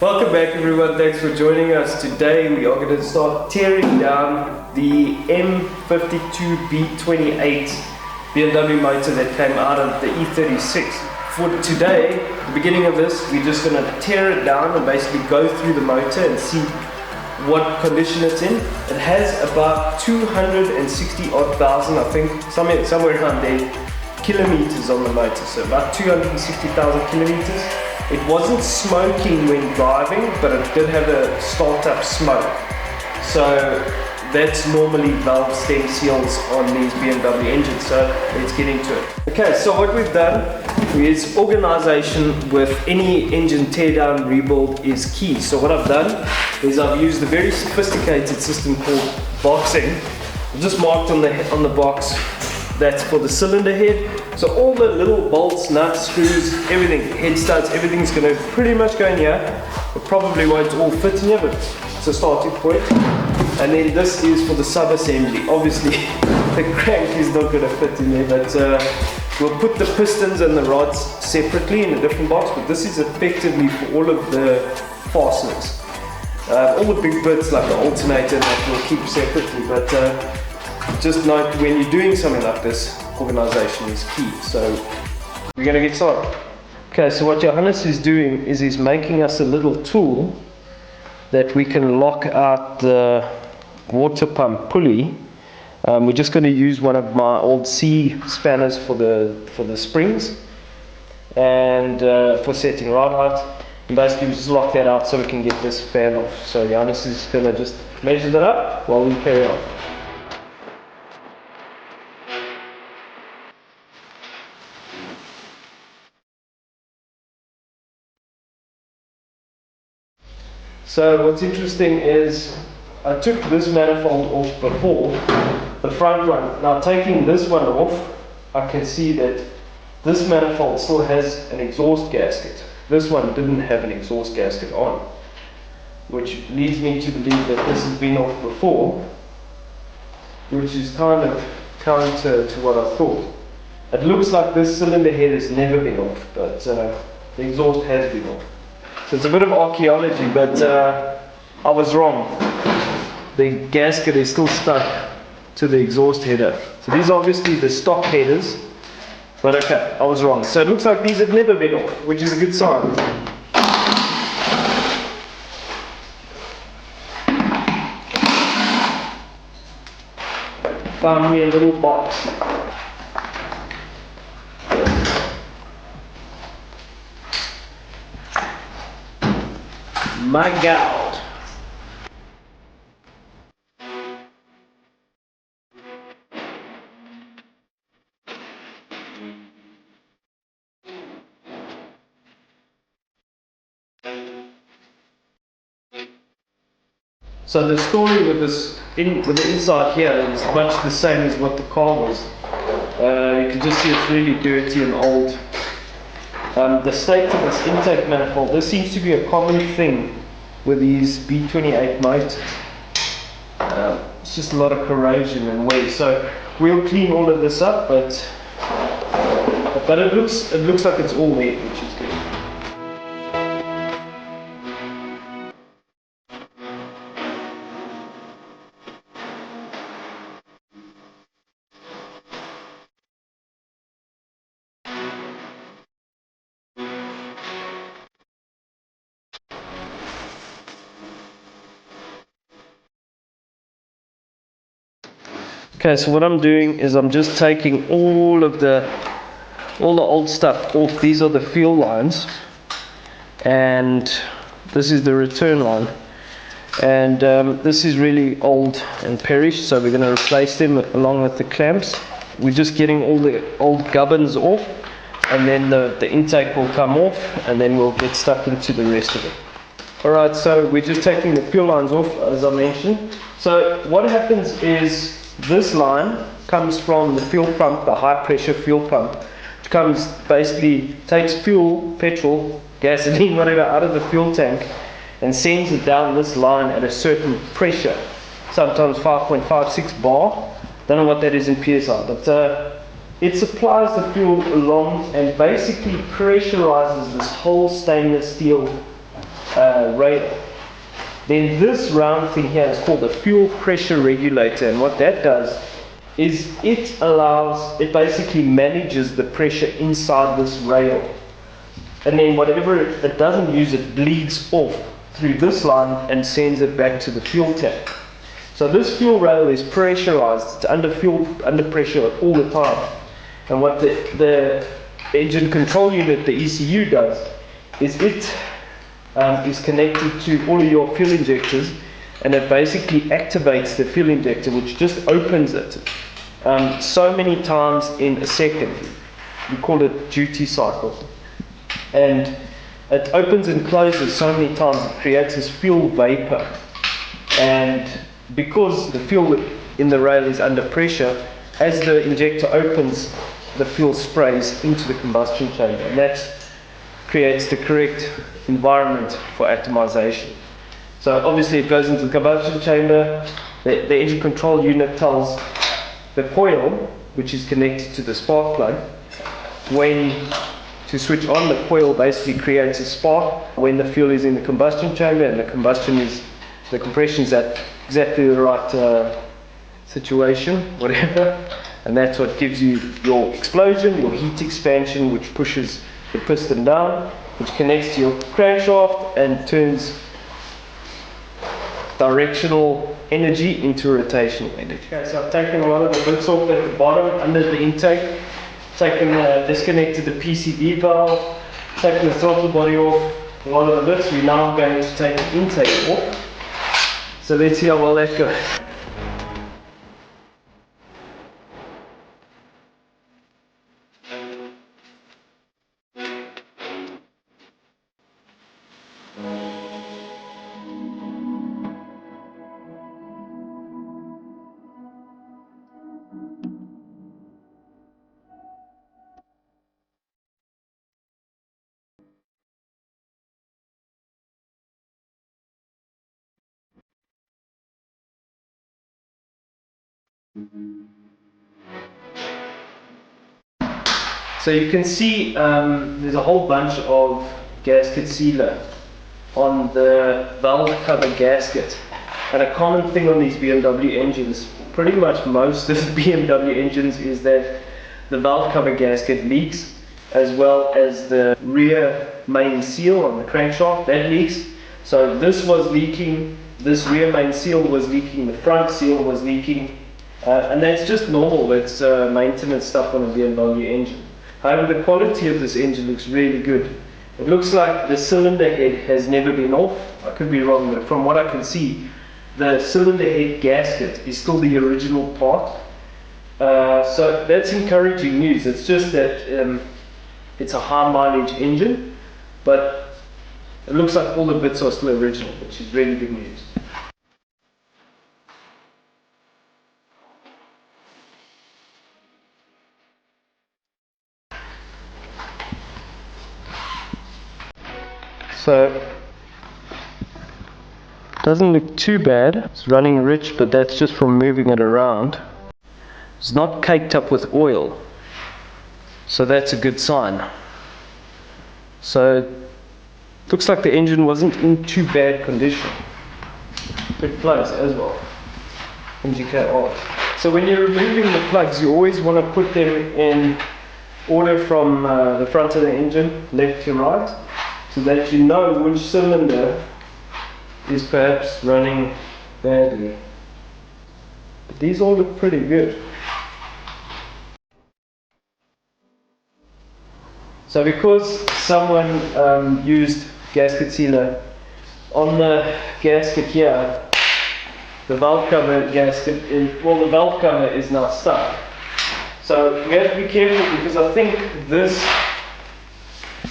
Welcome back everyone, thanks for joining us. Today we are going to start tearing down the M52B28 BMW motor that came out of the E36. For today, at the beginning of this, we're just going to tear it down and basically go through the motor and see what condition it's in. It has about 260 odd thousand, I think, somewhere around there, kilometers on the motor, so about 260,000 kilometers. It wasn't smoking when driving, but it did have a startup smoke. So that's normally valve stem seals on these BMW engines, so let's get into it. Okay, so what we've done is organization with any engine teardown rebuild is key. So what I've done is I've used a very sophisticated system called boxing. I've just marked on the box. That's for the cylinder head. So all the little bolts, nuts, screws, everything, head studs, everything's going to pretty much go in here. It probably won't all fit in here, but it's a starting point. And then this is for the sub-assembly. Obviously, the crank is not going to fit in there, but we'll put the pistons and the rods separately in a different box, but this is effectively for all of the fasteners. All the big bits like the alternator that we'll keep separately, but just note when you're doing something like this, organization is key. So we're going to get started. Okay, so what Johannes is doing is he's making us a little tool that we can lock out the water pump pulley. We're just going to use one of my old C spanners for the springs and for setting rod height. And basically we just lock that out so we can get this fan off. So Johannes is going to just measure that up while we carry on. So what's interesting is I took this manifold off before, the front one. Now taking this one off, I can see that this manifold still has an exhaust gasket. This one didn't have an exhaust gasket on, which leads me to believe that this has been off before, which is kind of counter to what I thought. It looks like this cylinder head has never been off, but the exhaust has been off. So it's a bit of archaeology, but I was wrong. The gasket is still stuck to the exhaust header. So these are obviously the stock headers, but okay, I was wrong. So it looks like these have never been off, which is a good sign. Found me a little box. My God. So the story with this, with the inside here is much the same as what the car was. You can just see it's really dirty and old. The state of this intake manifold, this seems to be a common thing with these B28 motors. It's just a lot of corrosion and wear. So we'll clean all of this up, but it looks like it's all there, which is good. Okay, so what I'm doing is I'm just taking all the old stuff off. These are the fuel lines, and this is the return line. And this is really old and perished, so we're going to replace them along with the clamps. We're just getting all the old gubbins off, and then the intake will come off, and then we'll get stuck into the rest of it. Alright, so we're just taking the fuel lines off, as I mentioned. So what happens is this line comes from the fuel pump, the high pressure fuel pump. It comes, basically takes fuel, petrol, gasoline, whatever, out of the fuel tank and sends it down this line at a certain pressure, sometimes 5.56 bar. Don't know what that is in PSI, but it supplies the fuel along and basically pressurizes this whole stainless steel rail. Then this round thing here is called a fuel pressure regulator, and what that does is it basically manages the pressure inside this rail, and then whatever it doesn't use, it bleeds off through this line and sends it back to the fuel tank. So this fuel rail is pressurized, it's under pressure all the time. And what the engine control unit, the ECU, does is it is connected to all of your fuel injectors, and it basically activates the fuel injector, which just opens it so many times in a second. We call it duty cycle. And it opens and closes so many times, it creates this fuel vapor. And because the fuel in the rail is under pressure, as the injector opens, the fuel sprays into the combustion chamber, and that creates the correct environment for atomization. So obviously it goes into the combustion chamber. The engine control unit tells the coil, which is connected to the spark plug, when to switch on. The coil basically creates a spark when the fuel is in the combustion chamber, and the compression is at exactly the right situation, whatever, and that's what gives you your explosion, your heat expansion, which pushes the piston down, which connects to your crankshaft and turns directional energy into rotational energy. Okay, so I've taken a lot of the bits off at the bottom under the intake, disconnected the PCB valve, taken the throttle body off, a lot of the bits. We're now going to take the intake off. So let's see how well that goes. So you can see there's a whole bunch of gasket sealer on the valve cover gasket. And a common thing on these BMW engines, pretty much most of the BMW engines, is that the valve cover gasket leaks, as well as the rear main seal on the crankshaft, that leaks. So this was leaking, this rear main seal was leaking, the front seal was leaking, and that's just normal. It's maintenance stuff on a BMW engine. However, the quality of this engine looks really good. It looks like the cylinder head has never been off. I could be wrong, but from what I can see, the cylinder head gasket is still the original part. So that's encouraging news. It's just that it's a high mileage engine, but it looks like all the bits are still original, which is really good news. So doesn't look too bad. It's running rich, but that's just from moving it around. It's not caked up with oil, so that's a good sign. So looks like the engine wasn't in too bad condition. Good plugs as well. NGK. So when you're removing the plugs, you always want to put them in order from the front of the engine, left to right, so that you know which cylinder is perhaps running badly. But these all look pretty good. So because someone used gasket sealer on the gasket here, the valve cover gasket is, well, the valve cover is now stuck. So we have to be careful, because I think this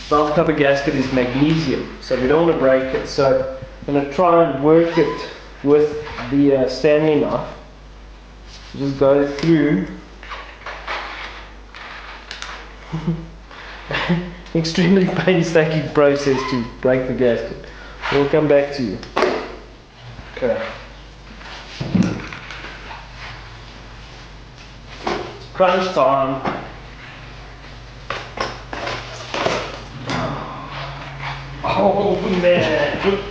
valve cover gasket is magnesium, so we don't want to break it. So I'm going to try and work it with the Stanley knife. Just go through. Extremely painstaking process to break the gasket. We'll come back to you. Okay. Crunch time. Oh man.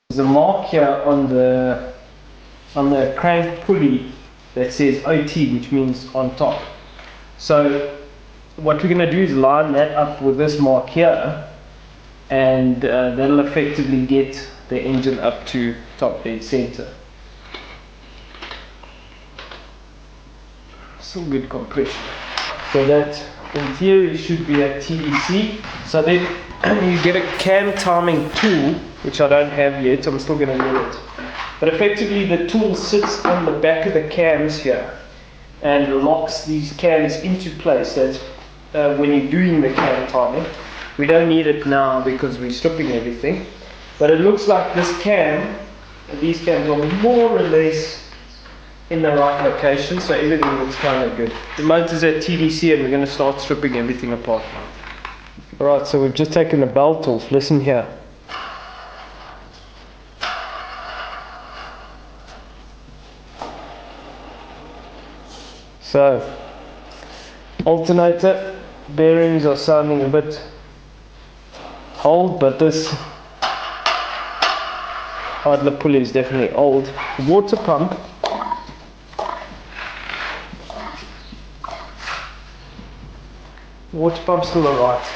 There's a mark here on the crank pulley that says OT, which means on top. So what we're going to do is line that up with this mark here, and that'll effectively get the engine up to top dead center. Still good compression. So that in theory should be at TDC. So then you get a cam timing tool, which I don't have yet. I'm still going to need it. But effectively the tool sits on the back of the cams here and locks these cams into place. That's when you're doing the cam timing. We don't need it now because we're stripping everything. But it looks like this cam, these cams are more or less in the right location, so everything looks kind of good. The motor's at TDC and we're going to start stripping everything apart now. Alright, so we've just taken the belt off. Listen here. So, alternator bearings are sounding a bit old, but this idler pulley is definitely old. Water pump's still alright,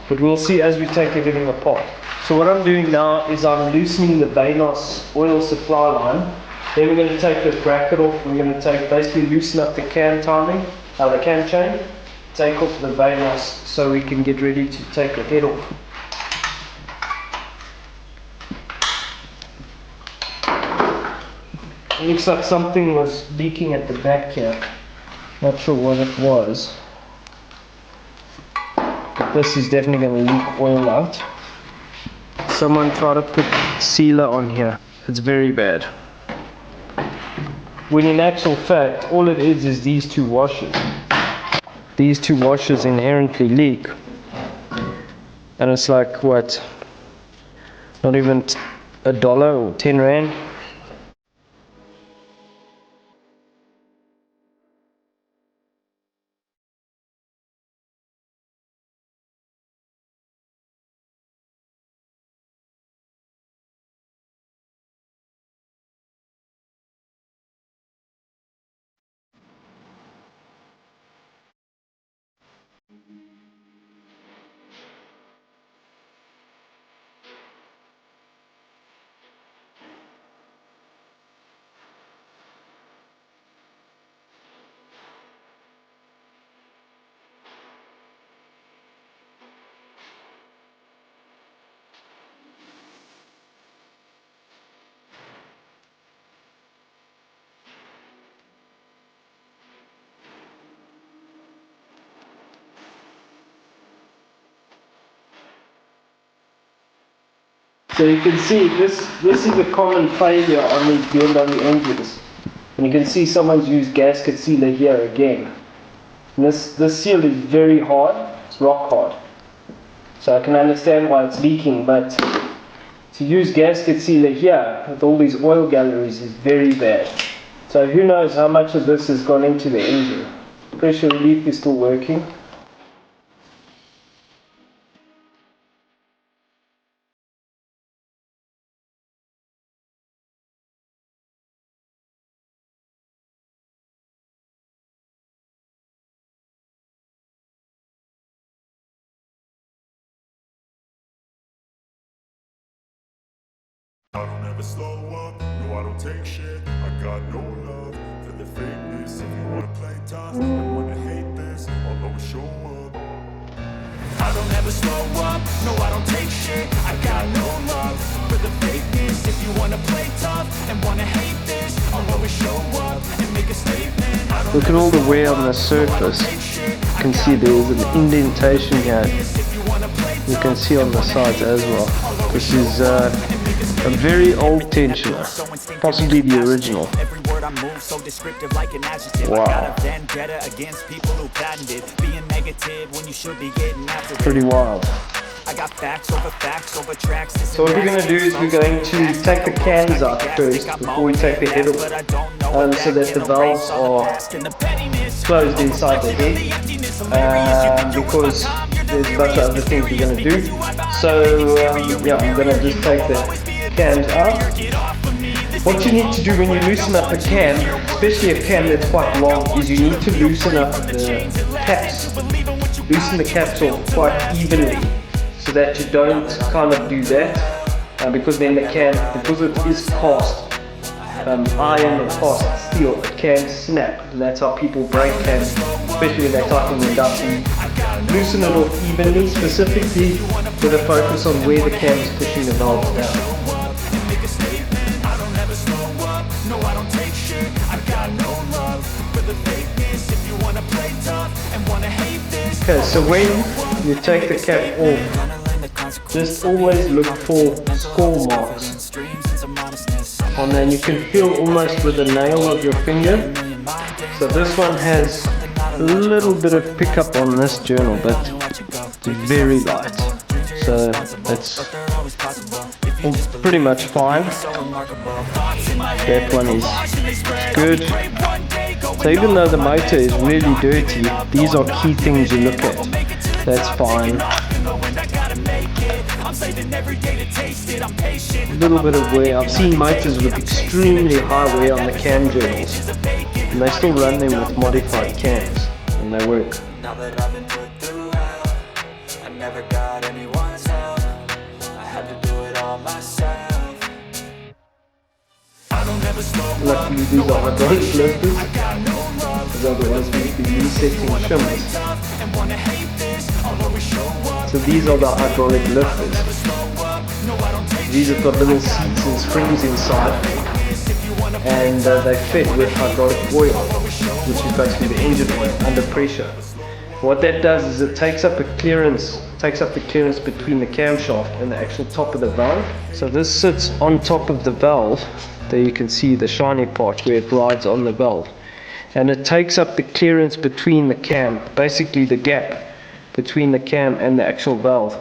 but we'll see as we take everything apart. So what I'm doing now is I'm loosening the Banos oil supply line. Then we're going to take this bracket off. We're going to basically loosen up the cam timing, the cam chain, take off the Banos so we can get ready to take the head off. It looks like something was leaking at the back here. Not sure what it was. But this is definitely going to leak oil out. Someone tried to put sealer on here. It's very bad. When in actual fact, all it is these two washers. These two washers inherently leak. And it's like, what? Not even $1 or 10 Rand. So you can see this is a common failure on these BMW engines. And you can see someone's used gasket sealer here again. And this seal is very hard, it's rock hard. So I can understand why it's leaking, but to use gasket sealer here with all these oil galleries is very bad. So who knows how much of this has gone into the engine. Pressure relief is still working. I don't ever slow up, no I don't take shit. I got no love for the fakeness. If you wanna play tough and wanna hate this, I'll always show up. I don't ever slow up, no I don't take shit. I got no love for the fakeness. If you wanna play tough and wanna hate this, I'll always show up and make a statement. Look at all the wear on the surface. You can see there's an indentation here. You can see on the sides as well. This is a very old tensioner, possibly the original. Wow. Pretty wild. So what we're going to do is we're going to take the cans out first before we take the head off, so that the valves are closed inside the head, because there's a bunch of other things we're going to do. So yeah, I'm going to just take the cans out. What you need to do when you loosen up a can, especially a can that's quite long, is you need to loosen up the caps. Loosen the caps off quite evenly, so that you don't kind of do that, because then the can, because it is cast iron or cast steel, it can snap, and that's how people break cans, especially when they tighten them down. So loosen it off evenly, specifically with a focus on where the can is pushing the valves down. Okay, so when you take the cap off, just always look for score marks on there, and you can feel almost with the nail of your finger. So this one has a little bit of pickup on this journal, but it's very light, so that's pretty much fine. That one is good. So even though the motor is really dirty, these are key things you look at. That's fine. A little bit of wear. I've seen motors with extremely high wear on the cam journals, and they still run them with modified cams, and they work. Now that I've been put through hell, I never got anyone's help. I had to do it all myself. Luckily these are hydraulic lifters, because otherwise we'd be resetting shimmers. So these are the hydraulic lifters. These have got little seats and springs inside, and they're fed with hydraulic oil, which is basically the engine oil under pressure. What that does is it takes up the clearance between the camshaft and the actual top of the valve. So this sits on top of the valve. There you can see the shiny part where it rides on the valve, and it takes up the clearance between the cam, basically the gap between the cam and the actual valve.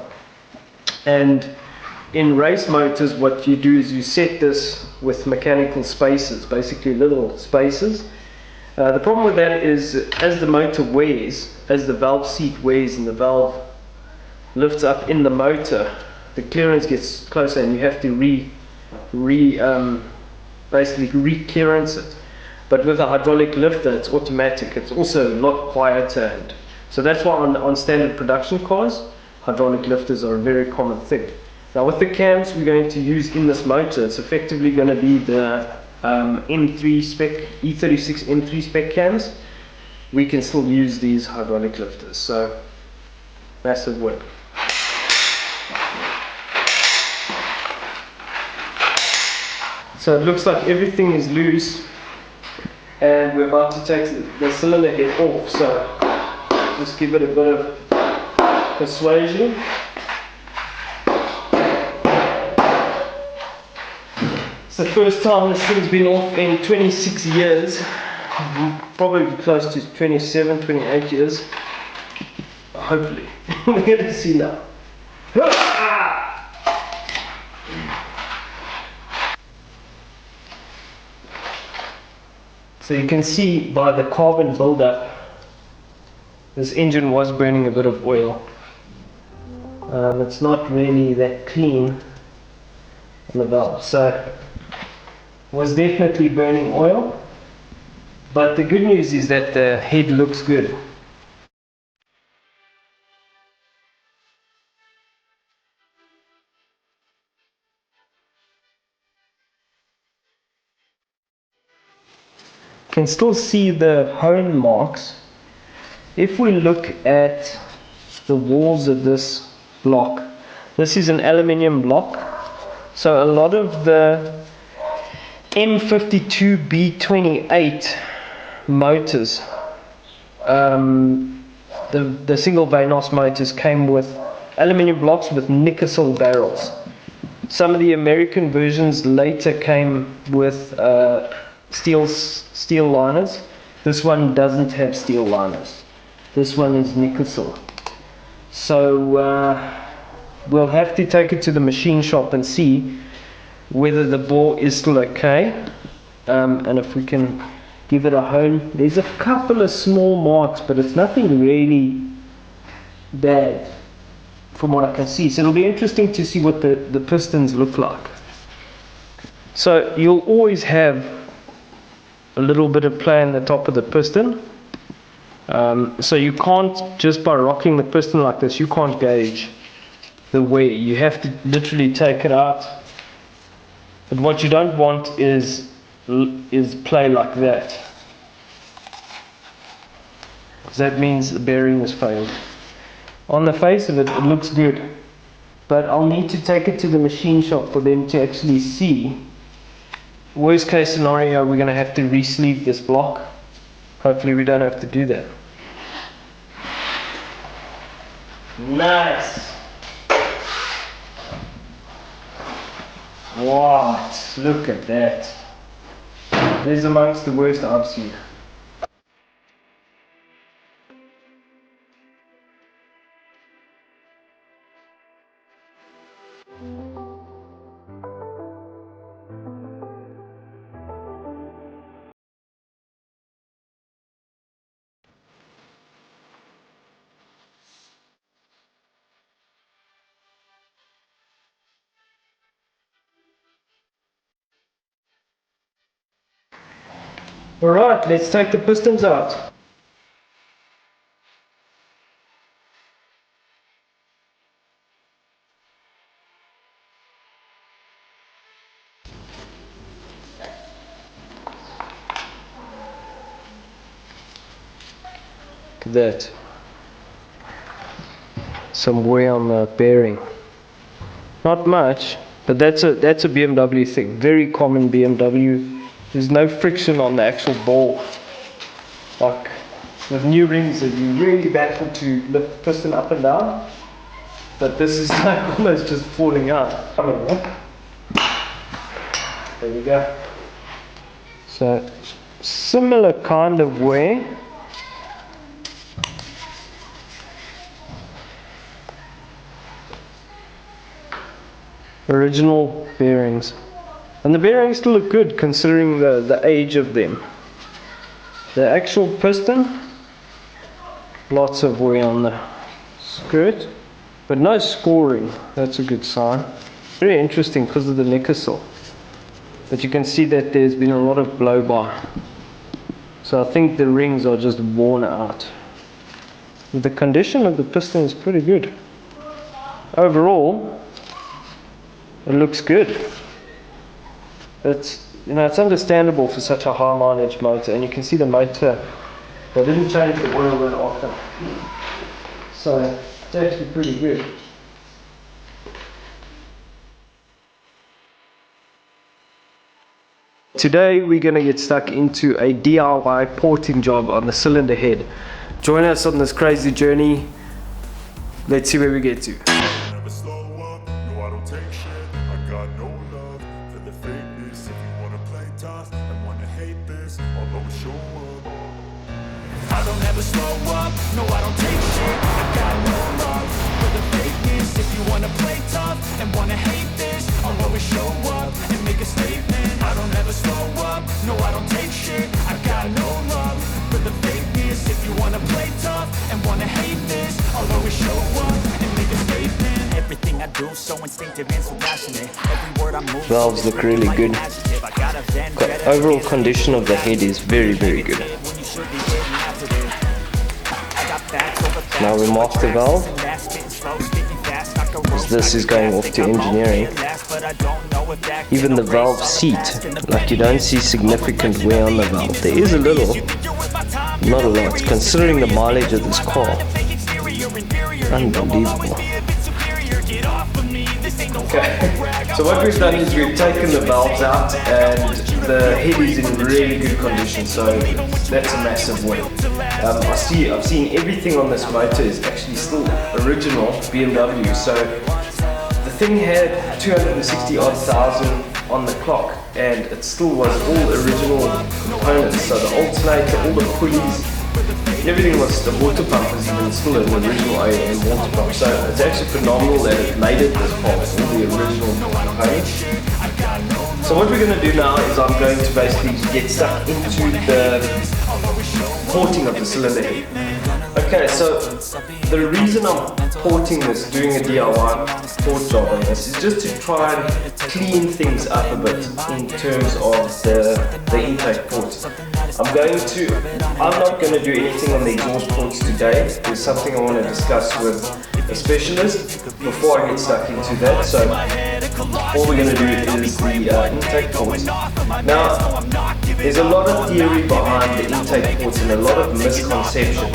And in race motors, what you do is you set this with mechanical spacers, basically little spacers. The problem with that is, as the motor wears, as the valve seat wears and the valve lifts up in the motor, the clearance gets closer, and you have to basically re-clearance it. But with a hydraulic lifter, it's automatic. It's also a lot quieter, and so that's why on standard production cars, hydraulic lifters are a very common thing. Now with the cams we're going to use in this motor, it's effectively going to be the M3 spec, E36 M3 spec cams. We can still use these hydraulic lifters, so massive work. So it looks like everything is loose, and we're about to take the cylinder head off, so just give it a bit of persuasion. It's the first time this thing's been off in 26 years, probably close to 27, 28 years, hopefully. We're going to see now. So you can see by the carbon buildup, this engine was burning a bit of oil. It's not really that clean on the valve, so it was definitely burning oil. But the good news is that the head looks good. You can still see the hone marks. If we look at the walls of this block, this is an aluminium block, so a lot of the M52B28 motors, the single Vanos motors, came with aluminium blocks with Nickel barrels. Some of the American versions later came with steel liners. This one doesn't have steel liners. This one is nickel. So we'll have to take it to the machine shop and see whether the bore is still okay, and if we can give it a home. There's a couple of small marks, but it's nothing really bad from what I can see. So it'll be interesting to see what the pistons look like. So you'll always have a little bit of play in the top of the piston. So you can't, just by rocking the piston like this, you can't gauge the wear. You have to literally take it out. But what you don't want is play like that, because that means the bearing has failed. On the face of it, it looks good, but I'll need to take it to the machine shop for them to actually see. Worst case scenario, we're going to have to re-sleeve this block. Hopefully we don't have to do that. Nice! What? Look at that. This is amongst the worst I've seen. Alright, let's take the pistons out. Look at that. Some wear on the bearing. Not much, but that's a BMW thing. Very common BMW. There's no friction on the actual ball. Like with new rings, you really battle to lift the piston up and down. But this is like almost just falling out. There you go. So similar kind of wear. Original bearings, and the bearings still look good considering the age of them. The actual piston, lots of wear on the skirt, but no scoring. That's a good sign. Very interesting because of the Nickel, but you can see that there's been a lot of blow by, so I think the rings are just worn out. The condition of the piston is pretty good overall. It looks good. It's understandable for such a high mileage motor, and you can see the motor, they didn't change the oil that often, so it's actually pretty good. Today we're going to get stuck into a DIY porting job on the cylinder head. Join us on this crazy journey. Let's see where we get to. I don't ever slow up, no I don't take shit. I got no love for the fakeness. If you wanna play tough and wanna hate this, I'll always show up and make a statement. I don't ever slow up, no I don't take shit. I got no love for the fakeness. If you wanna play tough and wanna hate this, I'll always show up and make a statement. Everything I do so instinctive and so passionate. Every word I move. Valves look really good. Overall condition of the head is very, very good. Now we mark the valve, because this is going off to engineering. Even the valve seat, like you don't see significant wear on the valve. There is a little, not a lot, considering the mileage of this car. Unbelievable. Okay, so what we've done is we've taken the valves out, and the head is in really good condition, so that's a massive win. I've seen everything on this motor is actually still original BMW, so the thing had 260 odd thousand on the clock, and it still was all original components, so the alternator, all the pulleys, everything was, the water pump is even still an original AM water pump, so it's actually phenomenal that it made it this far with all the original components. So what we're going to do now is I'm going to basically get stuck into the porting of the cylinder head. Okay, so the reason I'm porting this, doing a DIY port job on this, is just to try and clean things up a bit in terms of the intake ports. I'm not going to do anything on the exhaust ports today. There's something I want to discuss with a specialist before I get stuck into that. So all we're going to do is the intake ports. Now, there's a lot of theory behind the intake ports and a lot of misconception.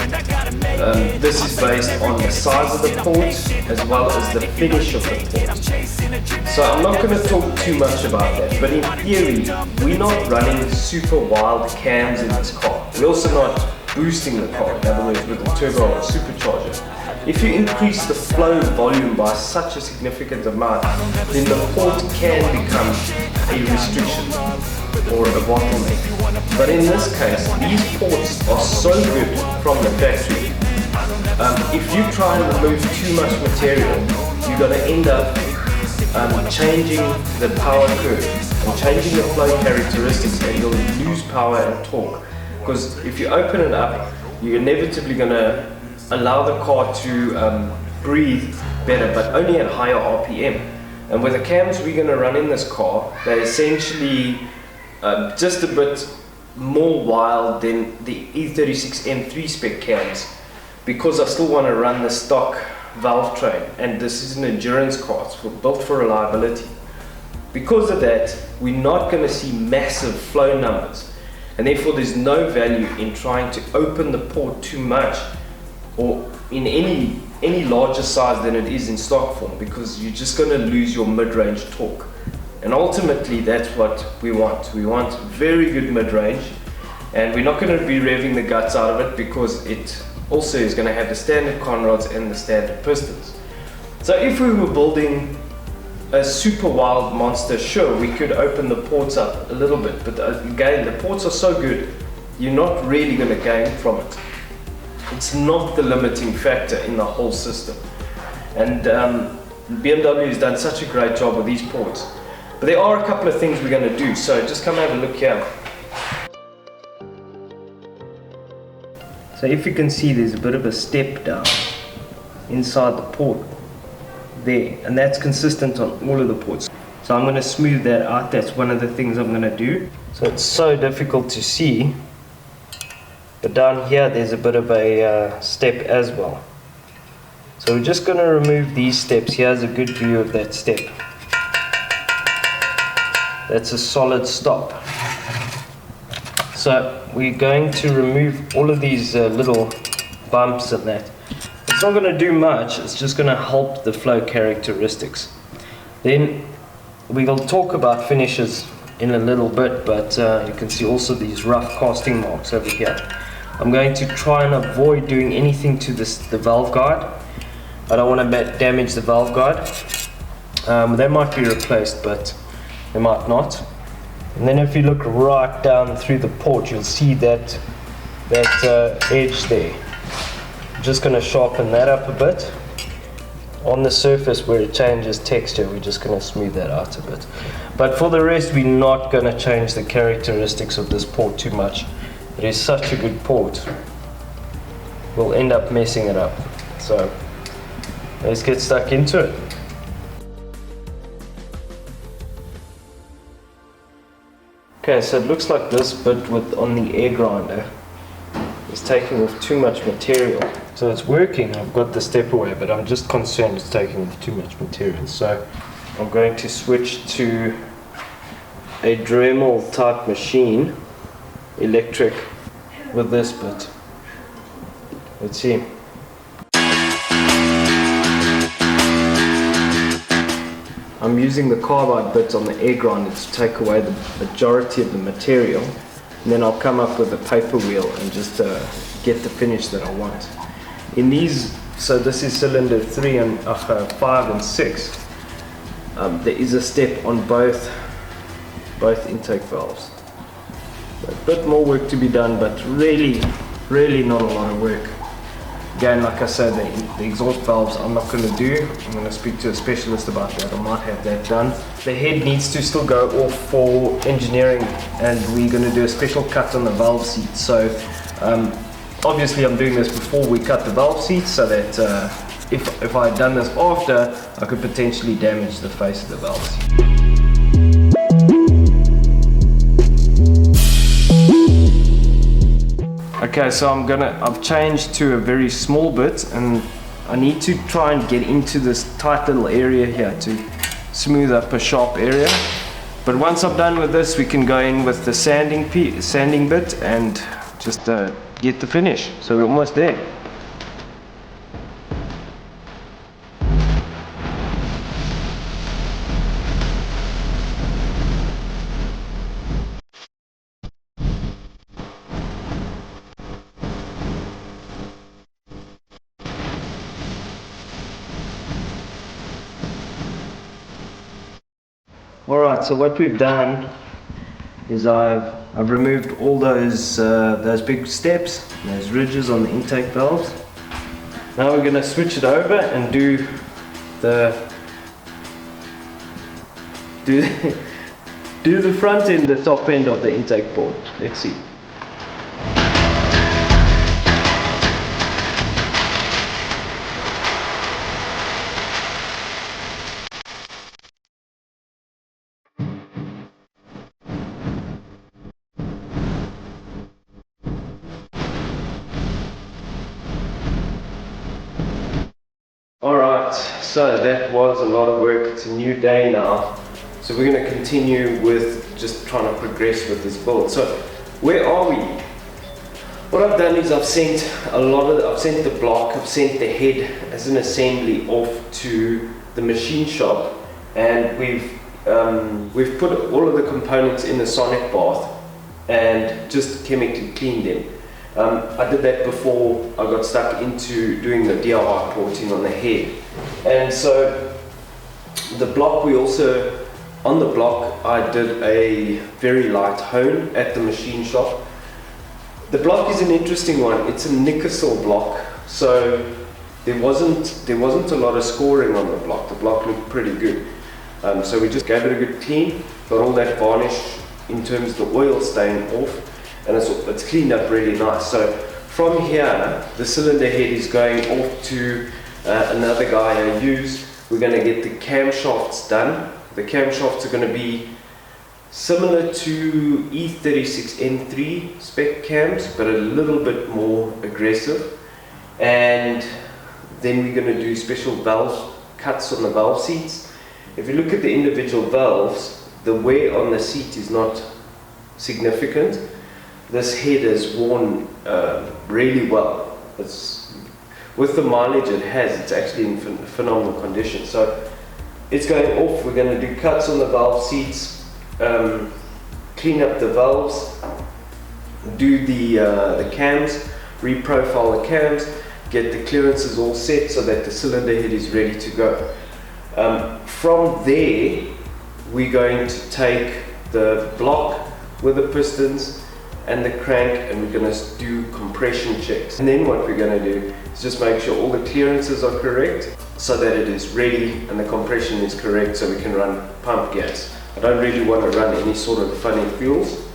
This is based on the size of the port as well as the finish of the port. So I'm not going to talk too much about that, but in theory, we're not running super wild cams in this car. We're also not boosting the car, in other words with a turbo or a supercharger. If you increase the flow volume by such a significant amount, then the port can become a restriction or a bottleneck. But in this case, these ports are so good from the factory. If you try and remove too much material, you're going to end up changing the power curve and changing the flow characteristics, and you'll lose power and torque. Because if you open it up, you're inevitably going to allow the car to breathe better, but only at higher RPM. And with the cams we're going to run in this car, they're essentially just a bit more wild than the E36 M3 spec cams, because I still want to run the stock valve train, and this is an endurance car, it's built for reliability. Because of that, we're not going to see massive flow numbers, and therefore there's no value in trying to open the port too much or in any larger size than it is in stock form, because you're just going to lose your mid-range torque. And ultimately that's what we want. We want very good mid-range, and we're not going to be revving the guts out of it, because it also is going to have the standard conrods and the standard pistons. So if we were building a super wild monster, sure, we could open the ports up a little bit, but again, the ports are so good, you're not really going to gain from it. It's not the limiting factor in the whole system. And BMW has done such a great job with these ports. But there are a couple of things we're going to do, so just come have a look here. So if you can see, there's a bit of a step down inside the port there, and that's consistent on all of the ports. So I'm going to smooth that out. That's one of the things I'm going to do. So it's so difficult to see, but down here there's a bit of a step as well. So we're just going to remove these steps. Here's a good view of that step. That's a solid stop. So we're going to remove all of these little bumps and that. It's not going to do much, it's just going to help the flow characteristics. Then we will talk about finishes in a little bit, but you can see also these rough casting marks over here. I'm going to try and avoid doing anything to the valve guide. I don't want to damage the valve guide. They might be replaced, but they might not. And then if you look right down through the port, you'll see that edge there. I'm just going to sharpen that up a bit. On the surface where it changes texture, we're just going to smooth that out a bit. But for the rest, we're not going to change the characteristics of this port too much. It is such a good port. We'll end up messing it up. So let's get stuck into it. Okay, so it looks like this bit on the air grinder is taking off too much material. So it's working, I've got the step away, but I'm just concerned it's taking off too much material. So I'm going to switch to a Dremel type machine, electric, with this bit. Let's see. I'm using the carbide bit on the air grinder to take away the majority of the material, and then I'll come up with a paper wheel and just get the finish that I want. In these, so this is cylinder 3 and 5 and 6. There is a step on both intake valves. A bit more work to be done, but really Really not a lot of work. Again, like I said, the exhaust valves I'm not going to do. I'm going to speak to a specialist about that. I might have that done. The head needs to still go off for engineering, and we're going to do a special cut on the valve seat. So obviously I'm doing this before we cut the valve seat, so that if I had done this after, I could potentially damage the face of the valve seat. Okay, so I've changed to a very small bit, and I need to try and get into this tight little area here to smooth up a sharp area. But once I'm done with this, we can go in with the sanding bit and just get the finish. So we're almost there. Alright, so what we've done is I've removed all those big steps, those ridges on the intake valves. Now we're going to switch it over and do the front end, the top end of the intake board. Let's see. Alright, so that was a lot of work. It's a new day now. So we're going to continue with just trying to progress with this build. So where are we? What I've done is I've sent the block, I've sent the head as an assembly off to the machine shop, and we've put all of the components in the sonic bath and just chemically cleaned them. I did that before I got stuck into doing the DIY porting on the head. And so the block, on the block I did a very light hone at the machine shop. The block is an interesting one. It's a nickel block, so there wasn't a lot of scoring on the block. The block looked pretty good. So we just gave it a good clean, got all that varnish in terms of the oil stain off, and it's cleaned up really nice. So from here, the cylinder head is going off to another guy I use. We're going to get the camshafts done. The camshafts are going to be similar to E36 N3 spec cams, but a little bit more aggressive. And then we're going to do special valve cuts on the valve seats. If you look at the individual valves, the wear on the seat is not significant. This head is worn really well. With the mileage it has, it's actually in phenomenal condition. So it's going off. We're going to do cuts on the valve seats, clean up the valves, do the cams, reprofile the cams, get the clearances all set so that the cylinder head is ready to go. From there, we're going to take the block with the pistons and the crank, and we're going to do compression checks. And then what we're going to do is just make sure all the clearances are correct so that it is ready and the compression is correct so we can run pump gas. I don't really want to run any sort of funny fuels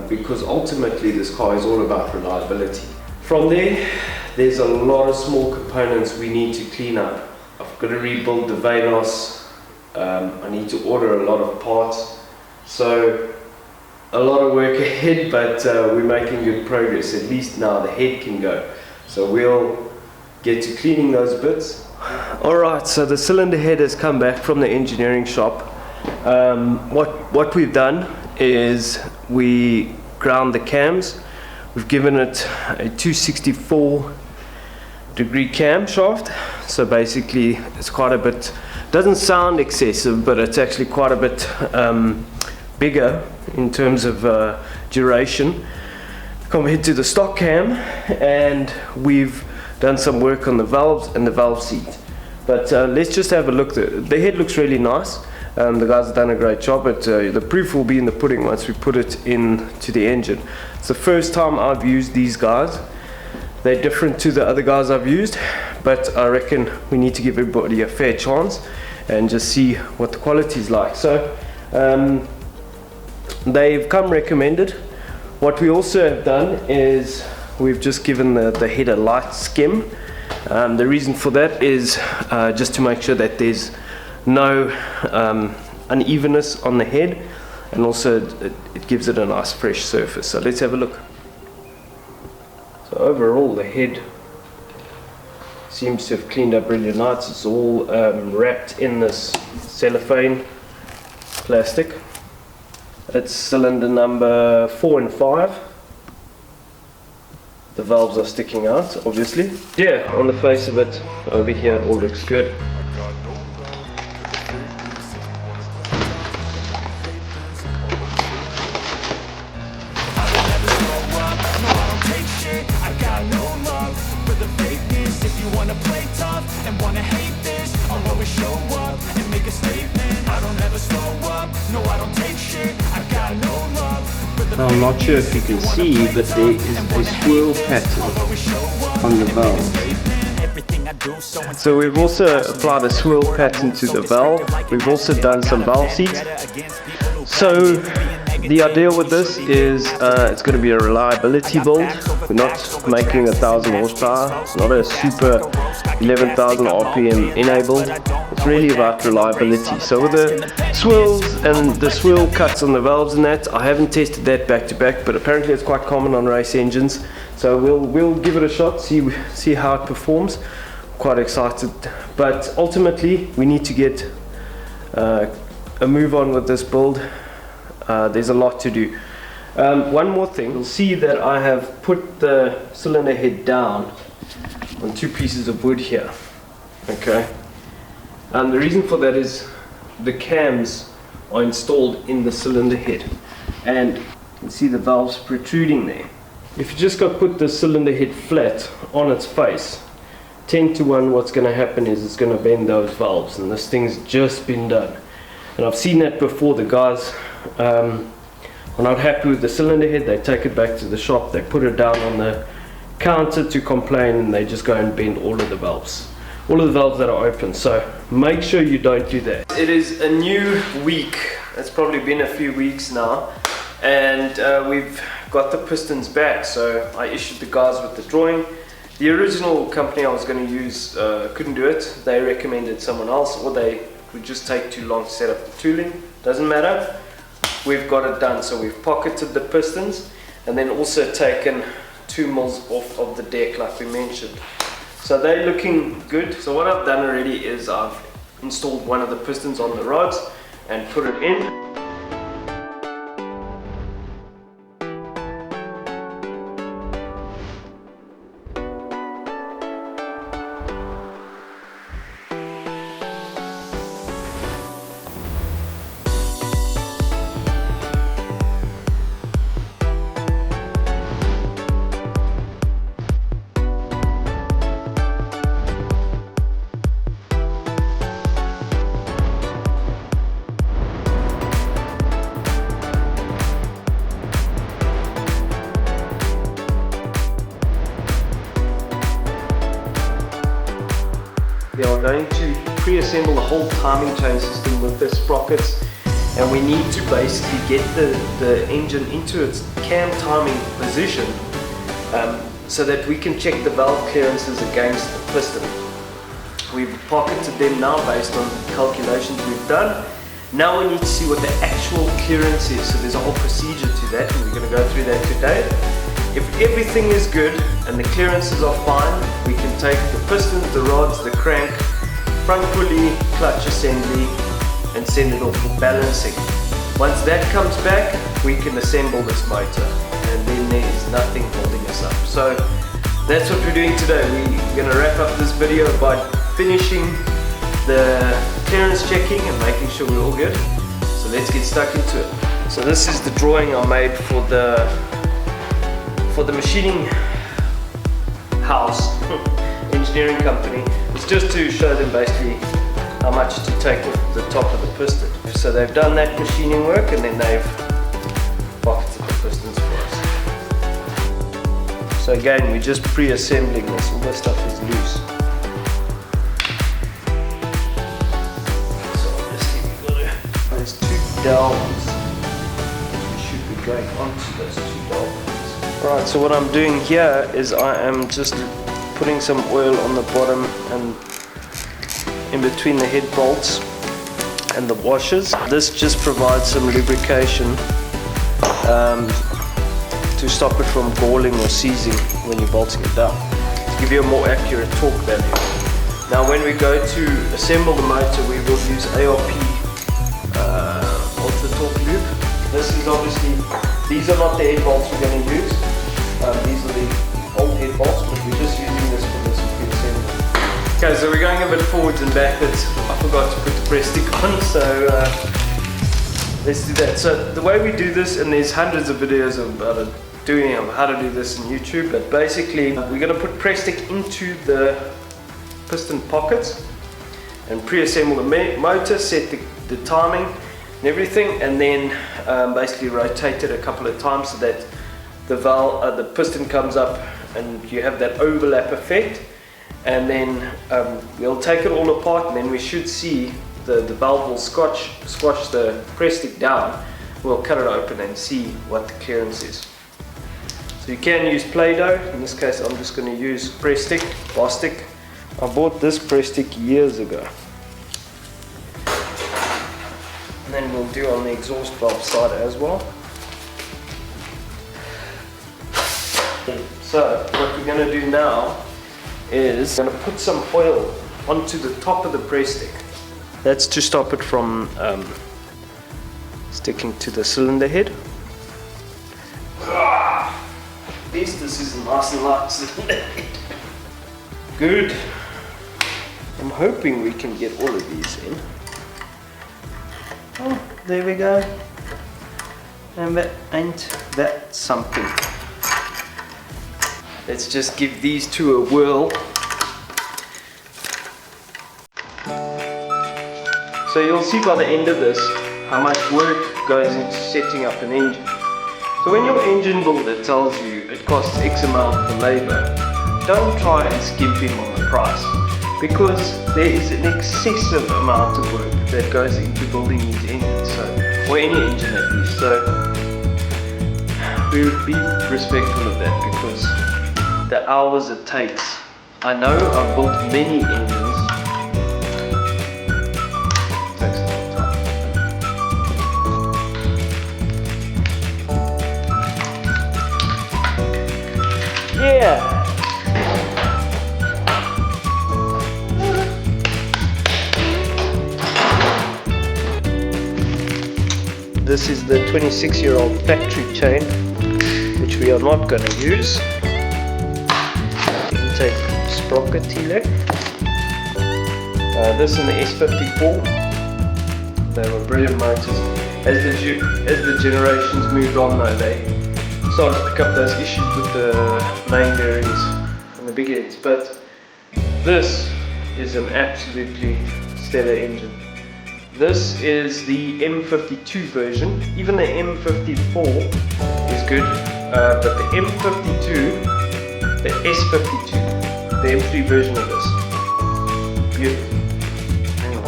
because ultimately this car is all about reliability. From there, there's a lot of small components we need to clean up. I've got to rebuild the Vanos. I need to order a lot of parts. So a lot of work ahead, but we're making good progress. At least now the head can go. So we'll get to cleaning those bits. Alright, so the cylinder head has come back from the engineering shop. What we've done is we ground the cams. We've given it a 264 degree camshaft. So basically it's quite a bit, doesn't sound excessive, but it's actually quite a bit bigger in terms of duration compared to the stock cam, and we've done some work on the valves and the valve seat. But let's just have a look. The head looks really nice. The guys have done a great job, but the proof will be in the pudding once we put it into the engine. It's the first time I've used these guys. They're different to the other guys I've used, but I reckon we need to give everybody a fair chance and just see what the quality is like. So they've come recommended. What we also have done is we've just given the head a light skim. The reason for that is just to make sure that there's no unevenness on the head, and also it gives it a nice fresh surface. So let's have a look. So overall the head seems to have cleaned up really nice. It's all wrapped in this cellophane plastic. It's cylinder number 4 and 5. The valves are sticking out, obviously. Yeah, on the face of it, over here, it all looks good. I'm not sure if you can see, but there is a swirl pattern on the valve. So we've also applied a swirl pattern to the valve. We've also done some valve seats. So the idea with this is it's going to be a reliability build. We're not making 1,000 horsepower. It's not a super 11,000 RPM enabled. It's really about reliability. So with the swirls and the swirl cuts on the valves and that, I haven't tested that back to back, but apparently it's quite common on race engines. So we'll give it a shot, see how it performs. Quite excited, but ultimately we need to get a move on with this build. There's a lot to do. One more thing, you'll see that I have put the cylinder head down on 2 pieces of wood here. Okay, and the reason for that is the cams are installed in the cylinder head, and you can see the valves protruding there. If you just put the cylinder head flat on its face, 10 to 1 what's going to happen is it's going to bend those valves, and this thing's just been done. And I've seen that before. The guys are not happy with the cylinder head, they take it back to the shop, they put it down on the counter to complain, and they just go and bend all of the valves that are open. So make sure you don't do that. It is a new week. It's probably been a few weeks now, and we've got the pistons back. So I issued the guys with the drawing. The original company I was going to use couldn't do it. They recommended someone else, or they would just take too long to set up the tooling. Doesn't matter, we've got it done. So we've pocketed the pistons and then also taken 2 mils off of the deck like we mentioned. So they're looking good. So what I've done already is I've installed one of the pistons on the rods and put it in. We are going to pre-assemble the whole timing chain system with the sprockets, and we need to basically get the engine into its cam timing position so that we can check the valve clearances against the piston. We've pocketed them now based on calculations we've done. Now we need to see what the actual clearance is, so there's a whole procedure to that, and we're going to go through that today. If everything is good and the clearances are fine, we can take the pistons, the rods, the crank, front pulley, clutch assembly, and send it off for balancing. Once that comes back, we can assemble this motor, and then there is nothing holding us up. So that's what we're doing today. We're going to wrap up this video by finishing the clearance checking and making sure we're all good. So let's get stuck into it. So this is the drawing I made for the machining house engineering company. It's just to show them basically how much to take off the top of the piston. So they've done that machining work and then they've pocketed the pistons for us. So again, we're just pre-assembling this. All this stuff is loose. So obviously we've got those two dowels. We should be going onto those two dowels. Right, so what I'm doing here is I am just putting some oil on the bottom and in between the head bolts and the washers. This just provides some lubrication to stop it from galling or seizing when you're bolting it down, to give you a more accurate torque value. Now when we go to assemble the motor, we will use ARP ultra torque lube. This is obviously, these are not the head bolts we're going to use. These are the old head bolts, but we're just using this for this pre-assembly. Okay, so we're going a bit forwards and backwards. I forgot to put the press stick on, so let's do that. So the way we do this, and there's hundreds of videos about it, how to do this on YouTube, but basically we're going to put press stick into the piston pockets and pre-assemble the motor, set the timing and everything, and then basically rotate it a couple of times so that the valve, the piston comes up and you have that overlap effect. And then we'll take it all apart, and then we should see the valve will squash the press stick down. We'll cut it open and see what the clearance is. So you can use Play-Doh. In this case I'm just going to use press stick, bar stick. I bought this press stick years ago. And then we'll do on the exhaust valve side as well. So what we're going to do now is going to put some oil onto the top of the press stick. That's to stop it from sticking to the cylinder head. At least this is nice and light cylinder head. Good. I'm hoping we can get all of these in. Oh, there we go. And ain't that something. Let's just give these two a whirl. So you'll see by the end of this how much work goes into setting up an engine. So when your engine builder tells you it costs X amount for labor, don't try and skimp him on the price, because there is an excessive amount of work that goes into building these engines, or any engine at least. So we would be respectful of that, because the hours it takes. I know I've built many engines. It takes a long time. Yeah! This is the 26-year-old factory chain, which we are not going to use. Intake sprocket T-leg. This in the S54. They were brilliant motors. As the generations moved on though, they started to pick up those issues with the main bearings and the big heads. But this is an absolutely stellar engine. This is the M52 version. Even the M54 is good, but the M52, the S52, the M3 version of this, beautiful. Hang on.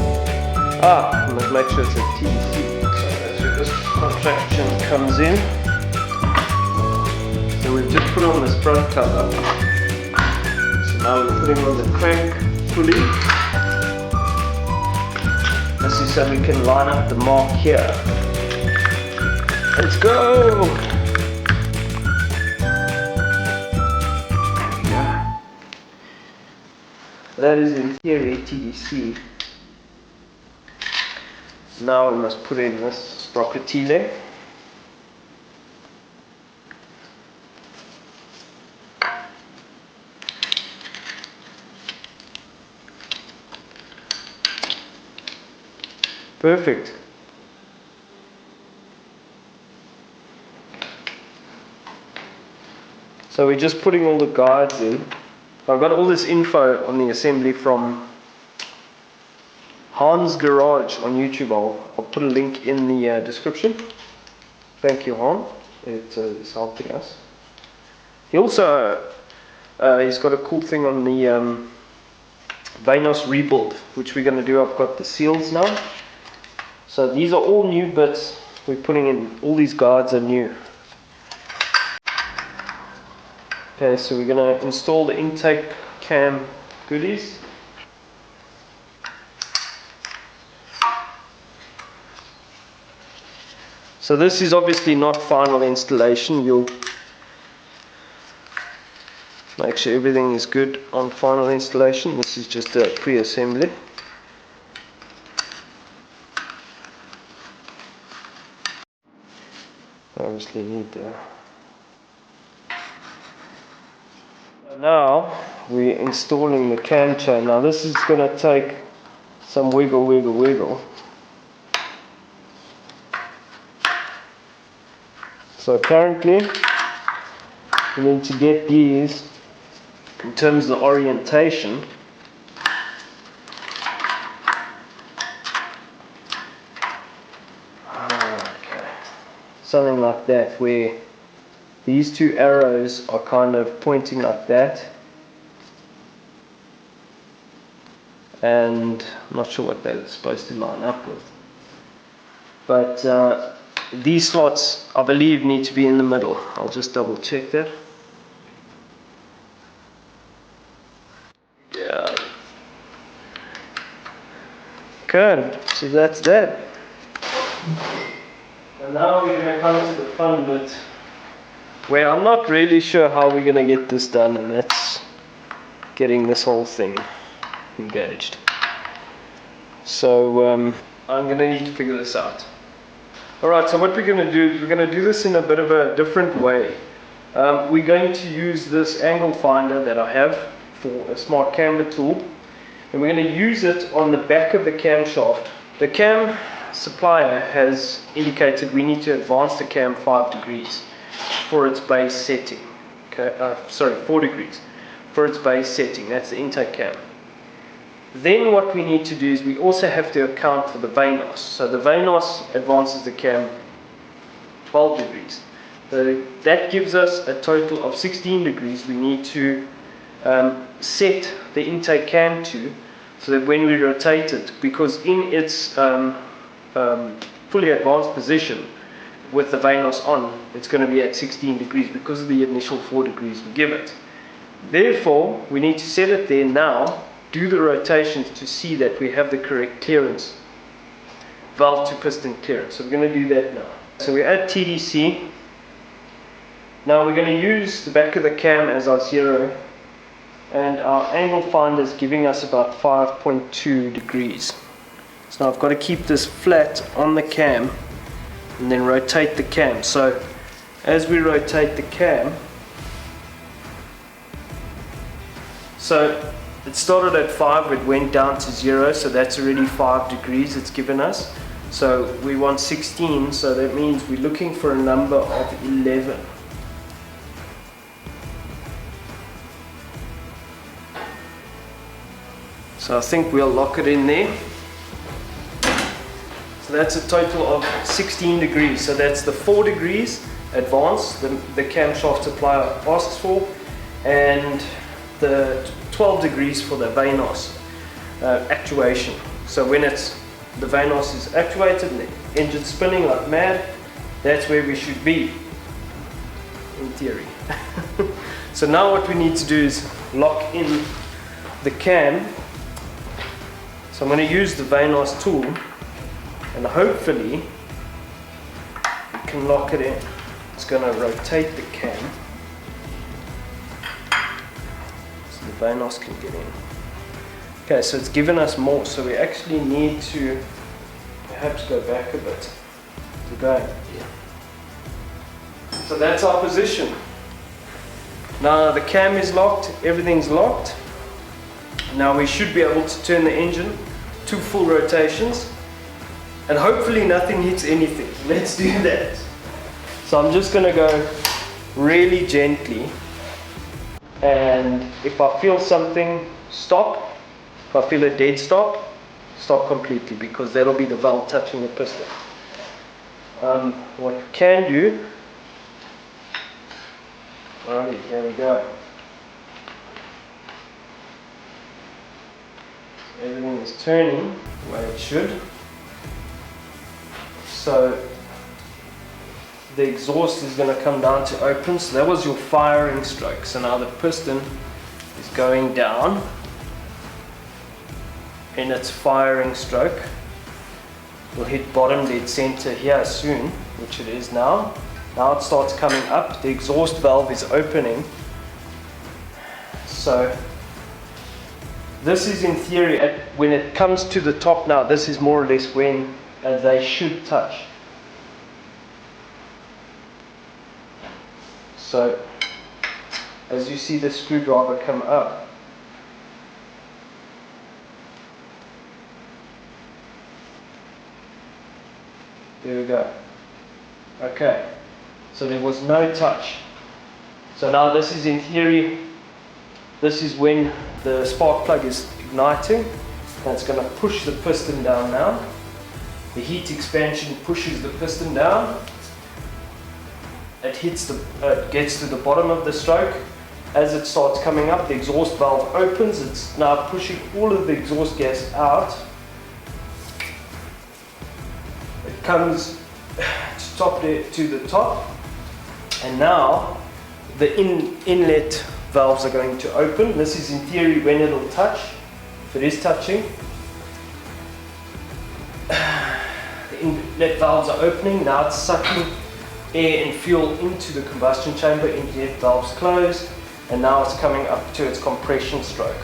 I must make sure it's a TDC. So that's where this contraction comes in. So we've just put on this front cover. So now we're putting on the crank pulley. This is so we can line up the mark here. Let's go! There we go. That is interior TDC. Now we must put in this sprocket T-leg. Perfect. So we're just putting all the guides in. I've got all this info on the assembly from Han's Garage on YouTube. I'll put a link in the description. Thank you, Han. It's helping us. He also he's got a cool thing on the Vanos rebuild, which we're going to do. I've got the seals now. So these are all new bits. We're putting in, all these guards are new. Okay, so we're going to install the intake cam goodies. So this is obviously not final installation. You'll make sure everything is good on final installation. This is just a pre-assembly. Obviously need the... Now we're installing the cam chain. Now this is going to take some wiggle. So apparently we need to get these in terms of the orientation. Okay. Something like that, where these two arrows are kind of pointing like that, and I'm not sure what they're supposed to line up with, but these slots I believe need to be in the middle. I'll just double check that. Yeah. Okay, so that's that. And now we're going to come to the fun bit, where I'm not really sure how we're going to get this done, and that's getting this whole thing engaged. So I'm going to need to figure this out. Alright, so what we're going to do is we're going to do this in a bit of a different way. We're going to use this angle finder that I have for a smart camber tool, and we're going to use it on the back of the camshaft. The cam supplier has indicated we need to advance the cam 5 degrees for its base setting. Okay, 4 degrees for its base setting. That's the intake cam. Then what we need to do is we also have to account for the Vanos. So the Vanos advances the cam 12 degrees. So that gives us a total of 16 degrees we need to set the intake cam to, so that when we rotate it, because in its fully advanced position with the Vanos on, it's going to be at 16 degrees because of the initial 4 degrees we give it. Therefore, we need to set it there now, do the rotations to see that we have the correct clearance, valve to piston clearance. So we're going to do that now. So we're at TDC. Now we're going to use the back of the cam as our zero, and our angle finder is giving us about 5.2 degrees. So now I've got to keep this flat on the cam and then rotate the cam. So as we rotate the cam, so it started at 5, it went down to 0, so that's already 5 degrees it's given us. So we want 16, so that means we're looking for a number of 11. So I think we'll lock it in there. So that's a total of 16 degrees. So that's the 4 degrees advance the camshaft supplier asks for, and the 12 degrees for the Vanos actuation. So when the Vanos is actuated and the engine spinning like mad, that's where we should be, in theory. So now what we need to do is lock in the cam. So I'm going to use the Vanos tool, and hopefully we can lock it in. It's going to rotate the cam so the Vanos can get in. Okay, so it's given us more, so we actually need to perhaps go back a bit to go here. So that's our position. Now the cam is locked, everything's locked. Now we should be able to turn the engine 2 full rotations, and hopefully nothing hits anything. Let's do that. So I'm just going to go really gently, and if I feel something, stop. If I feel a dead stop, stop completely, because that'll be the valve touching the piston. What you can do, alright, here we go. Everything is turning the way it should. So the exhaust is going to come down to open. So that was your firing stroke. So now the piston is going down in its firing stroke. We'll hit bottom dead center here soon, which it is now. Now it starts coming up. The exhaust valve is opening. So this is in theory, when it comes to the top now, this is more or less when they should touch. So as you see the screwdriver come up, there we go. Okay, so there was no touch. So now this is in theory, this is when the spark plug is igniting, and it's going to push the piston down now. The heat expansion pushes the piston down. It hits gets to the bottom of the stroke. As it starts coming up, the exhaust valve opens. It's now pushing all of the exhaust gas out. It comes to the top, and now the inlet valves are going to open. This is in theory when it'll touch, if it is touching. The inlet valves are opening. Now it's sucking air and fuel into the combustion chamber. Inlet valves closed, and now it's coming up to its compression stroke.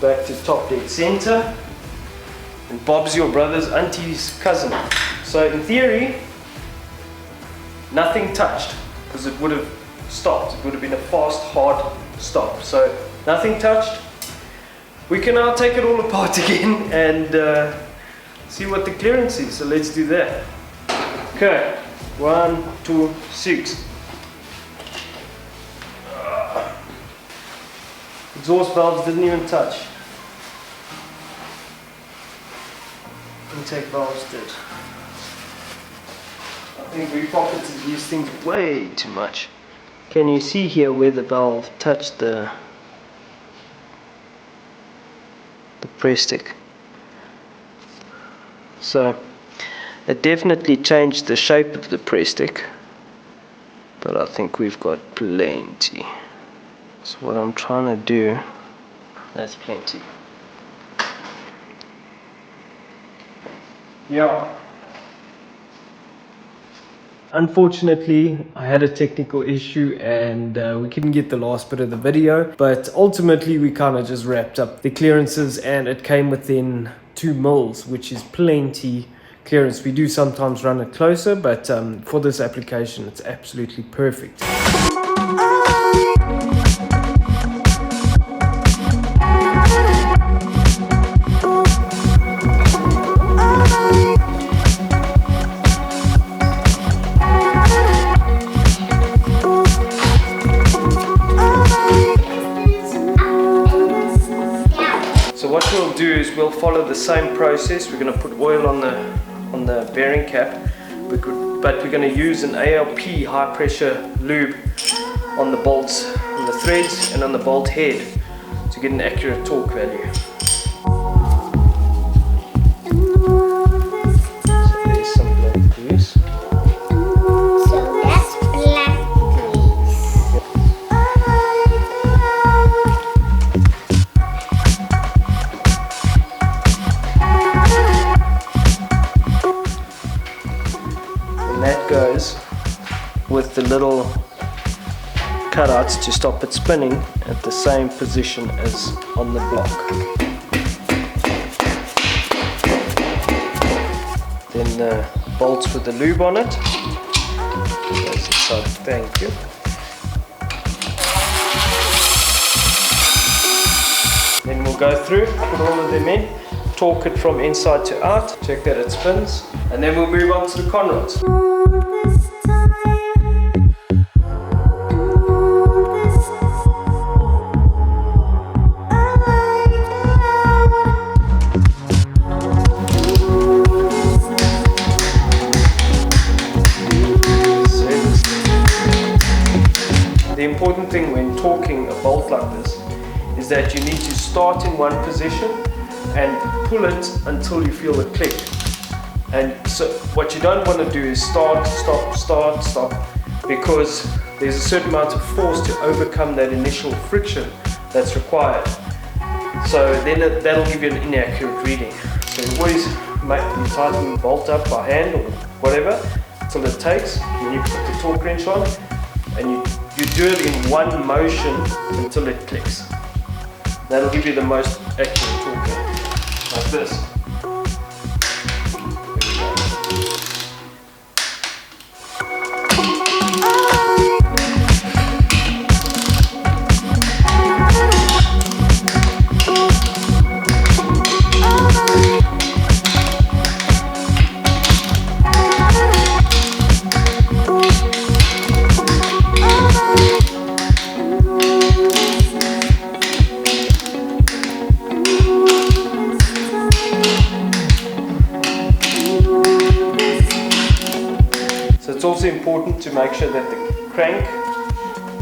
Back to top dead center, and Bob's your brother's auntie's cousin. So in theory, nothing touched, because it would have stopped. It would have been a fast, hard stop. So nothing touched. We can now take it all apart again and see what the clearance is. So let's do that. Okay, 1, 2, 6. Exhaust valves didn't even touch. Intake valves did. I think we pocketed these things way too much. Can you see here where the valve touched the press stick? So it definitely changed the shape of the press stick, but I think we've got plenty. So what I'm trying to do, that's plenty. Yeah. Unfortunately, I had a technical issue and we couldn't get the last bit of the video, but ultimately we kind of just wrapped up the clearances and it came within 2 mils, which is plenty clearance. We do sometimes run it closer, but for this application it's absolutely perfect. What we'll do is we'll follow the same process. We're going to put oil on the bearing cap, but we're going to use an ALP high pressure lube on the bolts, on the threads and on the bolt head to get an accurate torque value. So there's some black grease. So that's black grease. That goes with the little cutouts to stop it spinning at the same position as on the block. Then the bolts with the lube on it. Goes inside. Thank you. Then we'll go through, put all of them in, torque it from inside to out, check that it spins, and then we'll move on to the conrods. important thing when torquing a bolt like this is that you need to start in one position and pull it until you feel it click. And so what you don't want to do is start, stop, start, stop, because there's a certain amount of force to overcome that initial friction that's required. So then that'll give you an inaccurate reading. So you always tighten the bolt up by hand or whatever until it takes. Then you put the torque wrench on and you do it in one motion until it clicks. That'll give you the most accurate torque, like this. It's also important to make sure that the crank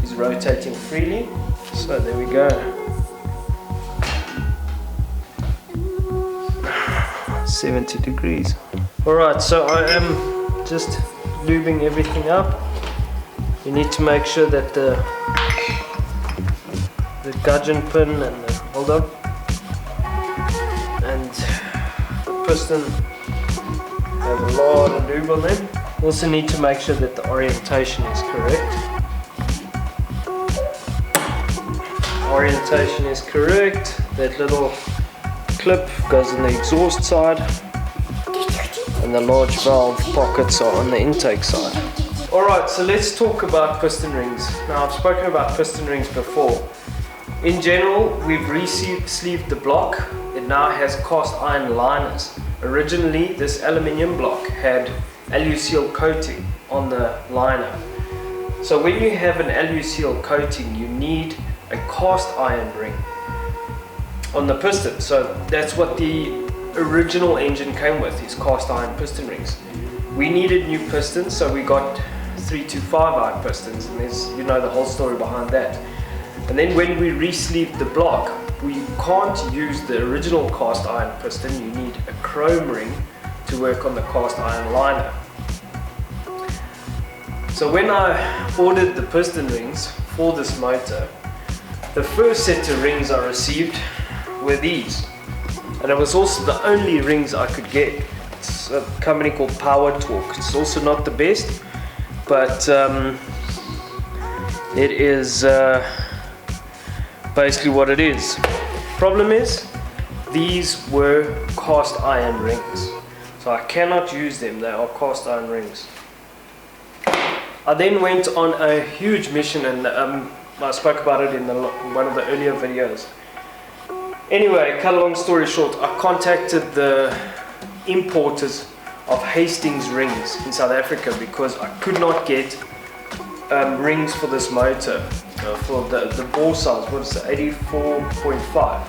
is rotating freely. So there we go. 70 degrees. Alright, so I am just lubing everything up. You need to make sure that the gudgeon pin and the hold on and the piston have a lot of lube on them. Also need to make sure that the orientation is correct. Orientation is correct. That little clip goes on the exhaust side and the large valve pockets are on the intake side. Alright, so let's talk about piston rings. Now I've spoken about piston rings before. In general, we've re-sleeved the block. It now has cast iron liners. Originally this aluminium block had aluseal coating on the liner. So when you have an aluseal coating, you need a cast iron ring on the piston. So that's what the original engine came with, is cast iron piston rings. We needed new pistons, so we got 325 iron pistons, and there's, you know, the whole story behind that. And then when we re-sleeved the block, we can't use the original cast iron piston. You need a chrome ring to work on the cast iron liner. So when I ordered the piston rings for this motor, the first set of rings I received were these, and it was also the only rings I could get. It's a company called Power Torque. It's also not the best, but it is basically what it is. Problem is, these were cast iron rings, so I cannot use them. They are cast iron rings. I then went on a huge mission, and I spoke about it in one of the earlier videos. Anyway, cut a long story short, I contacted the importers of Hastings rings in South Africa because I could not get rings for this motor, for the bore size. What is it, 84.5.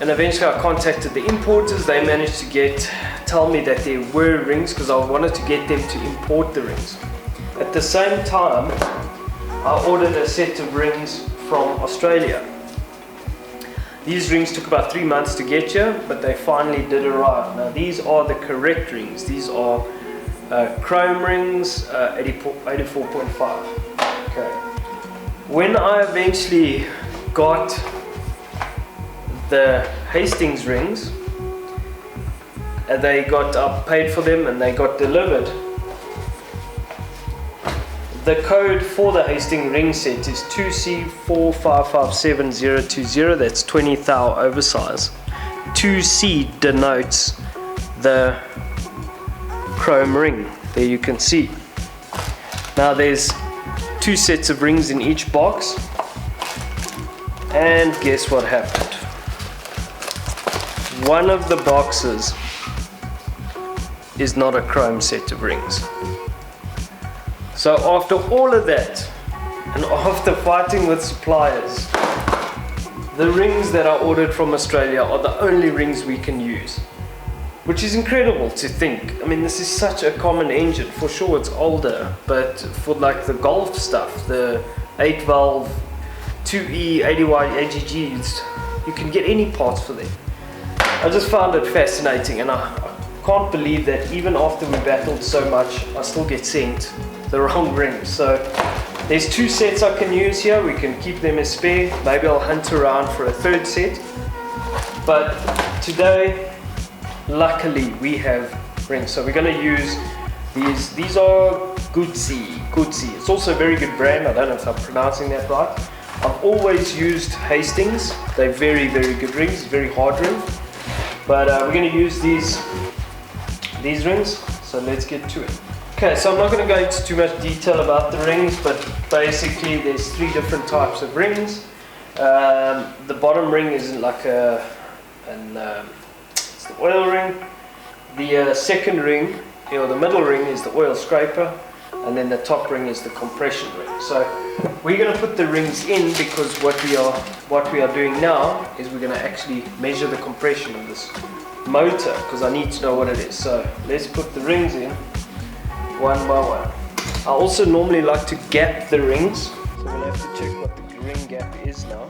And eventually I contacted the importers. They managed to tell me that there were rings, because I wanted to get them to import the rings. At the same time, I ordered a set of rings from Australia. These rings took about 3 months to get here, but they finally did arrive. Now these are the correct rings. These are chrome rings, 84.5. Okay. When I eventually got the Hastings rings, and I paid for them and they got delivered, the code for the Hastings ring set is 2C455720. That's 20 thou oversize. 2C denotes the chrome ring. There you can see. Now there's 2 sets of rings in each box, and guess what happened? One of the boxes is not a chrome set of rings. So after all of that, and after fighting with suppliers, the rings that I ordered from Australia are the only rings we can use. Which is incredible to think. I mean, this is such a common engine. For sure it's older, but for like the Golf stuff, the 8 valve 2E 80Y AGGs. You can get any parts for them. I just found it fascinating, and I can't believe that even after we battled so much, I still get sent the wrong rings. So there's 2 sets I can use here. We can keep them as spare. Maybe I'll hunt around for a 3rd set. But today, luckily, we have rings. So we're going to use these. These are Guzzi. It's also a very good brand. I don't know if I'm pronouncing that right. I've always used Hastings. They're very, very good rings. Very hard ring. But we're going to use these rings. So let's get to it. Okay, so I'm not going to go into too much detail about the rings, but basically there's 3 different types of rings. The bottom ring is like it's the oil ring. The second ring, or the middle ring, is the oil scraper, and then the top ring is the compression ring. So we're going to put the rings in because what we are doing now is we're going to actually measure the compression of this motor, because I need to know what it is. So let's put the rings in one by one. I also normally like to gap the rings, so we'll have to check what the ring gap is now.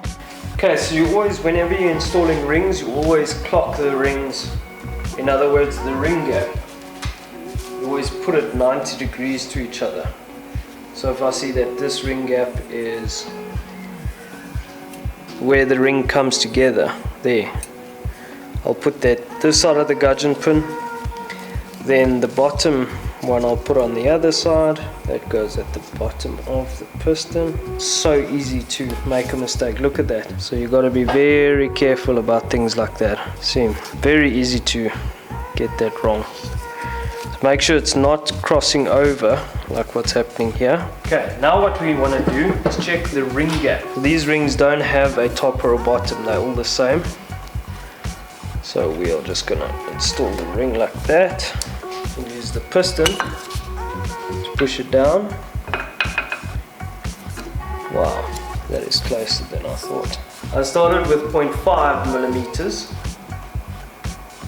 Okay, so you always, whenever you're installing rings, you always clock the rings. In other words, the ring gap, you always put it 90 degrees to each other. So if I see that this ring gap is where the ring comes together, there, I'll put that this side of the gudgeon pin. Then the bottom one I'll put on the other side. That goes at the bottom of the piston. So easy to make a mistake. Look at that. So you've got to be very careful about things like that. See, very easy to get that wrong. So make sure it's not crossing over like what's happening here. Okay, now what we want to do is check the ring gap. These rings don't have a top or a bottom. They're all the same. So we are just going to install the ring like that. We'll use the piston to push it down. Wow, that is closer than I thought. I started with 0.5 millimeters.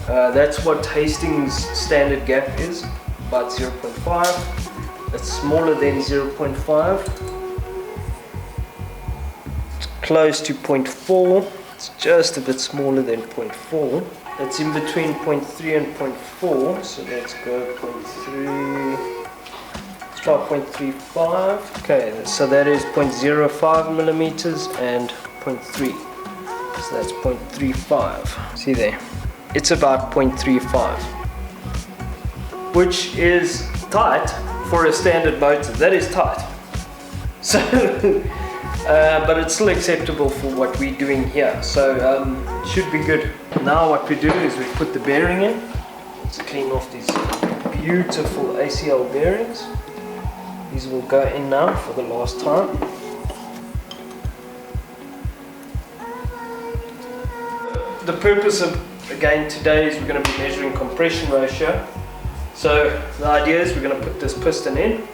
That's what Hastings standard gap is, about 0.5. It's smaller than 0.5. It's close to 0.4. It's just a bit smaller than 0.4. It's in between 0.3 and 0.4, so let's go 0.3. Let's try 0.35. Okay, so that is 0.05 millimeters and 0.3. So that's 0.35. See there? It's about 0.35, which is tight for a standard motor. That is tight. So, but it's still acceptable for what we're doing here. So it should be good. Now what we do is we put the bearing in. Let's clean off these beautiful ACL bearings. These will go in now for the last time. The purpose of, again, today is we're going to be measuring compression ratio. So the idea is we're going to put this piston in.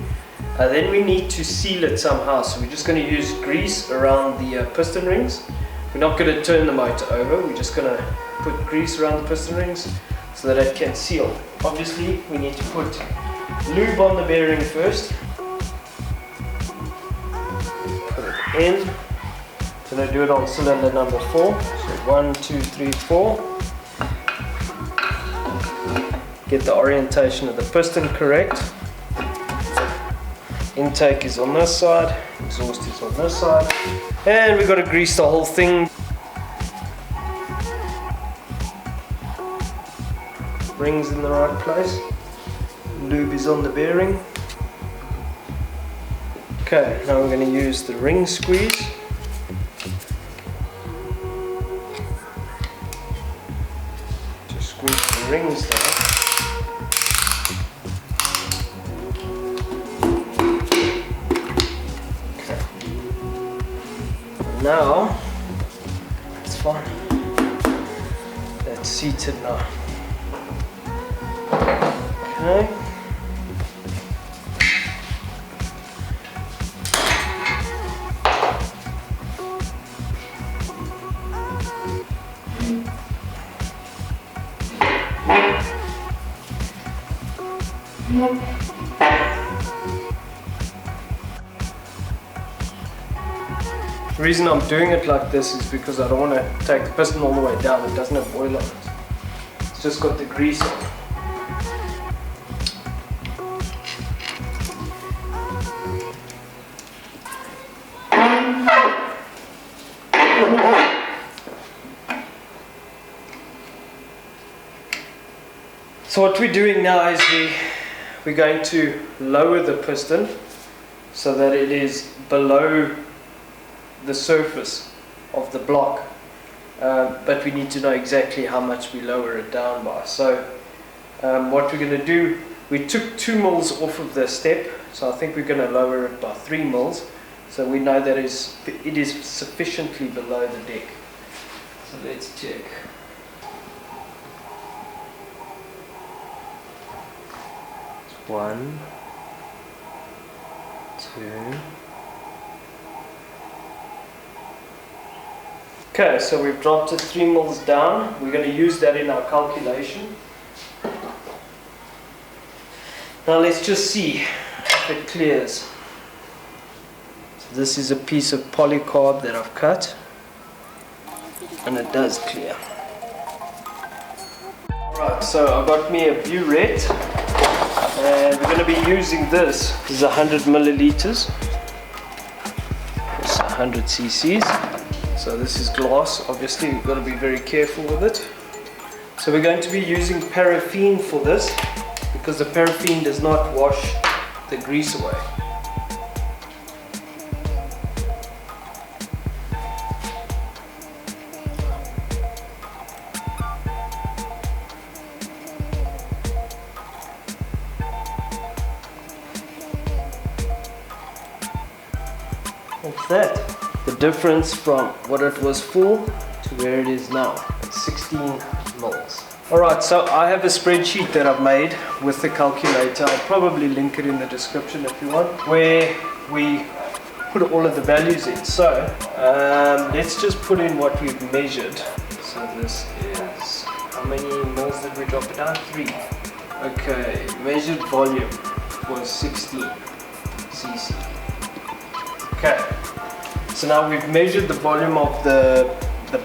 Then we need to seal it somehow, so we're just going to use grease around the piston rings. We're not going to turn the motor over, we're just going to put grease around the piston rings so that it can seal. Obviously we need to put lube on the bearing first. Put it in. So they do it on cylinder number 4. So 1, 2, 3, 4. Get the orientation of the piston correct. Intake is on this side, exhaust is on this side, and we've got to grease the whole thing. Rings in the right place, lube is on the bearing. Okay, now we're going to use the ring squeeze. To squeeze the rings down. Now, it's fine. That's seated now. Okay. The reason I'm doing it like this is because I don't want to take the piston all the way down. It doesn't have oil on it. It's just got the grease on. So what we're doing now is we're going to lower the piston so that it is below the surface of the block, but we need to know exactly how much we lower it down by. So what we're going to do, we took 2 mils off of the step, so I think we're going to lower it by 3 mils, so we know that it is sufficiently below the deck. So let's check. One, 2. Okay, so we've dropped it 3 mils down. We're going to use that in our calculation. Now let's just see if it clears. So this is a piece of polycarb that I've cut, and it does clear. Alright, so I got me a burette, and we're going to be using this. This is 100 milliliters. It's 100 cc's. So this is glass, obviously we've got to be very careful with it. So we're going to be using paraffin for this, because the paraffin does not wash the grease away. What's that? The difference from what it was for to where it is now. It's 16 mils. Alright, so I have a spreadsheet that I've made with the calculator. I'll probably link it in the description if you want, where we put all of the values in. So let's just put in what we've measured. So this is, how many mils did we drop it down? 3. Okay, measured volume was 16 cc. Okay. So now we've measured the volume of the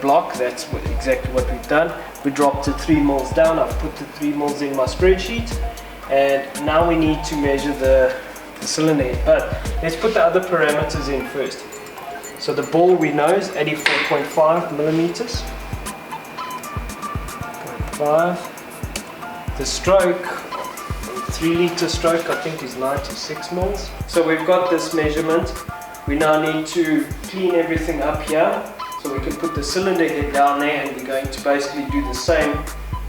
block. That's exactly what we've done. We dropped it 3 mils down. I've put the 3 mils in my spreadsheet, and now we need to measure the cylinder head. But let's put the other parameters in first. So the ball we know is 84.5 millimeters. 0.5. The stroke, 3-liter stroke, I think is 96 mils. So we've got this measurement. We now need to clean everything up here, so we can put the cylinder head down there, and we're going to basically do the same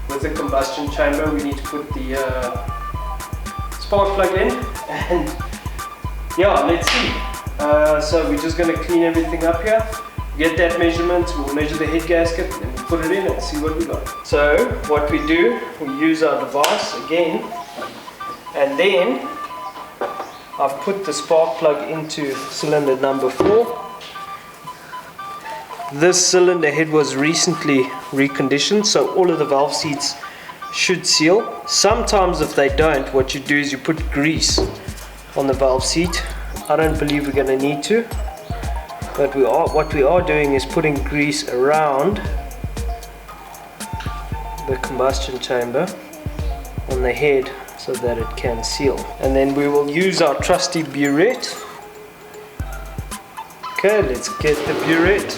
with the combustion chamber. We need to put the spark plug in, and yeah, let's see. So we're just going to clean everything up here, get that measurement, we'll measure the head gasket, and we'll put it in and see what we got. So what we do, we use our device again, and then I've put the spark plug into cylinder number 4. This cylinder head was recently reconditioned, so all of the valve seats should seal. Sometimes if they don't, what you do is you put grease on the valve seat. I don't believe we're going to need to, but what we are doing is putting grease around the combustion chamber on the head, so that it can seal. And then we will use our trusty burette. Okay, let's get the burette.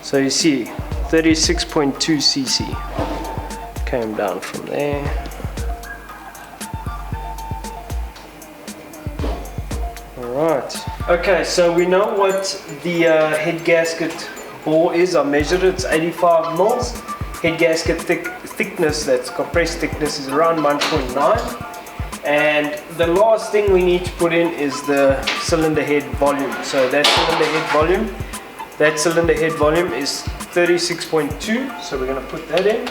So you see 36.2 cc came down from there. Right. Okay, so we know what the head gasket bore is. I measured it, it's 85 mils. Head gasket thickness, that's compressed thickness, is around 1.9. And the last thing we need to put in is the cylinder head volume. So that cylinder head volume is 36.2, so we're going to put that in.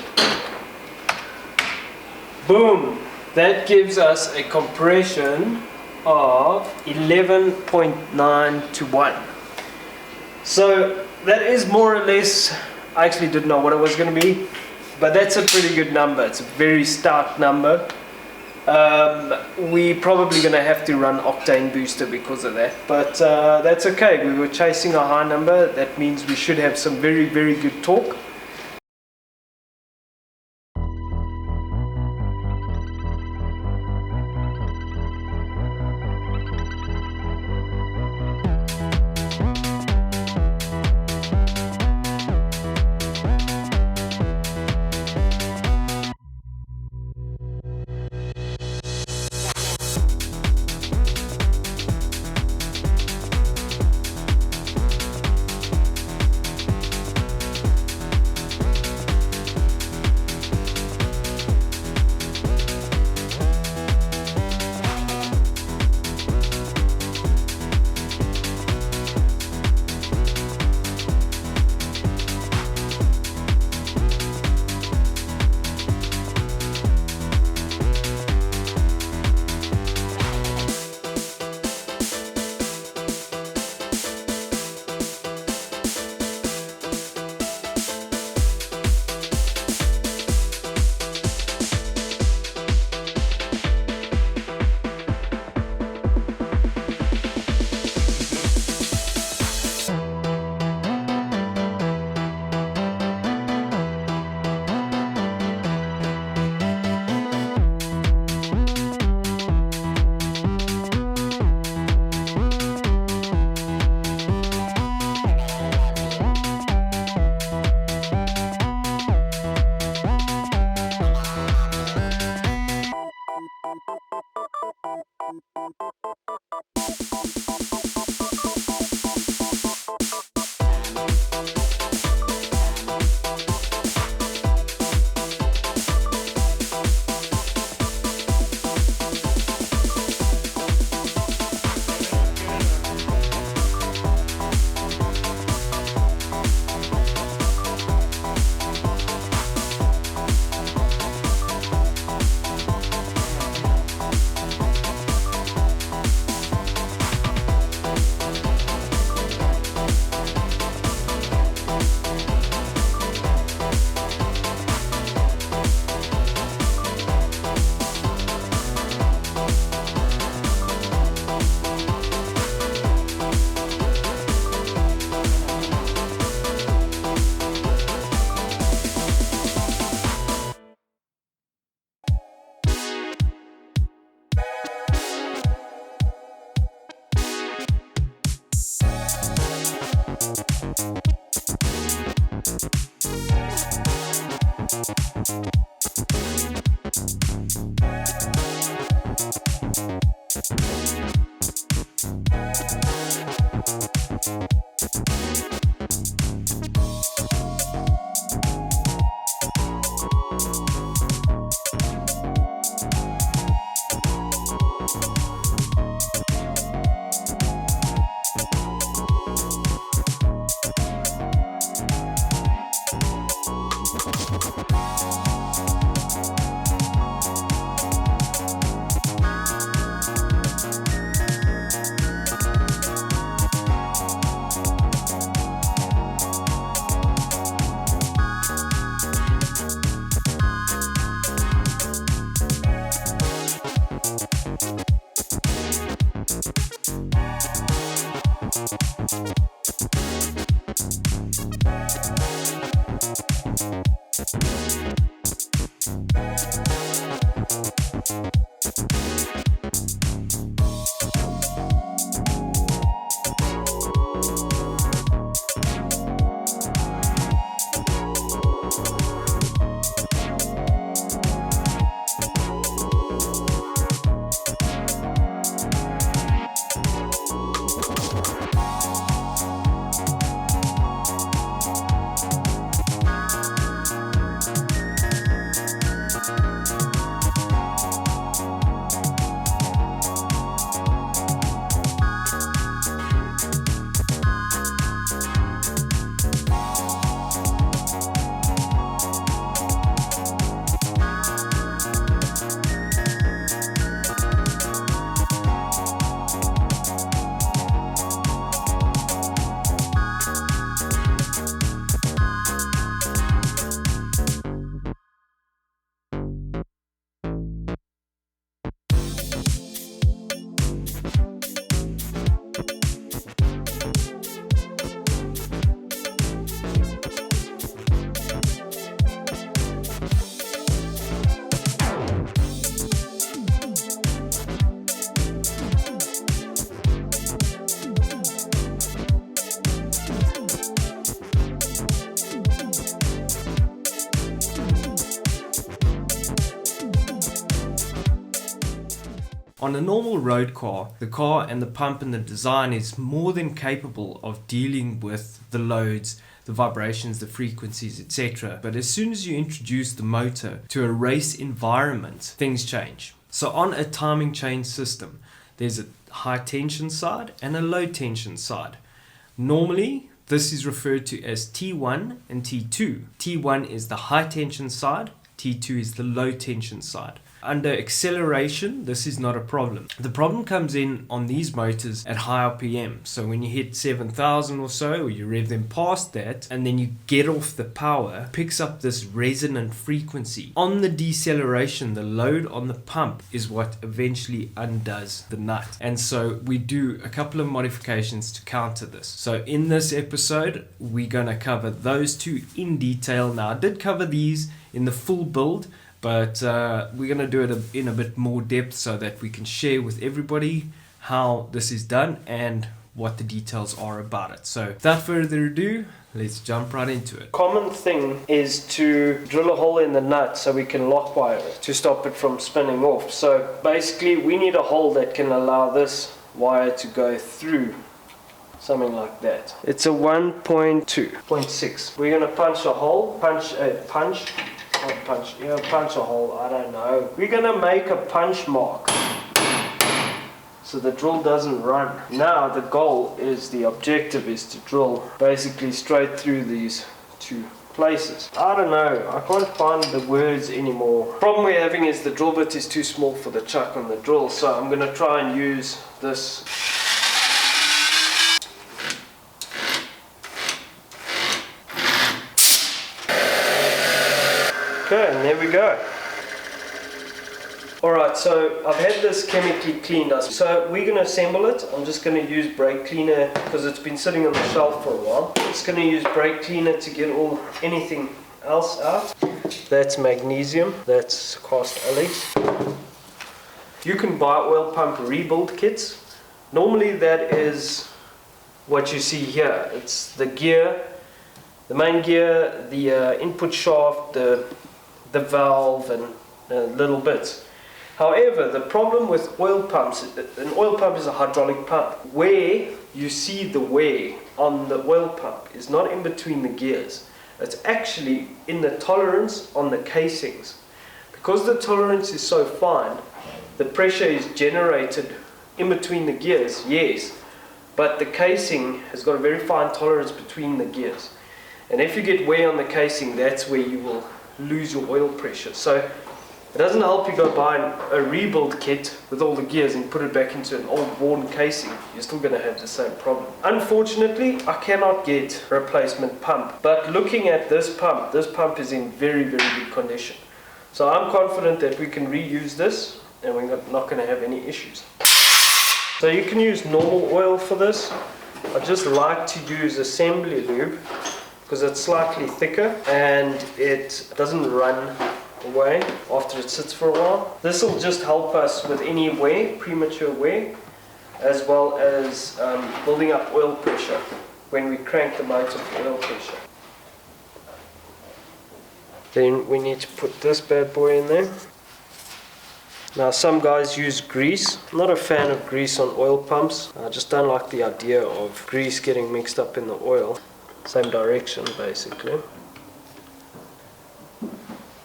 Boom! That gives us a compression of 11.9 to 1. So that is more or less, I actually didn't know what it was going to be, but that's a pretty good number. It's a very stout number. We probably going to have to run octane booster because of that, but that's okay. We were chasing a high number. That means we should have some very, very good torque. On a normal road car, the car and the pump and the design is more than capable of dealing with the loads, the vibrations, the frequencies, etc. But as soon as you introduce the motor to a race environment, things change. So on a timing chain system, there's a high tension side and a low tension side. Normally, this is referred to as T1 and T2. T1 is the high tension side, T2 is the low tension side. Under acceleration, this is not a problem. The problem comes in on these motors at high RPM. So when you hit 7,000 or so, or you rev them past that, and then you get off the power, picks up this resonant frequency. On the deceleration, the load on the pump is what eventually undoes the nut. And so we do a couple of modifications to counter this. So in this episode, we're going to cover those two in detail. Now, I did cover these in the full build, but we're going to do it in a bit more depth so that we can share with everybody how this is done and what the details are about it. So without further ado, let's jump right into it. Common thing is to drill a hole in the nut so we can lock wire it to stop it from spinning off. So basically we need a hole that can allow this wire to go through. Something like that. It's a 1.2.6. We're going to punch a hole, punch a hole, I don't know. We're going to make a punch mark so the drill doesn't run. Now the goal is, the objective is to drill basically straight through these two places. I don't know, I can't find the words anymore. Problem we're having is the drill bit is too small for the chuck on the drill, so I'm going to try and use this. Okay, and there we go. Alright, so I've had this chemically cleaned up. So we're going to assemble it. I'm just going to use brake cleaner because it's been sitting on the shelf for a while. Just going to use brake cleaner to get anything else out. That's magnesium, that's cast Alex. You can buy oil pump rebuild kits. Normally that is what you see here. It's the gear, the main gear, the input shaft, the valve and little bits. However, the problem with oil pumps, an oil pump is a hydraulic pump. Where you see the wear on the oil pump is not in between the gears. It's actually in the tolerance on the casings. Because the tolerance is so fine, the pressure is generated in between the gears, yes, but the casing has got a very fine tolerance between the gears. And if you get wear on the casing, that's where you will lose your oil pressure. So it doesn't help you go buy a rebuild kit with all the gears and put it back into an old worn casing. You're still going to have the same problem. Unfortunately, I cannot get a replacement pump. But looking at this pump is in very, very good condition. So I'm confident that we can reuse this and we're not going to have any issues. So you can use normal oil for this. I just like to use assembly lube because it's slightly thicker and it doesn't run away after it sits for a while. This will just help us with any wear, premature wear, as well as building up oil pressure when we crank the motor for oil pressure. Then we need to put this bad boy in there. Now some guys use grease. I'm not a fan of grease on oil pumps. I just don't like the idea of grease getting mixed up in the oil. Same direction basically.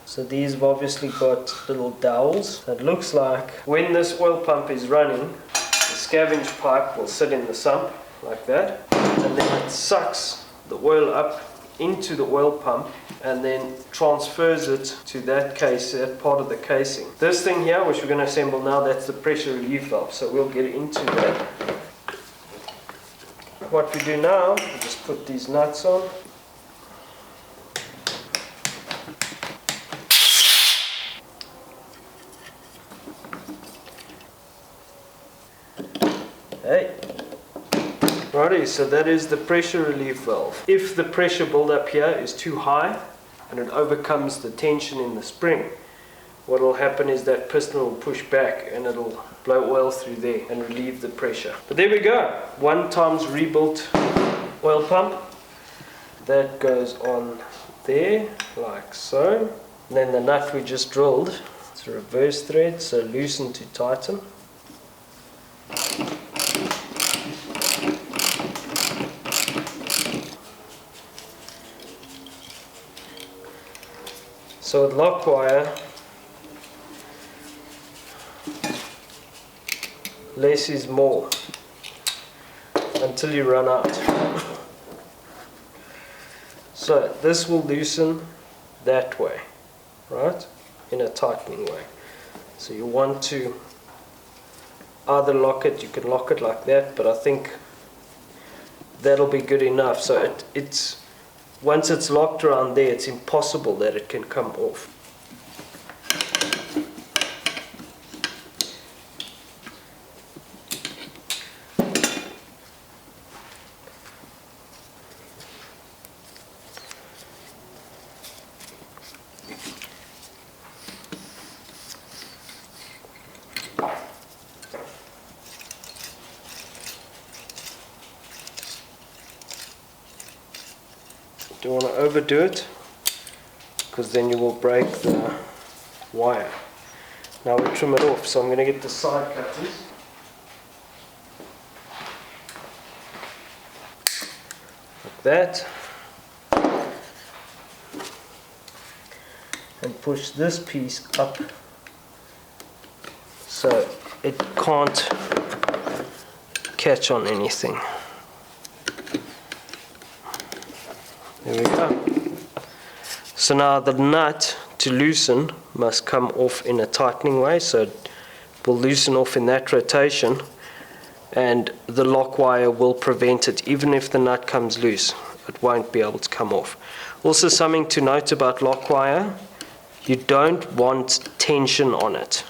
So these have obviously got little dowels. It looks like when this oil pump is running, the scavenge pipe will sit in the sump like that, and then it sucks the oil up into the oil pump and then transfers it to that part of the casing. This thing here, which we're going to assemble now, that's the pressure relief valve, so we'll get into that. What we do now, we just put these nuts on. Hey. Righty, so that is the pressure relief valve. If the pressure build-up here is too high and it overcomes the tension in the spring, what will happen is that piston will push back and it'll blow oil through there and relieve the pressure. But there we go, 1 times rebuilt oil pump. That goes on there, like so. And then the nut we just drilled, it's a reverse thread, so loosen to tighten. So with lock wire, less is more until you run out. So this will loosen that way, right? In a tightening way. So you want to either lock it, you can lock it like that, but I think that'll be good enough. So it's once it's locked around there, it's impossible that it can come off. Don't want to overdo it, because then you will break the wire. Now we trim it off, so I'm going to get the side cutters. Like that. And push this piece up so it can't catch on anything. There we go. So now the nut to loosen must come off in a tightening way, so it will loosen off in that rotation, and the lock wire will prevent it. Even if the nut comes loose, it won't be able to come off. Also, something to note about lock wire, you don't want tension on it.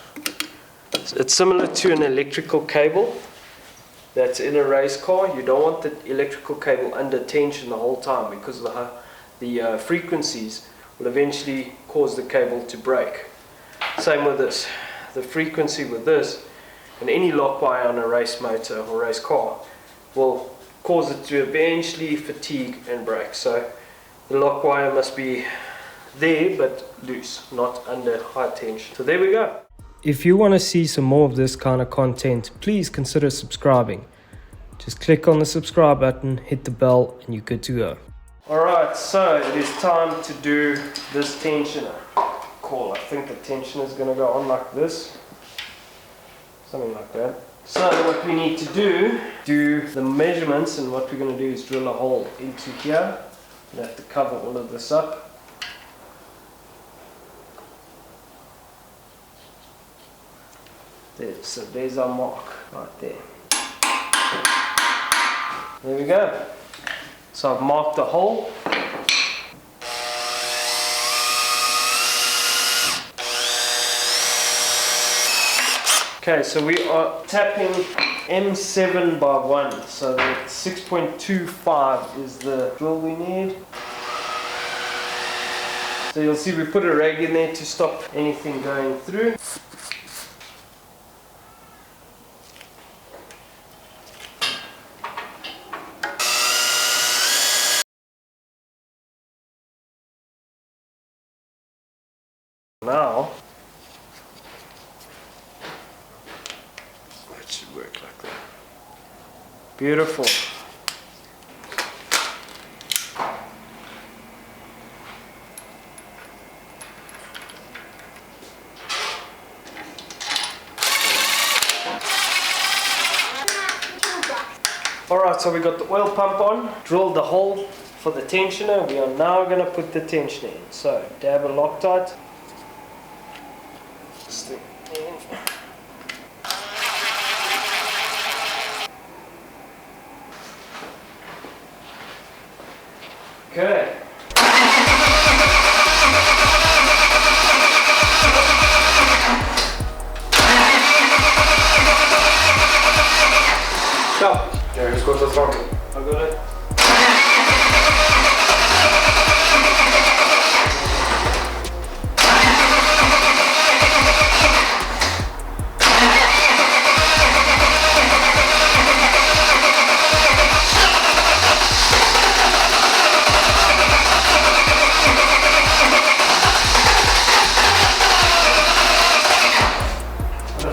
It's similar to an electrical cable that's in a race car. You don't want the electrical cable under tension the whole time, because the frequencies will eventually cause the cable to break. Same with this. The frequency with this and any lock wire on a race motor or race car will cause it to eventually fatigue and break. So the lock wire must be there but loose, not under high tension. So there we go. If you want to see some more of this kind of content, please consider subscribing. Just click on the subscribe button, hit the bell, and you're good to go. Alright, so it is time to do this tensioner. Cool, I think the tensioner is going to go on like this. Something like that. So what we need to do the measurements, and what we're going to do is drill a hole into here. We have to cover all of this up. There, so there's our mark right there. There we go. So I've marked the hole. Okay, so we are tapping M7 by 1. So the 6.25 is the drill we need. So you'll see we put a rag in there to stop anything going through. Now, that should work like that. Beautiful. Alright, so we got the oil pump on, drilled the hole for the tensioner. We are now going to put the tensioner in. So, dab a Loctite. Stick in. Okay. Stop. Yeah, who's got the throttle? I got it.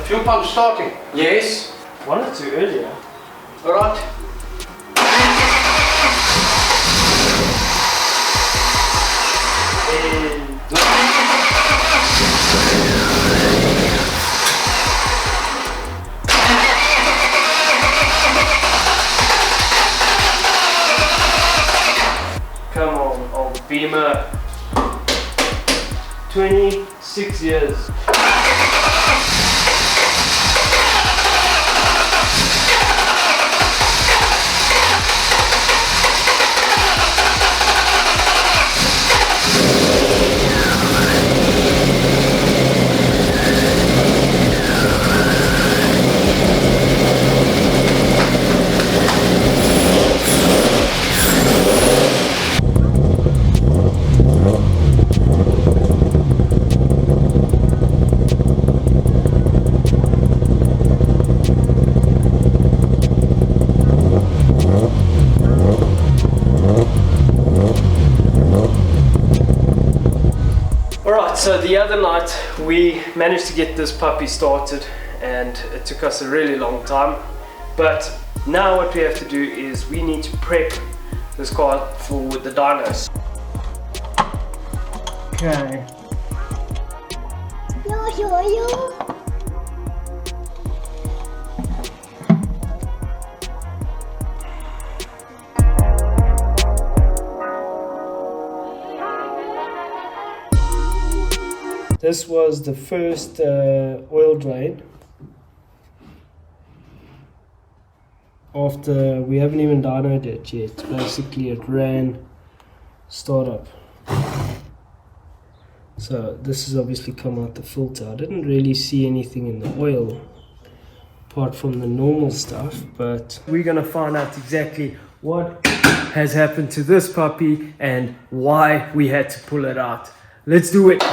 Fuel pump starting? Yes. One or two earlier. Alright. And come on, old Beamer. 26 years. So the other night we managed to get this puppy started and it took us a really long time, but now what we have to do is we need to prep this car for the dynos. Okay. This was the first oil drain. After, we haven't even dynoed it yet. Basically it ran startup. So this has obviously come out the filter. I didn't really see anything in the oil apart from the normal stuff, but we're gonna find out exactly what has happened to this puppy and why we had to pull it out. Let's do it.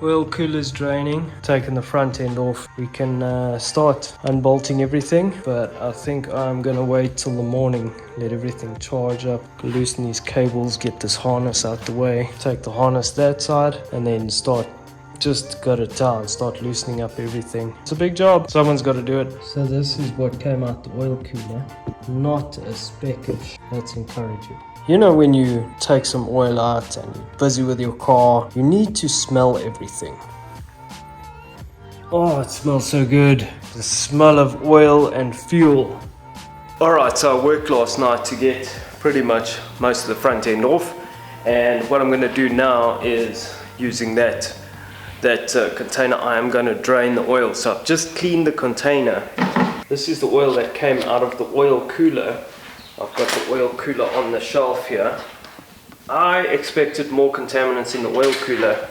Oil cooler's draining, taking the front end off. We can start unbolting everything, but I think I'm gonna wait till the morning, let everything charge up, loosen these cables, get this harness out the way, take the harness that side, and then just gut it down, start loosening up everything. It's a big job, someone's got to do it. So this is what came out the oil cooler, not a speckish. That's encouraging. You know, when you take some oil out and you're busy with your car, you need to smell everything. Oh, it smells so good. The smell of oil and fuel. Alright, so I worked last night to get pretty much most of the front end off. And what I'm going to do now is, using that container, I am going to drain the oil. So I've just cleaned the container. This is the oil that came out of the oil cooler. I've got the oil cooler on the shelf here. I expected more contaminants in the oil cooler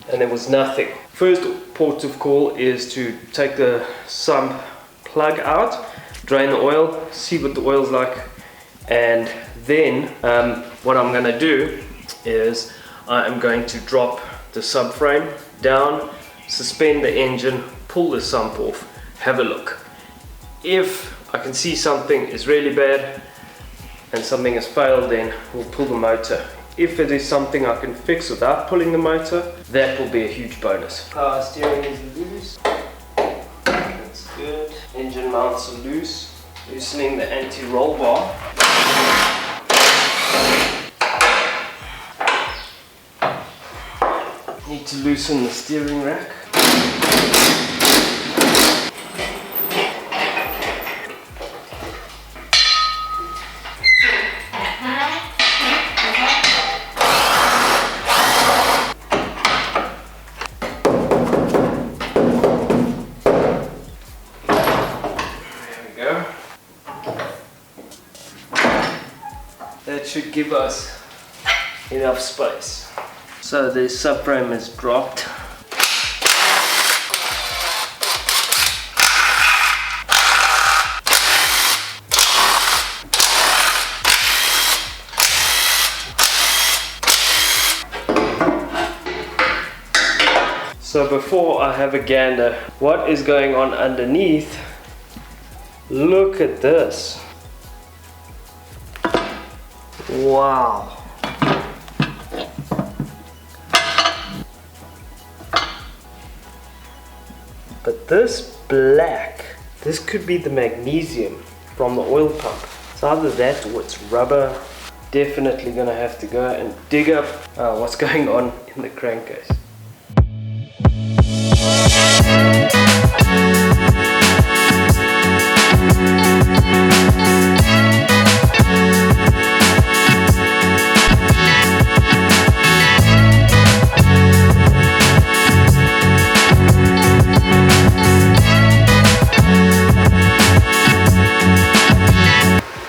and there was nothing. First port of call is to take the sump plug out, drain the oil, see what the oil's like, and then what I'm going to do is I am going to drop the subframe down, suspend the engine, pull the sump off, have a look. If I can see something is really bad and something has failed, then we'll pull the motor. If it is something I can fix without pulling the motor, that will be a huge bonus. Power steering is loose. That's good. Engine mounts are loose. Loosening the anti-roll bar. Need to loosen the steering rack. That should give us enough space. So the subframe is dropped. So before I have a gander, what is going on underneath? Look at this. Wow. But this black, this could be the magnesium from the oil pump. It's either that or it's rubber. Definitely gonna have to go and dig up what's going on in the crankcase.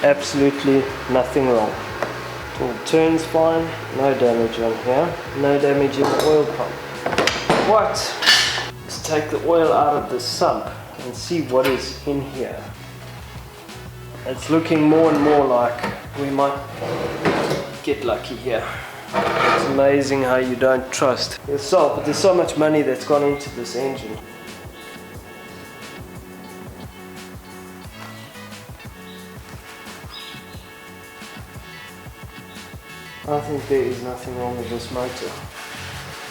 Absolutely nothing wrong. It all turns fine, no damage on here, no damage in the oil pump. What? Let's take the oil out of the sump and see what is in here. It's looking more and more like we might get lucky here. It's amazing how you don't trust yourself, but there's so much money that's gone into this engine. I think there is nothing wrong with this motor.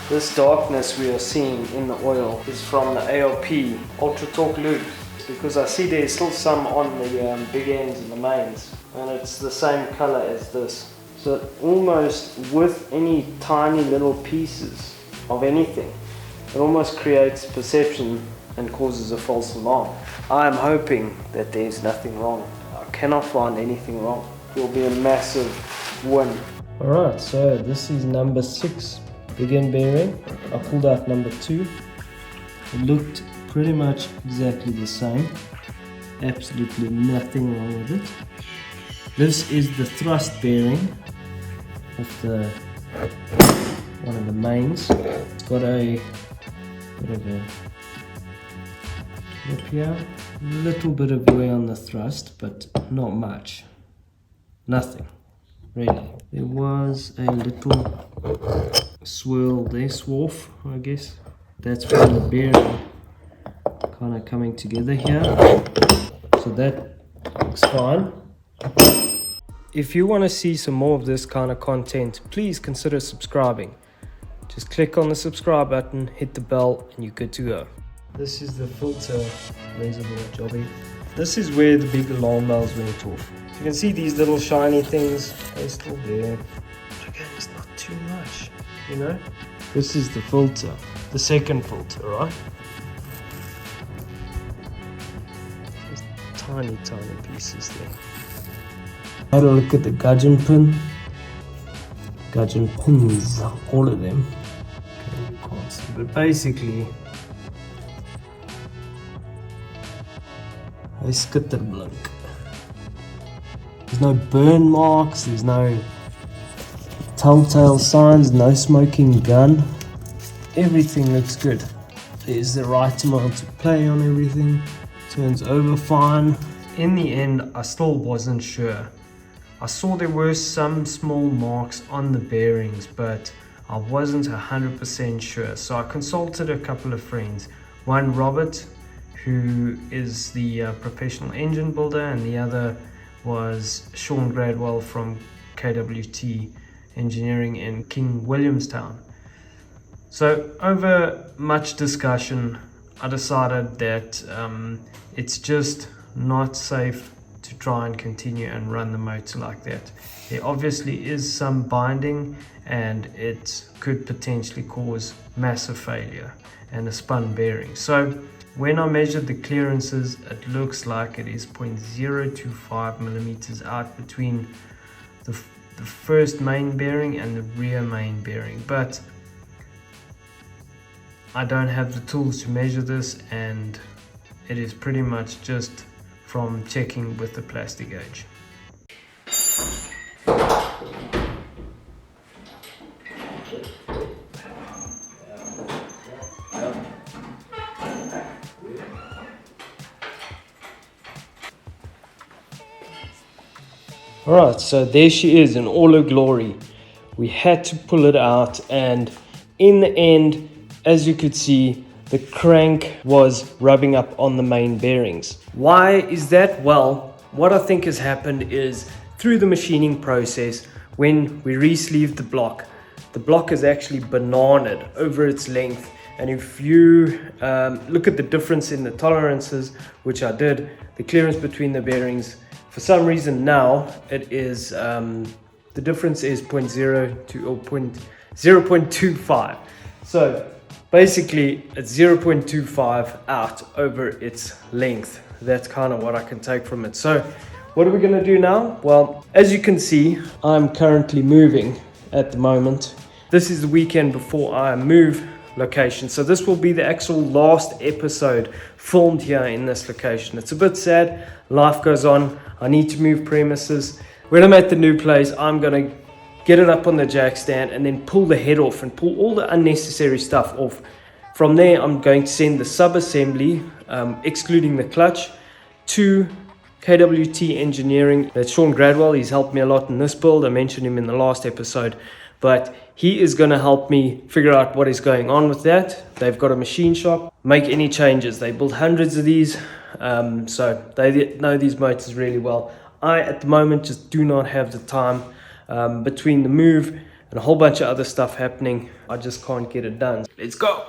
This darkness we are seeing in the oil is from the ALP Ultra Torque Lube, because I see there's still some on the big ends and the mains, and it's the same color as this. So almost with any tiny little pieces of anything, it almost creates perception and causes a false alarm. I am hoping that there's nothing wrong. I cannot find anything wrong. It will be a massive win. Alright, so this is number 6 big end bearing. I pulled out number 2. It looked pretty much exactly the same. Absolutely nothing wrong with it. This is the thrust bearing of the one of the mains. It's got a bit of a lip here, a little bit of wear on the thrust, but not much. Nothing. Really. There was a little swirl there, swarf, I guess. That's from the bearing kind of coming together here. So that looks fine. If you want to see some more of this kind of content, please consider subscribing. Just click on the subscribe button, hit the bell, and you're good to go. This is the filter reservoir jobby. This is where the big alarm bells went off. You can see these little shiny things, they're still there. But again, it's not too much, you know? This is the filter, the second filter, right? There's tiny pieces there. Had a look at the gudgeon pin. Gudgeon pins, all of them. Okay, you can't see, but basically, they skitterblink. There's no burn marks, there's no telltale signs, no smoking gun. Everything looks good. There's the right amount of play on everything. Turns over fine. In the end, I still wasn't sure. I saw there were some small marks on the bearings, but I wasn't 100% sure. So I consulted a couple of friends. One, Robert, who is the professional engine builder, and the other was Sean Gradwell from KWT Engineering in King Williamstown. So over much discussion, I decided that it's just not safe to try and continue and run the motor like that. There obviously is some binding, and it could potentially cause massive failure and a spun bearing. So when I measured the clearances, it looks like it is 0.025 millimeters out between the first main bearing and the rear main bearing. But I don't have the tools to measure this, and it is pretty much just from checking with the plastic gauge. Alright, so there she is in all her glory. We had to pull it out, and in the end as you could see, the crank was rubbing up on the main bearings. Why is that? Well, what I think has happened is through the machining process, when we re-sleeved the block is actually bananaed over its length. And if you look at the difference in the tolerances, which I did, the clearance between the bearings, for some reason now it is the difference is 0.25. So basically it's 0.25 out over its length. That's kind of what I can take from it. So what are we going to do now? Well, as you can see, I'm currently moving at the moment. This is the weekend before I move location, so this will be the actual last episode filmed here in this location. It's a bit sad, life goes on, I need to move premises. When I'm at the new place, I'm going to get it up on the jack stand and then pull the head off and pull all the unnecessary stuff off. From there, I'm going to send the sub-assembly, excluding the clutch, to KWT Engineering. That's Sean Gradwell. He's helped me a lot in this build. I mentioned him in the last episode, but he is going to help me figure out what is going on with that. They've got a machine shop, make any changes. They build hundreds of these, so they know these motors really well. I, at the moment, just do not have the time between the move and a whole bunch of other stuff happening. I just can't get it done. Let's go.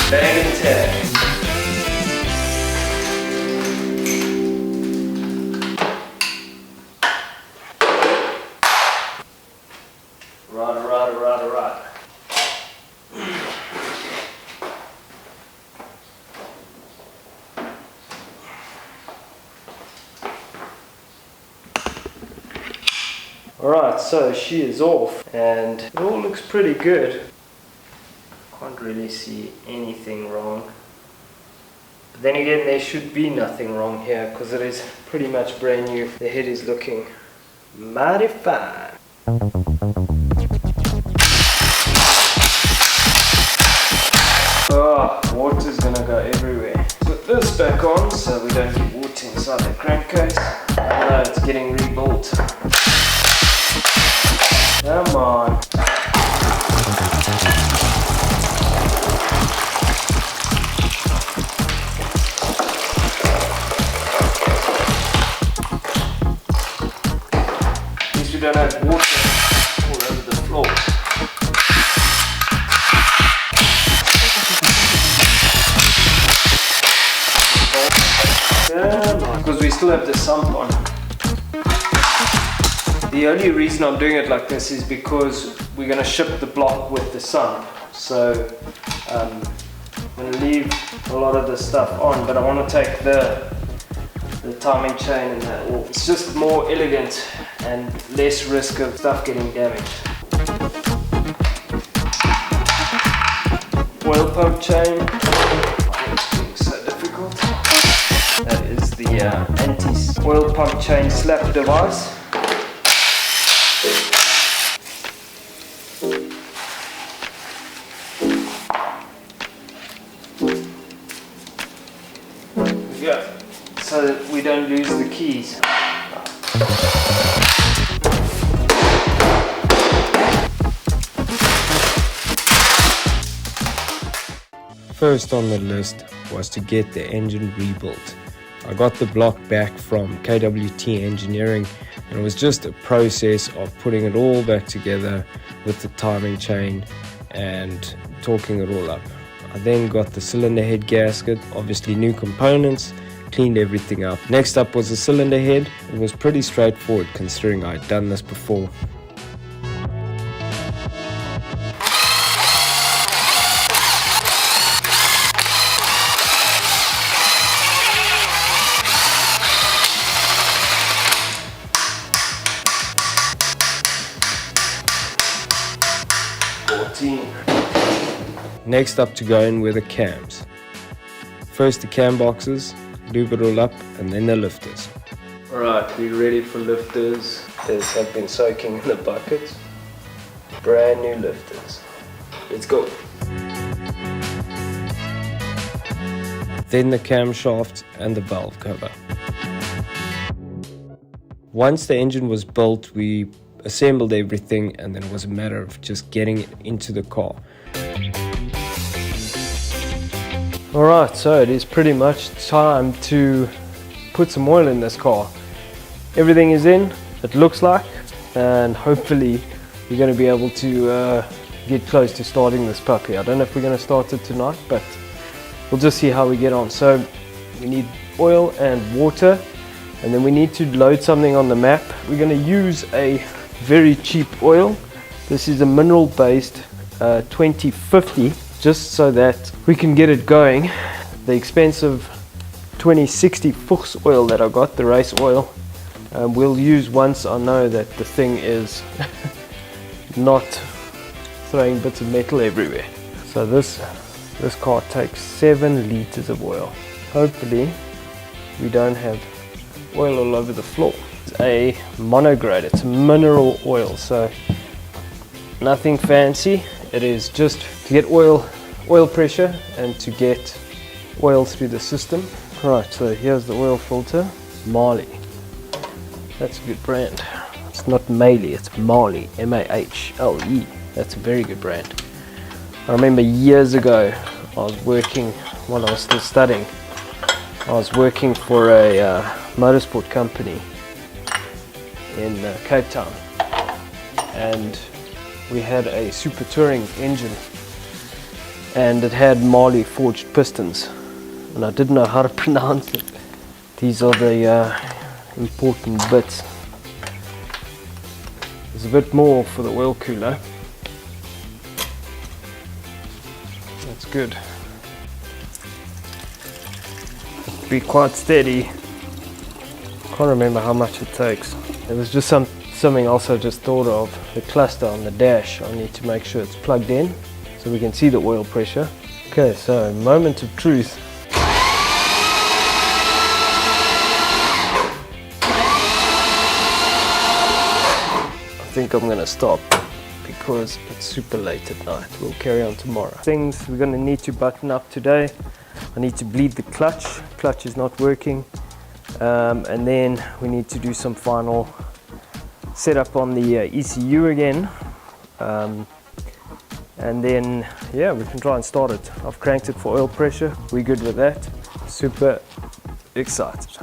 Bag and tag. Right. Alright, so she is off and it all looks pretty good. Can't really see anything wrong. But then again, there should be nothing wrong here because it is pretty much brand new. The head is looking mighty fine. Oh, water's gonna go everywhere. Put this back on so we don't get water inside the crankcase. Now it's getting rebuilt. Come on. You don't have water all over the floor. Because we still have the sump on. The only reason I'm doing it like this is because we're going to ship the block with the sump. So I'm going to leave a lot of the stuff on, but I want to take the timing chain and that off. It's just more elegant and less risk of stuff getting damaged. Oil pump chain. It's being so difficult. That is the anti-oil pump chain slap device. Yeah, so that we don't lose the keys. First on the list was to get the engine rebuilt. I got the block back from KWT Engineering, and it was just a process of putting it all back together with the timing chain and torquing it all up. I then got the cylinder head gasket, obviously new components, cleaned everything up. Next up was the cylinder head. It was pretty straightforward considering I'd done this before. Next up to go in were the cams. First the cam boxes, lube it all up, and then the lifters. Alright, we're ready for lifters. These have been soaking in the bucket. Brand new lifters. Let's go. Then the camshaft and the valve cover. Once the engine was built, we assembled everything, and then it was a matter of just getting it into the car. Alright, so it is pretty much time to put some oil in this car. Everything is in, it looks like, and hopefully we're going to be able to get close to starting this puppy. I don't know if we're going to start it tonight, but we'll just see how we get on. So we need oil and water, and then we need to load something on the map. We're going to use a very cheap oil. This is a mineral based 2050, just so that we can get it going. The expensive 2060 Fuchs oil that I got, the race oil, we'll use once I know that the thing is not throwing bits of metal everywhere. So this car takes 7 liters of oil. Hopefully we don't have oil all over the floor. It's a monograde, it's mineral oil, so nothing fancy. It is just to get oil pressure and to get oil through the system. Right, so here's the oil filter. Marley, that's a good brand. It's not Maley, it's Marley, M-A-H-L-E. That's a very good brand. I remember years ago I was working, while I was still studying, I was working for a motorsport company in Cape Town, and we had a super touring engine, and it had Marley forged pistons, and I didn't know how to pronounce it. These are the important bits. There's a bit more for the oil cooler. That's good. Be quite steady. Can't remember how much it takes. It was just something else I just thought of. The cluster on the dash, I need to make sure it's plugged in so we can see the oil pressure. Okay, so moment of truth. I think I'm gonna stop because it's super late at night. We'll carry on tomorrow. Things we're gonna need to button up today. I need to bleed the clutch. Clutch is not working. And then we need to do some final setup on the ECU again. And then, yeah, we can try and start it. I've cranked it for oil pressure. We're good with that. Super excited.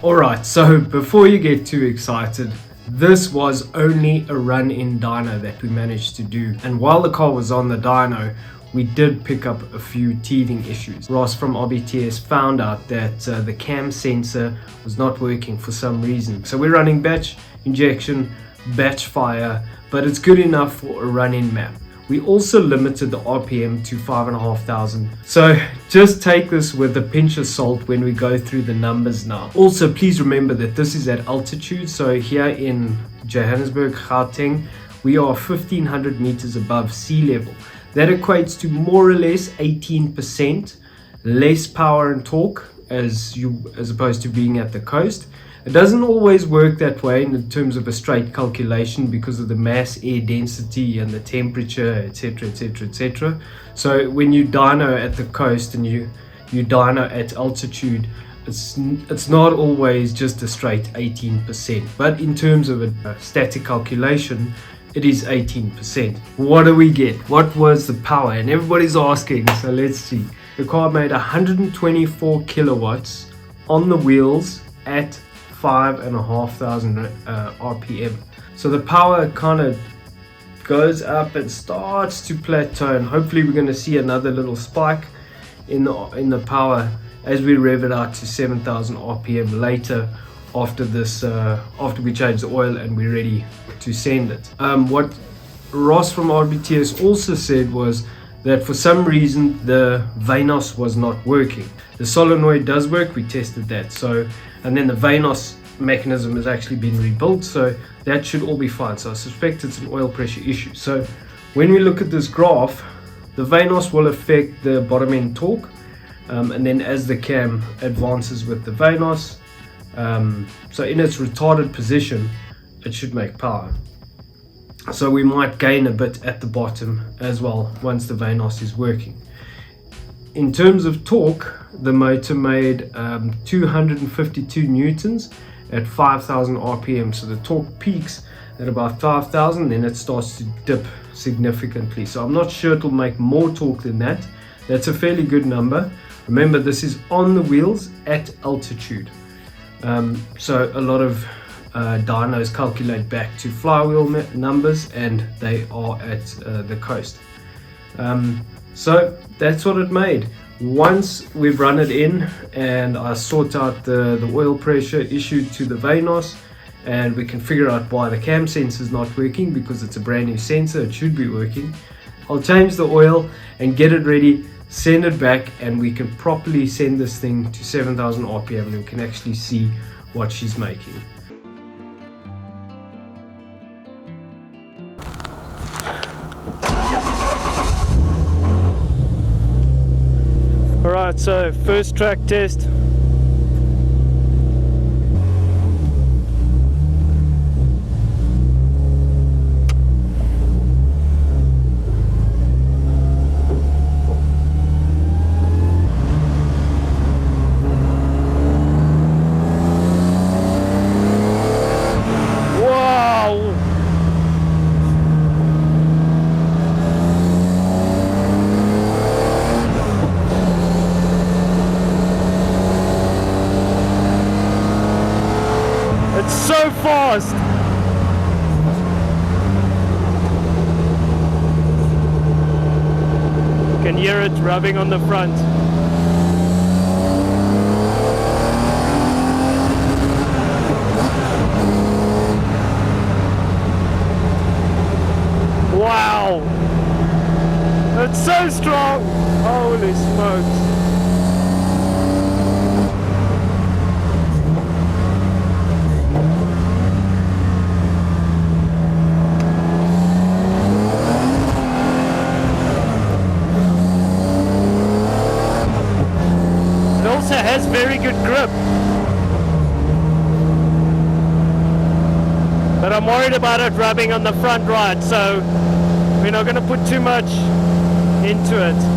Alright, so before you get too excited, this was only a run-in dyno that we managed to do, and while the car was on the dyno, we did pick up a few teething issues. Ross from RBTS found out that the cam sensor was not working for some reason. So we're running batch injection, batch fire, but it's good enough for a run-in map. We also limited the RPM to 5,500. So just take this with a pinch of salt when we go through the numbers now. Also, please remember that this is at altitude. So here in Johannesburg, Gauteng, we are 1,500 meters above sea level. That equates to more or less 18% less power and torque as opposed to being at the coast. It doesn't always work that way in terms of a straight calculation because of the mass air density and the temperature, etc, etc, etc. So when you dyno at the coast and you dyno at altitude, it's not always just a straight 18%, but in terms of a static calculation, it is 18%. What do we get? What was the power? And everybody's asking, so let's see. The car made 124 kilowatts on the wheels at 5,500 RPM. So the power kind of goes up and starts to plateau, and hopefully we're going to see another little spike in the power as we rev it out to 7,000 RPM later after this, after we change the oil and we're ready to send it. What Ross from RBTS also said was that for some reason the Vanos was not working. The solenoid does work, we tested that. So, and then the Vanos mechanism has actually been rebuilt, so that should all be fine. So I suspect it's an oil pressure issue. So when we look at this graph, the Vanos will affect the bottom end torque, and then as the cam advances with the Vanos, so in its retarded position, it should make power. So we might gain a bit at the bottom as well once the Vanos is working. In terms of torque, the motor made 252 newtons at 5,000 RPM. So the torque peaks at about 5,000, then it starts to dip significantly. So I'm not sure it'll make more torque than that. That's a fairly good number. Remember, this is on the wheels at altitude. So a lot of dynos calculate back to flywheel numbers, and they are at the coast. So that's what it made. Once we've run it in and I sort out the oil pressure issue to the Vanos, and we can figure out why the cam sensor is not working, because it's a brand new sensor, it should be working. I'll change the oil and get it ready, send it back, and we can properly send this thing to 7,000 RPM and we can actually see what she's making. Alright, so first track test. So fast. You can hear it rubbing on the front. Wow, it's so strong. Holy smokes. Has very good grip, but I'm worried about it rubbing on the front right, so we're not going to put too much into it.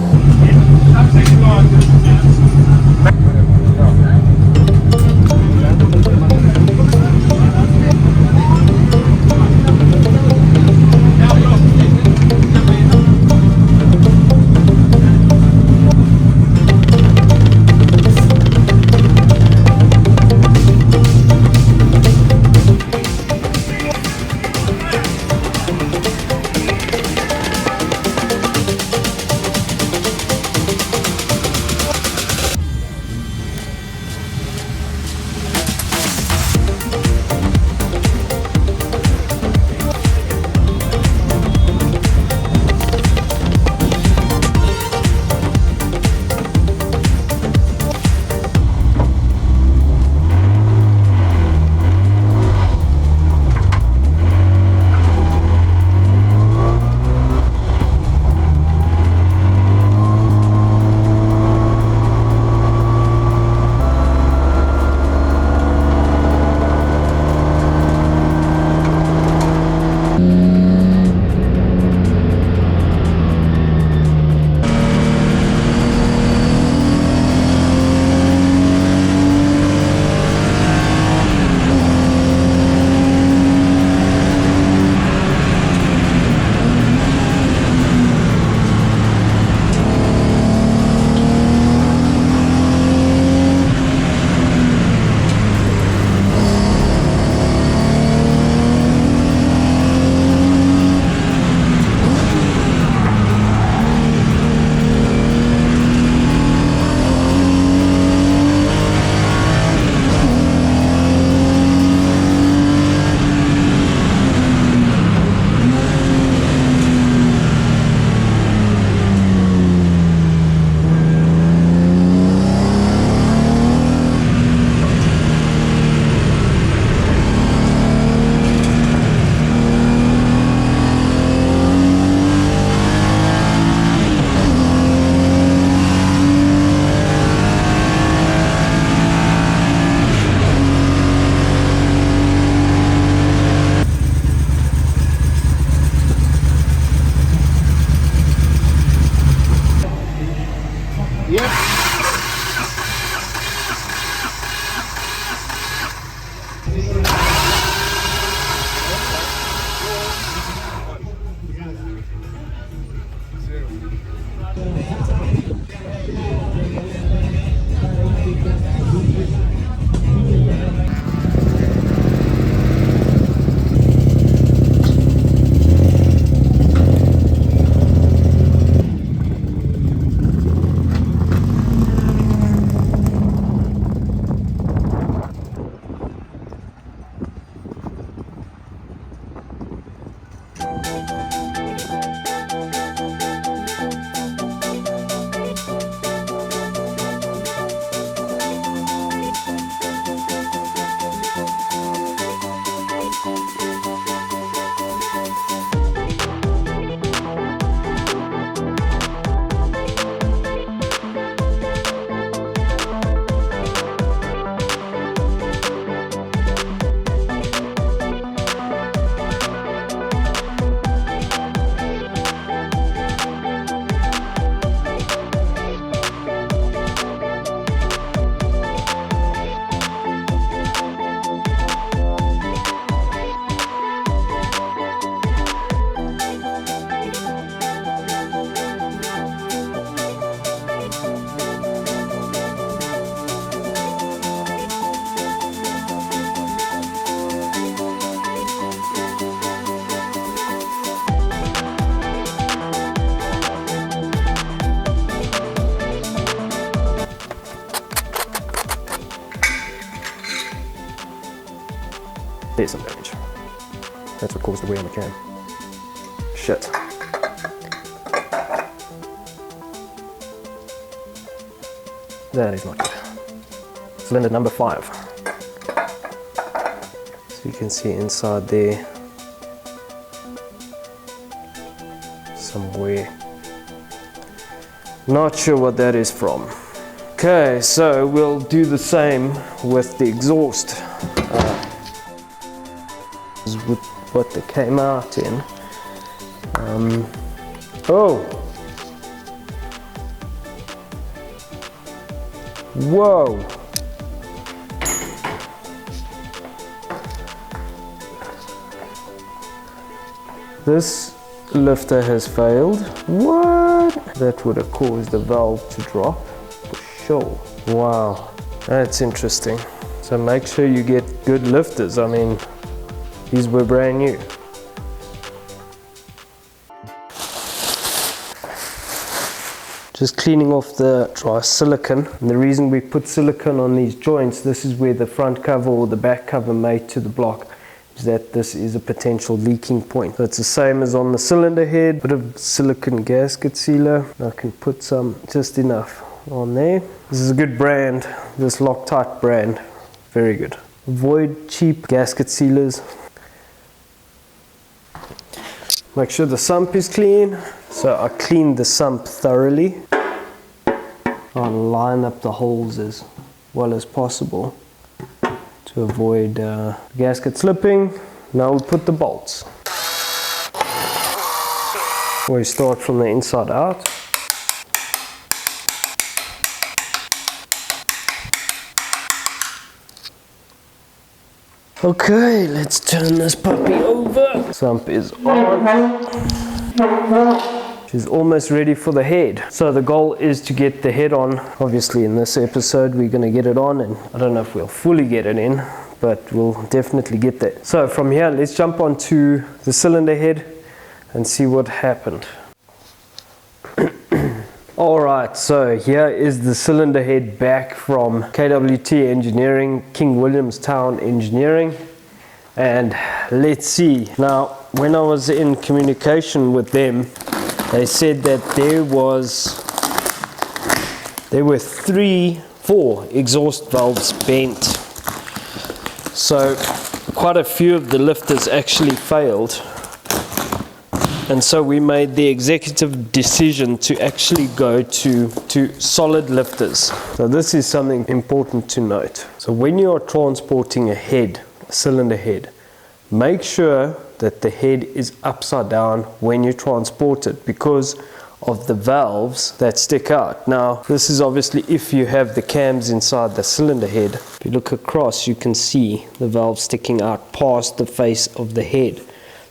There's some damage. That's what caused the wear on the cam. Shit. That is not good. Cylinder number 5. So you can see inside there some wear. Not sure what that is from. Okay, so we'll do the same with the exhaust. This is what they came out in. Oh! Whoa! This lifter has failed. What? That would have caused the valve to drop for sure. Wow, that's interesting. So make sure you get good lifters. I mean, these were brand new. Just cleaning off the dry silicone. And the reason we put silicone on these joints, this is where the front cover or the back cover made to the block, is that this is a potential leaking point. So it's the same as on the cylinder head, bit of silicone gasket sealer. I can put some, just enough on there. This is a good brand, this Loctite brand, very good. Avoid cheap gasket sealers. Make sure the sump is clean. So I cleaned the sump thoroughly. I'll line up the holes as well as possible to avoid gasket slipping. Now we'll put the bolts. We start from the inside out. Okay, let's turn this puppy over. Sump is on. She's almost ready for the head. So the goal is to get the head on. Obviously in this episode we're going to get it on, and I don't know if we'll fully get it in, but we'll definitely get there. So from here, let's jump onto the cylinder head and see what happened. Alright, so here is the cylinder head back from KWT Engineering, King Williamstown Engineering. And let's see. Now, when I was in communication with them, they said that there were 4 exhaust valves bent. So quite a few of the lifters actually failed. And so we made the executive decision to actually go to solid lifters. So this is something important to note. So when you are transporting a head, a cylinder head, make sure that the head is upside down when you transport it, because of the valves that stick out. Now, this is obviously if you have the cams inside the cylinder head. If you look across, you can see the valve sticking out past the face of the head.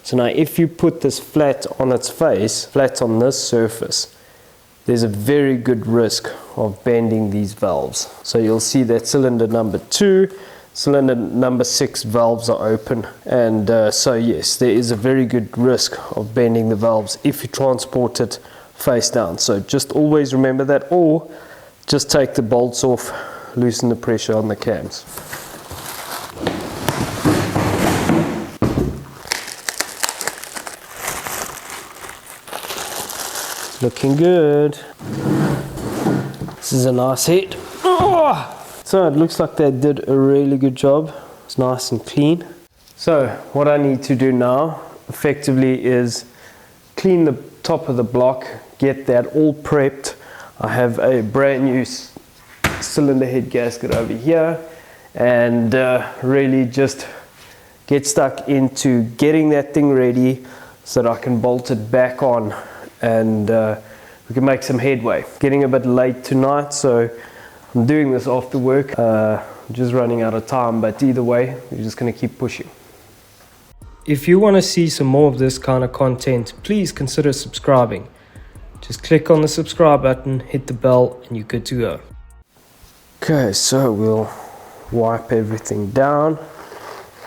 So now if you put this flat on its face, flat on this surface, there's a very good risk of bending these valves. So you'll see that cylinder number 2, cylinder number 6 valves are open, and so yes, there is a very good risk of bending the valves if you transport it face down. So just always remember that, or just take the bolts off, loosen the pressure on the cams. Looking good. This is a nice head. Oh! So it looks like they did a really good job. It's nice and clean. So what I need to do now effectively is clean the top of the block, get that all prepped. I have a brand new cylinder head gasket over here, and really just get stuck into getting that thing ready so that I can bolt it back on, and we can make some headway. Getting a bit late tonight, so I'm doing this after work. Just running out of time, but either way, we're just going to keep pushing. If you want to see some more of this kind of content, please consider subscribing. Just click on the subscribe button, hit the bell, and you're good to go. Okay, so we'll wipe everything down,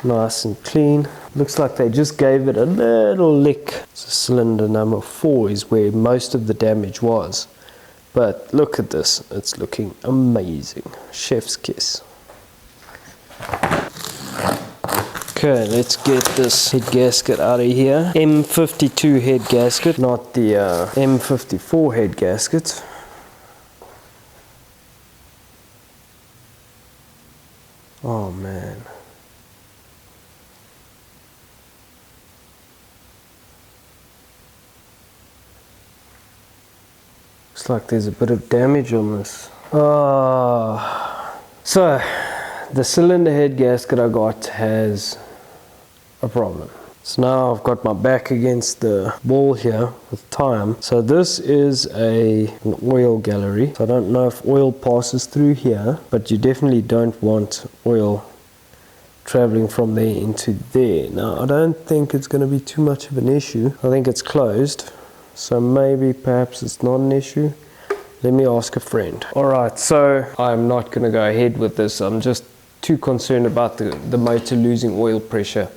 nice and clean. Looks like they just gave it a little lick. So cylinder number 4 is where most of the damage was. But look at this, it's looking amazing. Chef's kiss. Okay, let's get this head gasket out of here. M52 head gasket, not the M54 head gasket. Oh man. Looks like there's a bit of damage on this. So the cylinder head gasket I got has a problem. So now I've got my back against the wall here with time. So this is an oil gallery. So I don't know if oil passes through here, but you definitely don't want oil traveling from there into there. Now I don't think it's going to be too much of an issue. I think it's closed, so maybe perhaps it's not an issue. Let me ask a friend. Alright, so I'm not going to go ahead with this. I'm just too concerned about the motor losing oil pressure.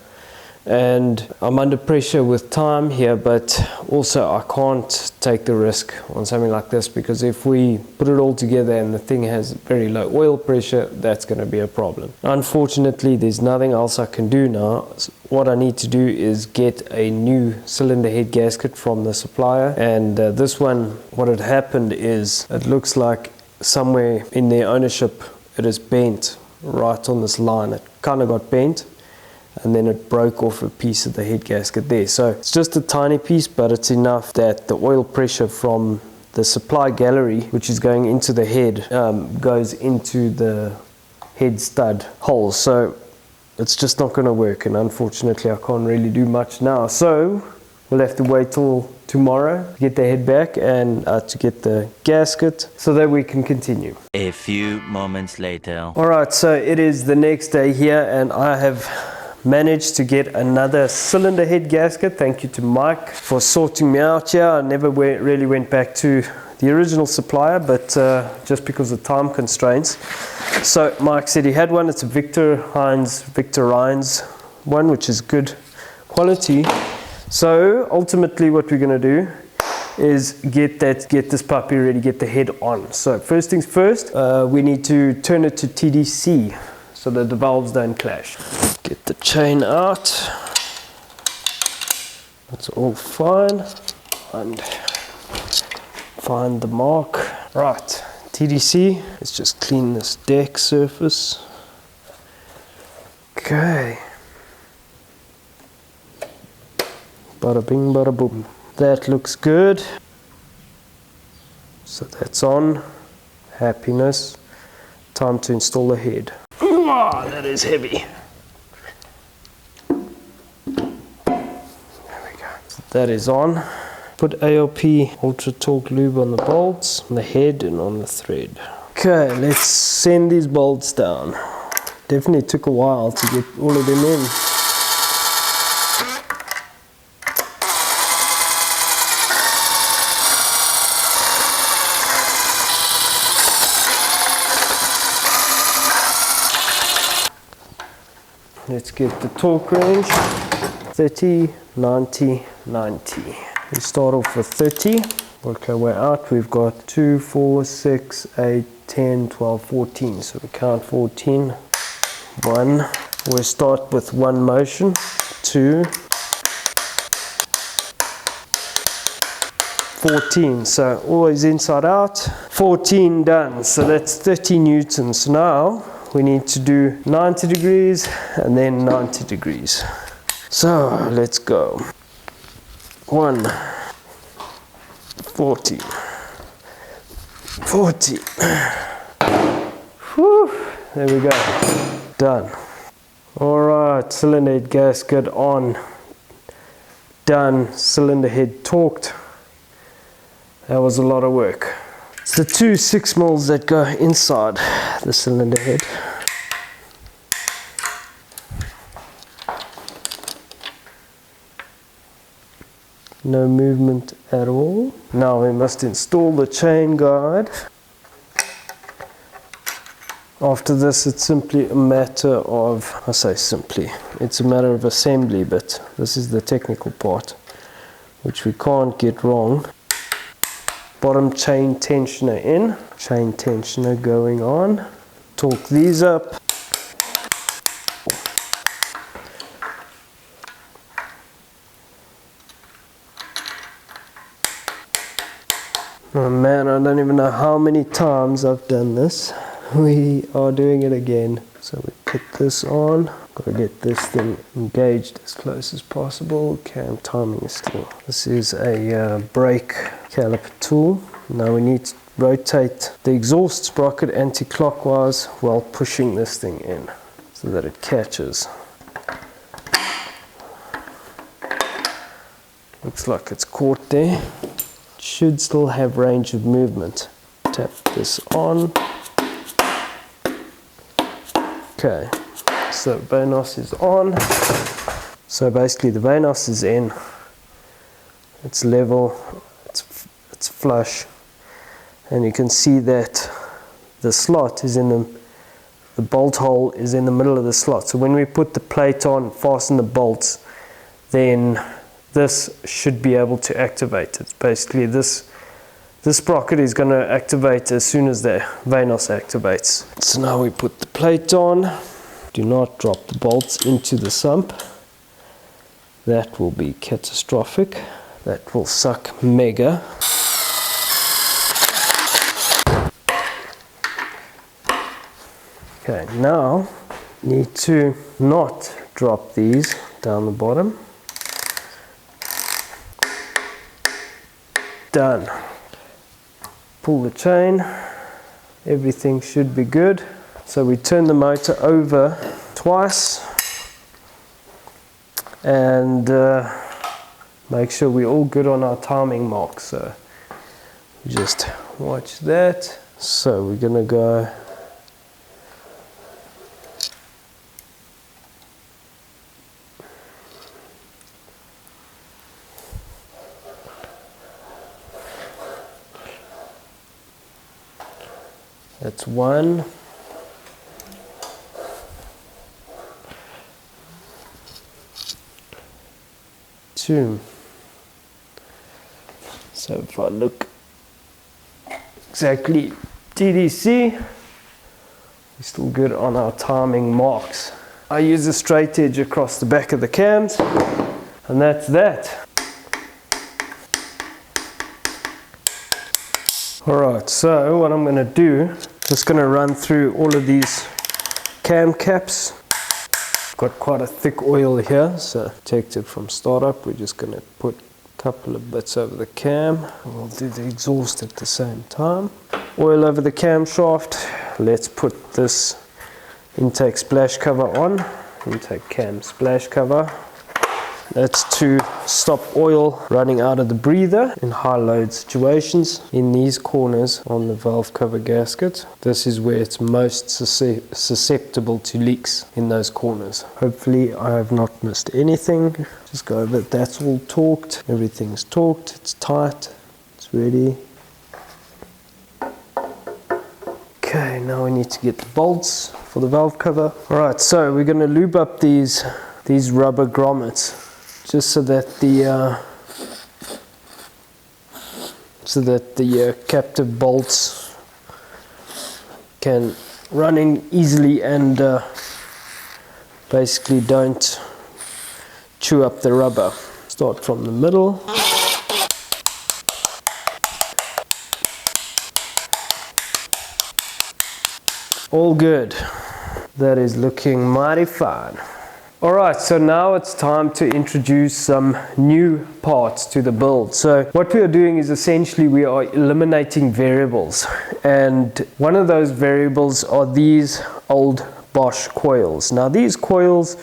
And I'm under pressure with time here, but also I can't take the risk on something like this, because if we put it all together and the thing has very low oil pressure, that's going to be a problem. Unfortunately, there's nothing else I can do now. What I need to do is get a new cylinder head gasket from the supplier, and this one, what had happened is it looks like somewhere in their ownership it is bent right on this line. It kind of got bent, and then it broke off a piece of the head gasket there. So it's just a tiny piece, but it's enough that the oil pressure from the supply gallery, which is going into the head, goes into the head stud hole. So it's just not going to work, and unfortunately I can't really do much now. So we'll have to wait till tomorrow to get the head back and to get the gasket so that we can continue. A few moments later. Alright, so it is the next day here, and I have managed to get another cylinder head gasket. Thank you to Mike for sorting me out here. I never really went back to the original supplier, but just because of time constraints. So Mike said he had one. It's a Victor Rines one, which is good quality. So ultimately what we're going to do is get this puppy ready, get the head on. So first things first, we need to turn it to TDC so that the valves don't clash. Get the chain out. That's all fine. And find the mark. Right, TDC. Let's just clean this deck surface. Okay. Bada bing, bada boom. That looks good. So that's on. Happiness. Time to install the head. Oh, that is heavy. That is on. Put ALP Ultra Torque Lube on the bolts, on the head and on the thread. Okay, let's send these bolts down. Definitely took a while to get all of them in. Let's get the torque range. 30, 90, 90. We start off with 30, work our way out. We've got 2, 4, 6, 8, 10, 12, 14. So we count 14. 1. We start with one motion. 2. 14. So always inside out. 14 done. So that's 30 newtons. So now we need to do 90 degrees and then 90 degrees. So let's go. 1, 40, 40. Whew, there we go. Done. Alright, cylinder head gasket on. Done. Cylinder head torqued. That was a lot of work. It's the two 6mm that go inside the cylinder head. No movement at all. Now we must install the chain guide. After this, it's simply a matter of, I say simply, it's a matter of assembly, but this is the technical part, which we can't get wrong. Bottom chain tensioner in, chain tensioner going on. Torque these up. Oh man, I don't even know how many times I've done this. We are doing it again. So we put this on. Got to get this thing engaged as close as possible. Cam timing is still. This is a brake caliper tool. Now we need to rotate the exhaust sprocket anti-clockwise while pushing this thing in so that it catches. Looks like it's caught there. Should still have range of movement. Tap this on. Okay, so Vanos is on. So basically the Vanos is in. It's level, it's flush. And you can see that the slot is in the bolt hole is in the middle of the slot. So when we put the plate on, fasten the bolts, then this should be able to activate. It's basically this sprocket is going to activate as soon as the Vanos activates. So now we put the plate on. Do not drop the bolts into the sump. That will be catastrophic. That will suck mega. Okay, now need to not drop these down the bottom. Done. Pull the chain, everything should be good. So we turn the motor over twice and make sure we're all good on our timing mark. So just watch that. So we're gonna go that's 1, 2. So if I look exactly TDC, we're still good on our timing marks. I use a straight edge across the back of the cams, and that's that. Alright, so what I'm going to do, just going to run through all of these cam caps. Got quite a thick oil here, so protected from startup. We're just going to put a couple of bits over the cam. We'll do the exhaust at the same time. Oil over the camshaft. Let's put this intake splash cover on. Intake cam splash cover. That's to stop oil running out of the breather in high load situations. In these corners on the valve cover gasket, this is where it's most susceptible to leaks, in those corners. Hopefully I have not missed anything. Just go over it. That's all torqued. Everything's torqued. It's tight. It's ready. Okay, now we need to get the bolts for the valve cover. Alright, so we're going to lube up these rubber grommets, just so that the captive bolts can run in easily and basically don't chew up the rubber. Start from the middle. All good. That is looking mighty fine. Alright, so now it's time to introduce some new parts to the build. So what we are doing is essentially we are eliminating variables, and one of those variables are these old Bosch coils. Now these coils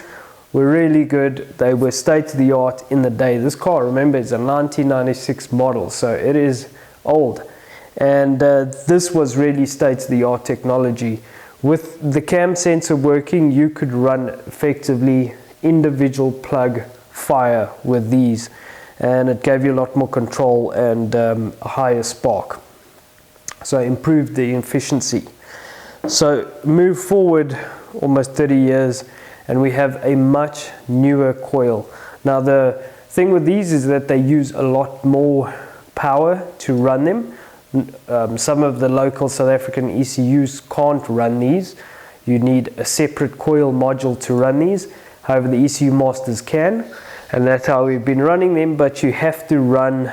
were really good. They were state-of-the-art in the day. This car, remember, is a 1996 model, so it is old, and this was really state-of-the-art technology. With the cam sensor working, you could run effectively individual plug fire with these, and it gave you a lot more control and a higher spark, so improved the efficiency. So move forward almost 30 years and we have a much newer coil. Now the thing with these is that they use a lot more power to run them. Some of the local South African ECUs can't run these. You need a separate coil module to run these. However, the ECU masters can, and that's how we've been running them. But you have to run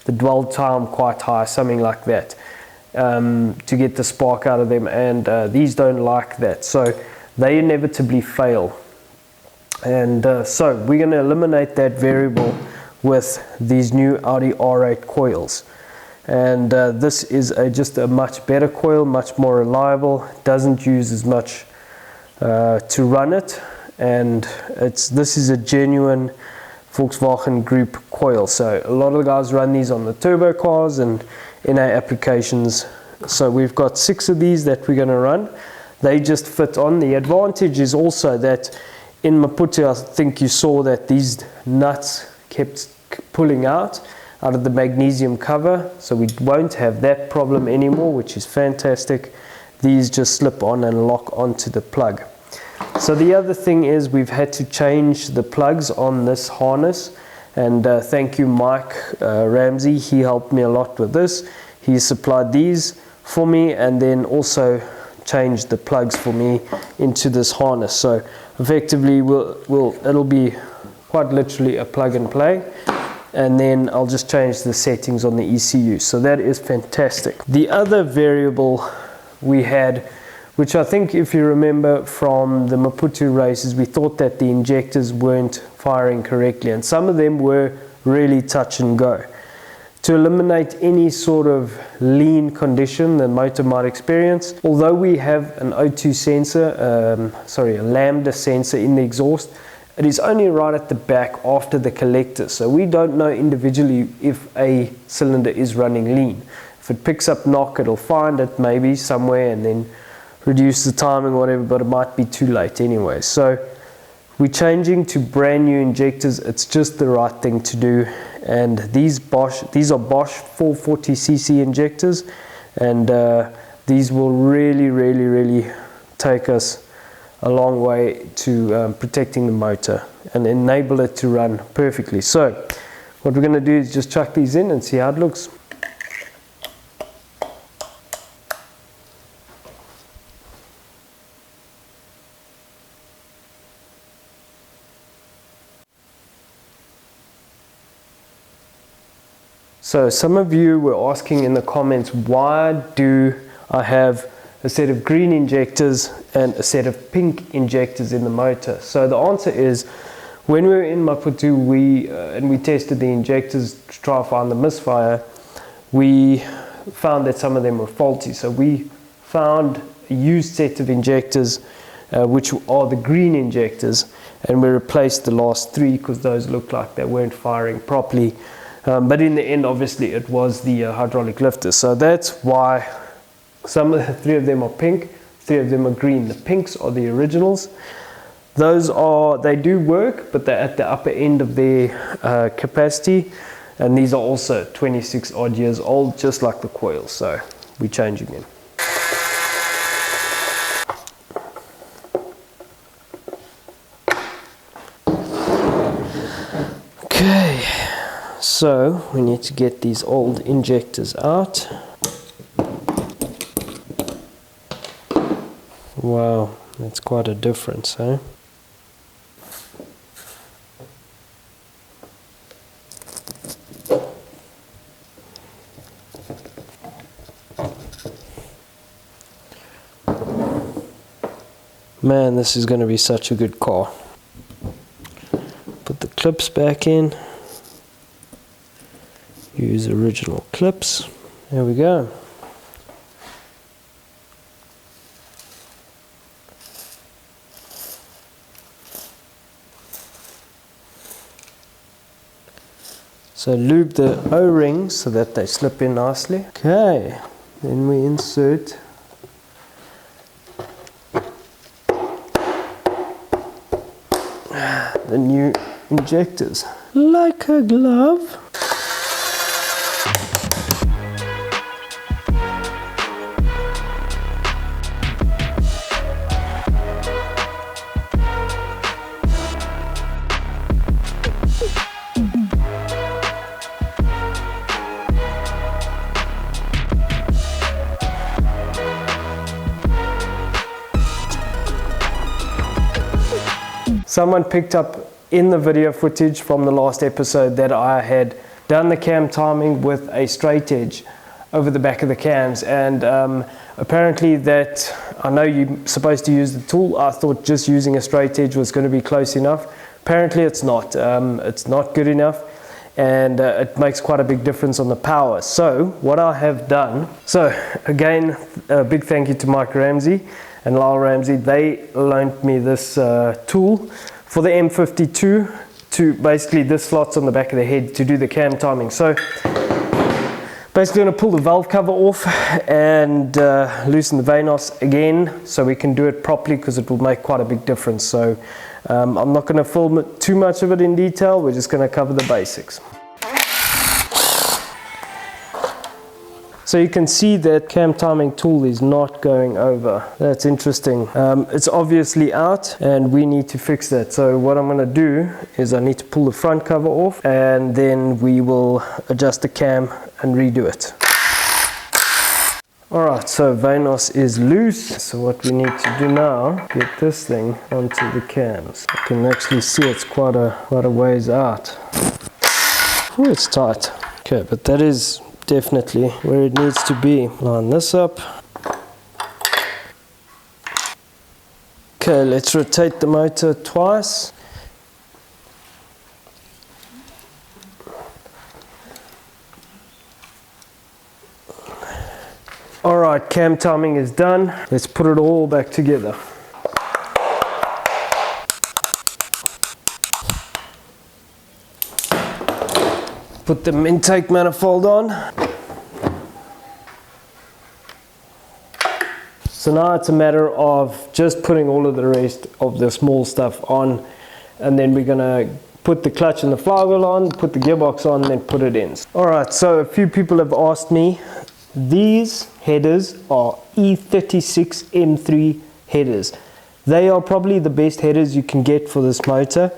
the dwell time quite high, something like that, to get the spark out of them, and these don't like that, so they inevitably fail. And so we're going to eliminate that variable with these new Audi R8 coils. And this is just a much better coil, much more reliable, doesn't use as much to run it, and this is a genuine Volkswagen Group coil. So a lot of the guys run these on the turbo cars and NA applications. So we've got 6 of these that we're going to run. They just fit on. The advantage is also that in Maputo, I think you saw that these nuts kept pulling out of the magnesium cover, so we won't have that problem anymore, which is fantastic. These just slip on and lock onto the plug. So the other thing is we've had to change the plugs on this harness, and thank you Mike Ramsey, he helped me a lot with this. He supplied these for me and then also changed the plugs for me into this harness. So effectively it'll be quite literally a plug and play, and then I'll just change the settings on the ECU. So that is fantastic. The other variable we had, which I think if you remember from the Maputo races, we thought that the injectors weren't firing correctly, and some of them were really touch and go. To eliminate any sort of lean condition the motor might experience, although we have an O2 sensor, a lambda sensor in the exhaust, it is only right at the back after the collector, so we don't know individually if a cylinder is running lean. If it picks up knock, it'll find it maybe somewhere and then reduce the timing or whatever, but it might be too late anyway. So we're changing to brand new injectors. It's just the right thing to do, and these are Bosch 440cc injectors, and these will really take us a long way to protecting the motor and enable it to run perfectly. So what we're going to do is just chuck these in and see how it looks. So some of you were asking in the comments, why do I have a set of green injectors and a set of pink injectors in the motor? So the answer is, when we were in Maputo and we tested the injectors to try to find the misfire, we found that some of them were faulty. So we found a used set of injectors which are the green injectors, and we replaced the last 3 because those looked like they weren't firing properly. But in the end, obviously, it was the hydraulic lifters. So that's why some of the 3 of them are pink, 3 of them are green. The pinks are the originals. They do work, but they're at the upper end of their capacity. And these are also 26 odd years old, just like the coils. So we're changing them. Okay, so we need to get these old injectors out. Wow, that's quite a difference, eh? Man, this is going to be such a good car. Put the clips back in. Use original clips. There we go. So lube the O-rings so that they slip in nicely. Okay, then we insert the new injectors like a glove. Someone picked up in the video footage from the last episode that I had done the cam timing with a straight edge over the back of the cams, and apparently that, I know you're supposed to use the tool. I thought just using a straight edge was going to be close enough. Apparently it's not. It's not good enough, and it makes quite a big difference on the power. So what I have done, so again, a big thank you to Mike Ramsey and Lyle Ramsey. They loaned me this tool for the M52 to basically, this slots on the back of the head to do the cam timing. So basically going to pull the valve cover off and loosen the Vanos again so we can do it properly, because it will make quite a big difference. So I'm not going to film too much of it in detail. We're just going to cover the basics. So you can see that cam timing tool is not going over. That's interesting. It's obviously out and we need to fix that. So what I'm going to do is I need to pull the front cover off, and then we will adjust the cam and redo it. Alright, so Vanos is loose. So what we need to do now, get this thing onto the cams. You can actually see it's quite a ways out. Oh, it's tight. Okay, but that is definitely where it needs to be. Line this up. Okay, let's rotate the motor twice. Alright, cam timing is done. Let's put it all back together. Put the intake manifold on. So now it's a matter of just putting all of the rest of the small stuff on, and then we're gonna put the clutch and the flywheel on, put the gearbox on, then put it in. Alright, so a few people have asked me, these headers are E36 M3 headers. They are probably the best headers you can get for this motor,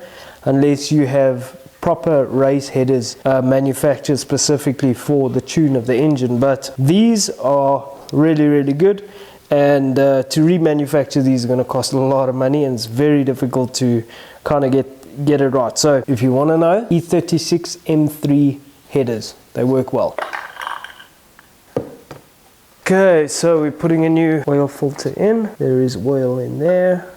unless you have proper race headers manufactured specifically for the tune of the engine. But these are really good, and to remanufacture these is going to cost a lot of money, and it's very difficult to kind of get it right. So if you want to know, E36 M3 headers, they work well. Okay, so we're putting a new oil filter in. There is oil in there.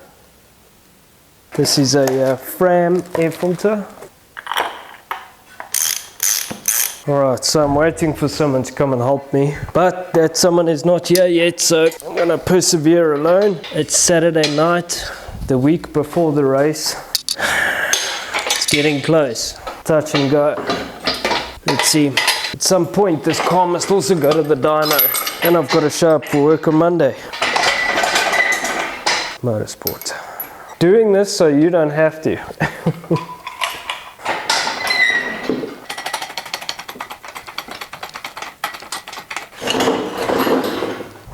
This is a Fram air filter. Alright, so I'm waiting for someone to come and help me, but that someone is not here yet, so I'm gonna persevere alone. It's Saturday night, the week before the race. It's getting close. Touch and go. Let's see. At some point this car must also go to the dyno, and I've got to show up for work on Monday. Motorsport. Doing this so you don't have to.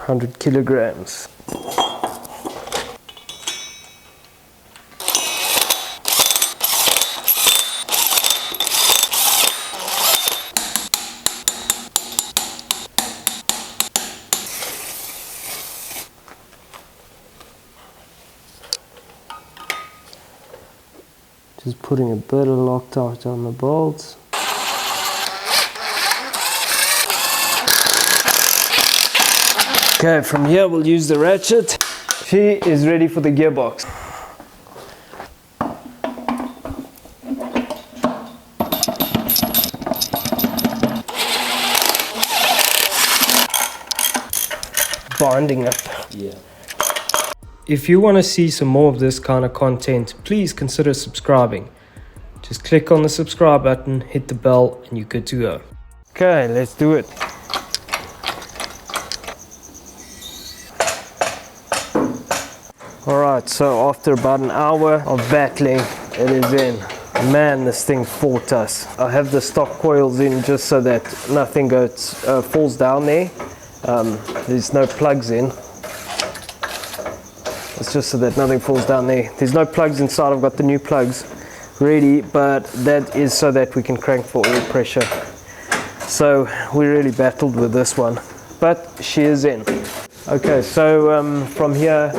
100 kilograms. Just putting a bit of Loctite on the bolts. Okay, from here we'll use the ratchet. She is ready for the gearbox. Binding up. Yeah. If you want to see some more of this kind of content, please consider subscribing. Just click on the subscribe button, hit the bell, and you're good to go. Okay, let's do it. Alright, so after about an hour of battling, it is in. Man, this thing fought us. I have the stock coils in just so that nothing falls down there. There's no plugs in. It's just so that nothing falls down there. There's no plugs inside. I've got the new plugs ready, but that is so that we can crank for oil pressure. So we really battled with this one, but she is in. Okay, so from here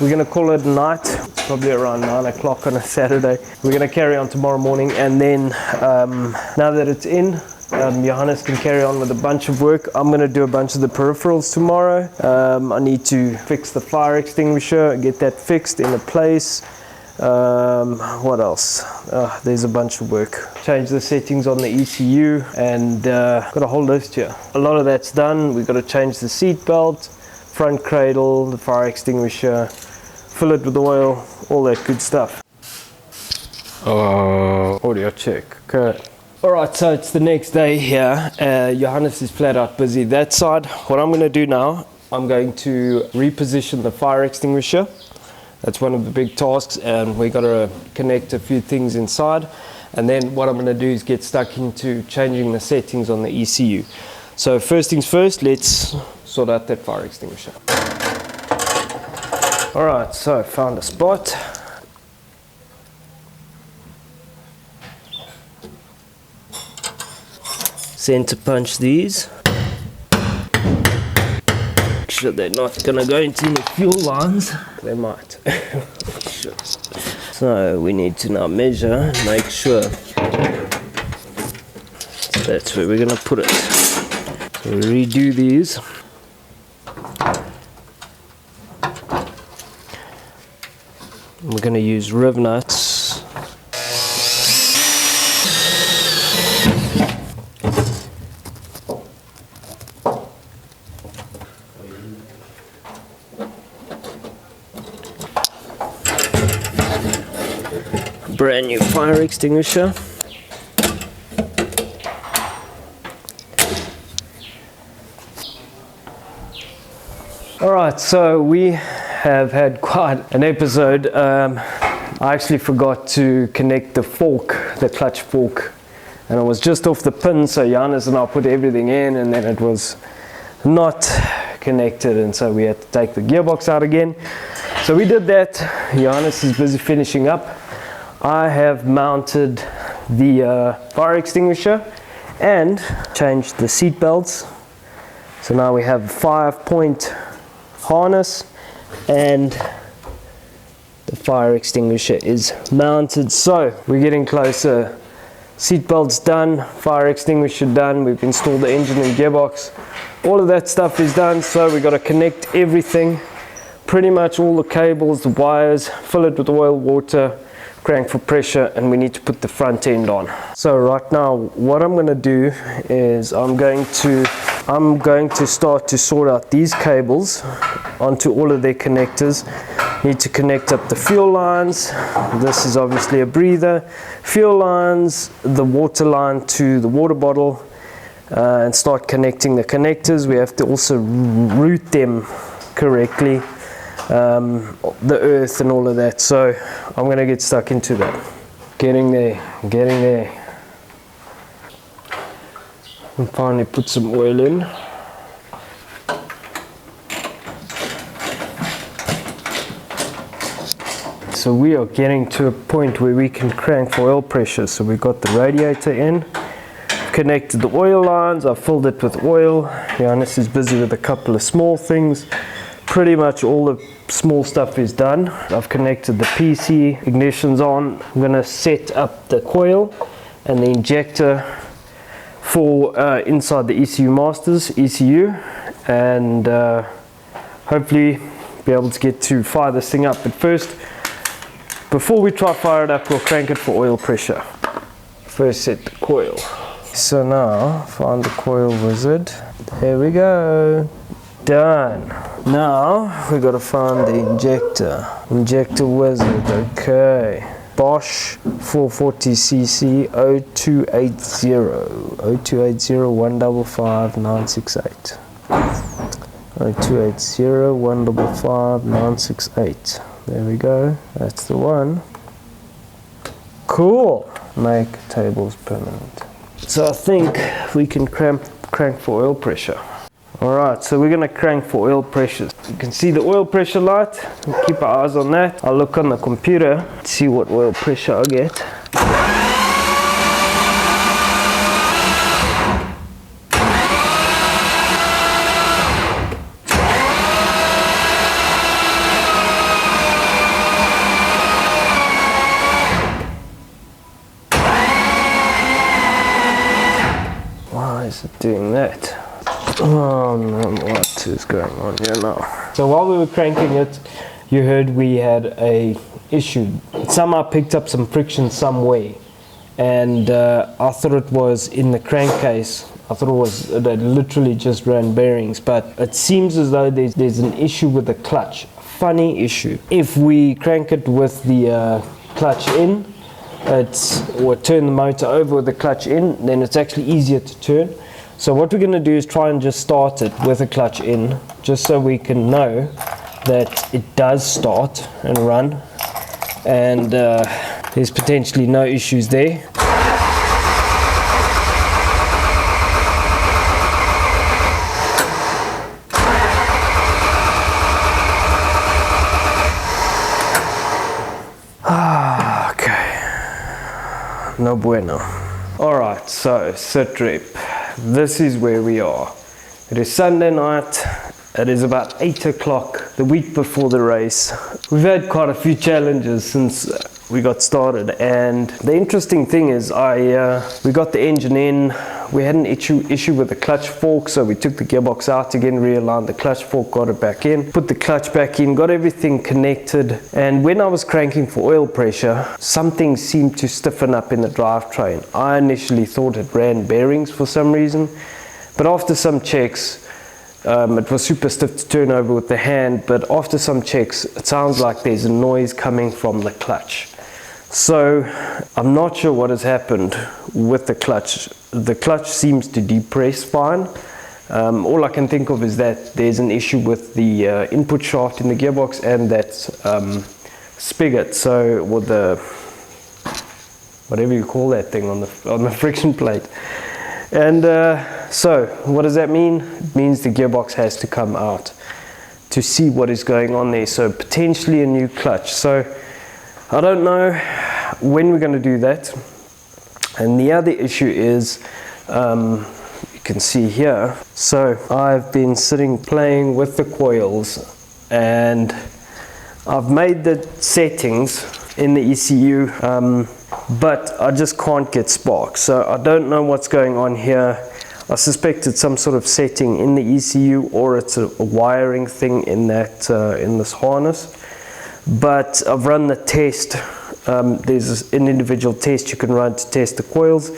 we're going to call it night. probably around 9 o'clock on a Saturday. We're going to carry on tomorrow morning, and then now that it's in, Johannes can carry on with a bunch of work. I'm going to do a bunch of the peripherals tomorrow. I need to fix the fire extinguisher, get that fixed in a place. What else? There's a bunch of work. Change the settings on the ECU, and got a whole list here. A lot of that's done. We've got to change the seat belt, front cradle, the fire extinguisher, fill it with oil, all that good stuff. Audio check. Okay. Alright, so it's the next day here. Johannes is flat out busy that side. What I'm going to do now, I'm going to reposition the fire extinguisher. That's one of the big tasks, and we got to connect a few things inside. And then what I'm going to do is get stuck into changing the settings on the ECU. So first things first, let's sort out that fire extinguisher. Alright, so found a spot. Center punch these. Make sure they're not gonna go into the fuel lines. They might. Sure. So we need to now measure and make sure. So that's where we're gonna put it. So we redo these. We're gonna use riv nuts. Brand new fire extinguisher. Alright, so we have had quite an episode. I actually forgot to connect the fork, the clutch fork, and it was just off the pin, so Johannes and I put everything in, and then it was not connected, and so we had to take the gearbox out again. So we did that. Johannes is busy finishing up. I have mounted the fire extinguisher and changed the seat belts. So now we have a 5-point harness, and the fire extinguisher is mounted. So we're getting closer. Seat belts done, fire extinguisher done. We've installed the engine and gearbox. All of that stuff is done. So we've got to connect everything, pretty much all the cables, the wires, fill it with oil, water, crank for pressure, and we need to put the front end on. So right now what I'm going to do is I'm going to start to sort out these cables onto all of their connectors. Need to connect up the fuel lines. This is obviously a breather. Fuel lines, the water line to the water bottle, and start connecting the connectors. We have to also route them correctly. The earth and all of that, so I'm going to get stuck into that. Getting there. And finally put some oil in. So we are getting to a point where we can crank for oil pressure. So we've got the radiator in, connected the oil lines, I've filled it with oil. Johannes is busy with a couple of small things. Pretty much all the small stuff is done. I've connected the PC, ignition's on. I'm going to set up the coil and the injector for inside the ECU masters, ECU, and hopefully be able to get to fire this thing up. But first, before we try fire it up, we'll crank it for oil pressure. First set the coil. So now, find the coil wizard. There we go. Done. Now we got to find the injector wizard. Okay, Bosch 440cc 0280 155 968 0280 155 968. There we go, that's the one. Cool. Make tables permanent. So I think we can crank for oil pressure. Alright, so we're going to crank for oil pressure. You can see the oil pressure light. We'll keep our eyes on that. I'll look on the computer to see what oil pressure I get. is it doing that? Oh no, what is going on here now? So while we were cranking it, you heard we had a issue. Somehow picked up some friction some way, and I thought it was in the crankcase. I thought it was that literally just ran bearings, but it seems as though there's an issue with the clutch. Funny issue. If we crank it with the clutch in, or turn the motor over with the clutch in, then it's actually easier to turn. So what we're going to do is try and just start it with a clutch in, just so we can know that it does start and run, and there's potentially no issues there. Okay, no bueno. Alright, so sit rep. This is where we are. It is Sunday night. It is about 8 o'clock, the week before the race. We've had quite a few challenges since we got started, and the interesting thing is we got the engine in. We had an issue with the clutch fork, so we took the gearbox out again, realigned the clutch fork, got it back in, put the clutch back in, got everything connected, and when I was cranking for oil pressure, something seemed to stiffen up in the drivetrain. I initially thought it ran bearings for some reason, but after some checks, it was super stiff to turn over with the hand, but after some checks, it sounds like there's a noise coming from the clutch. So I'm not sure what has happened with the clutch. The clutch seems to depress fine. All I can think of is that there's an issue with the input shaft in the gearbox and that spigot, so with the whatever you call that thing on the friction plate. And so what does that mean? It means the gearbox has to come out to see what is going on there, so potentially a new clutch. So I don't know when we're going to do that. And the other issue is, you can see here, so I've been playing with the coils, and I've made the settings in the ECU, but I just can't get sparks. So I don't know what's going on here. I suspect it's some sort of setting in the ECU, or it's a wiring thing in that in this harness. But I've run the test. There's an individual test you can run to test the coils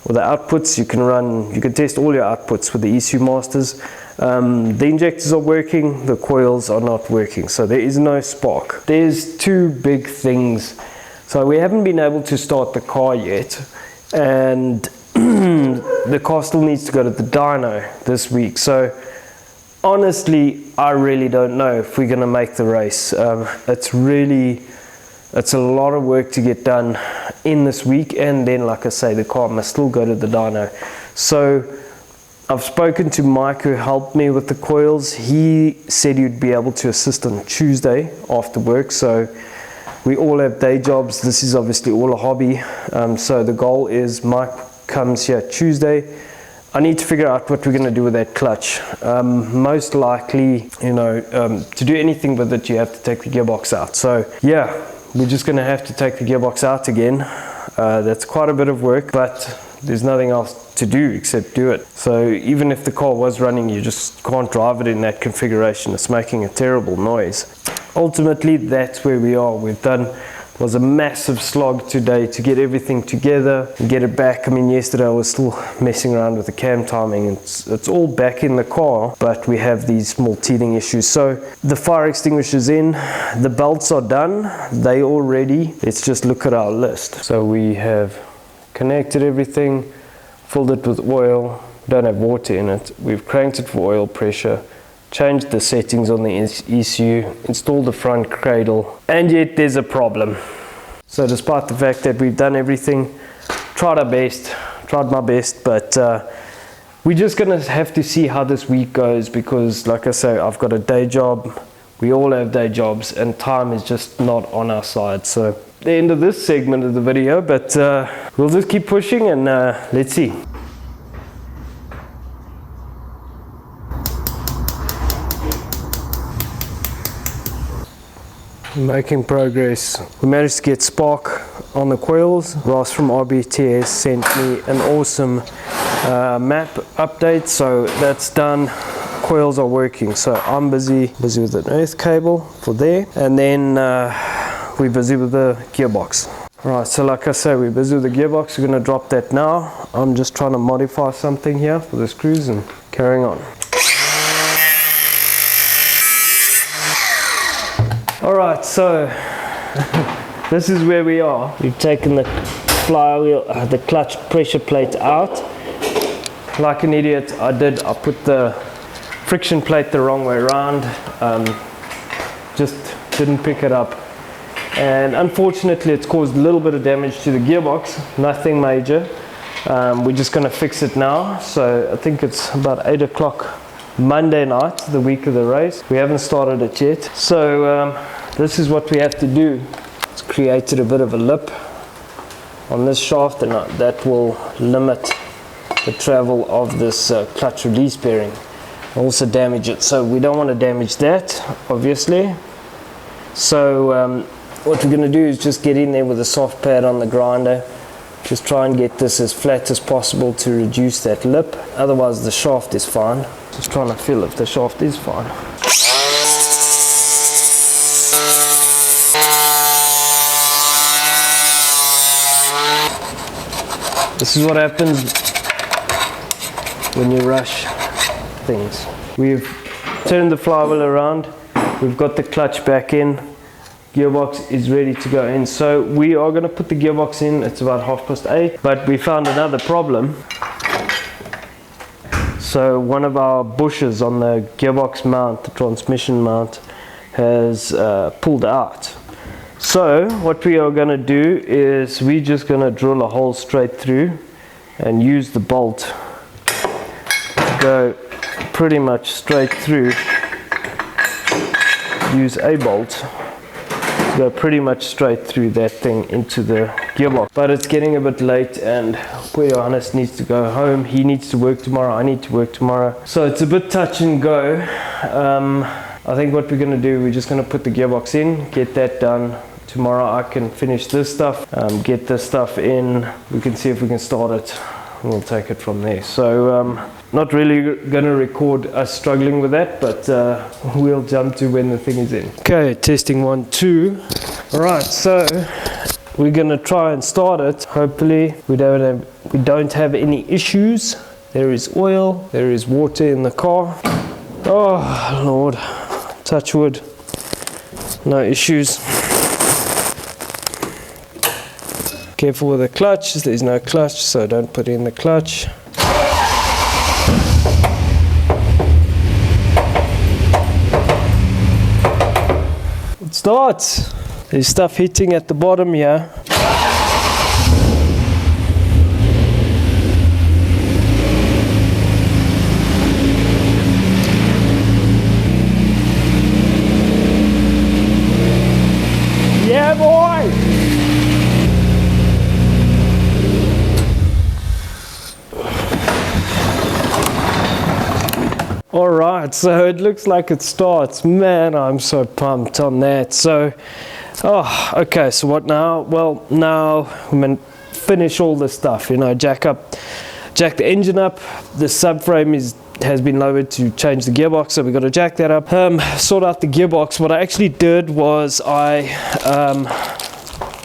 or the outputs. You can test all your outputs with the ECU masters. The injectors are working, the coils are not working, so there is no spark. There's two big things. So we haven't been able to start the car yet, and the car still needs to go to the dyno this week. So honestly, I really don't know if we're going to make the race. It's a lot of work to get done in this week, and then, like I say, the car must still go to the dyno. So I've spoken to Mike, who helped me with the coils. He said he'd be able to assist on Tuesday after work. So we all have day jobs. This is obviously all a hobby. So the goal is Mike comes here Tuesday. I need to figure out what we're going to do with that clutch. Most likely, to do anything with it, you have to take the gearbox out. So yeah, we're just going to have to take the gearbox out again. That's quite a bit of work, but there's nothing else to do except do it. So even if the car was running, you just can't drive it in that configuration. It's making a terrible noise. Ultimately, that's where we are. It was a massive slog today to get everything together and get it back. I mean, yesterday I was still messing around with the cam timing. It's all back in the car, but we have these small teething issues. So the fire extinguisher's in, the belts are done, they all ready. Let's just look at our list. So we have connected everything, filled it with oil, don't have water in it. We've cranked it for oil pressure, changed the settings on the ECU, installed the front cradle, and yet there's a problem. So despite the fact that we've done everything, tried my best, but we're just gonna have to see how this week goes, because like I say, I've got a day job, we all have day jobs, and time is just not on our side. So the end of this segment of the video, but we'll just keep pushing, and let's see. Making progress. We managed to get spark on the coils. Ross from RBTS sent me an awesome map update, so that's done. Coils are working, so I'm busy with an earth cable for there, and then we're busy with the gearbox. Right, so like I say, we're busy with the gearbox. We're going to drop that now. I'm just trying to modify something here for the screws and carrying on. Alright, so this is where we are. We've taken the flywheel, the clutch pressure plate out. Like an idiot, I put the friction plate the wrong way around. Just didn't pick it up. And unfortunately, it's caused a little bit of damage to the gearbox, nothing major. We're just going to fix it now. So I think it's about 8 o'clock Monday night, the week of the race. We haven't started it yet. So this is what we have to do. It's created a bit of a lip on this shaft, and that will limit the travel of this clutch release bearing. Also damage it. So we don't want to damage that, obviously. So what we're going to do is just get in there with a soft pad on the grinder. Just try and get this as flat as possible to reduce that lip. Otherwise the shaft is fine. Just trying to feel if the shaft is fine. This is what happens when you rush things. We've turned the flywheel around. We've got the clutch back in. Gearbox is ready to go in. So we are going to put the gearbox in. It's about 8:30, but we found another problem. So one of our bushes on the gearbox mount, the transmission mount, has pulled out. So what we are going to do is we're just going to drill a hole straight through and use the bolt to go pretty much straight through. Use a bolt to go pretty much straight through that thing into the gearbox. But it's getting a bit late and poor Johannes needs to go home. He needs to work tomorrow, I need to work tomorrow. So it's a bit touch and go. I think what we're going to do, we're just going to put the gearbox in, get that done. Tomorrow I can finish this stuff, get this stuff in. We can see if we can start it. We'll take it from there. So not really going to record us struggling with that, but we'll jump to when the thing is in. Okay, testing 1, 2. All right, so we're going to try and start it. Hopefully we don't have any issues. There is oil, there is water in the car. Oh Lord, touch wood, no issues. Careful with the clutch, there's no clutch, so don't put in the clutch. It starts. There's stuff hitting at the bottom here. Yeah, boy! Alright, so it looks like it starts. Man, I'm so pumped on that. So, okay, so what now? Well, now I'm going to finish all this stuff, you know, jack the engine up. The subframe has been lowered to change the gearbox, so we've got to jack that up. Sort out the gearbox. What I actually did was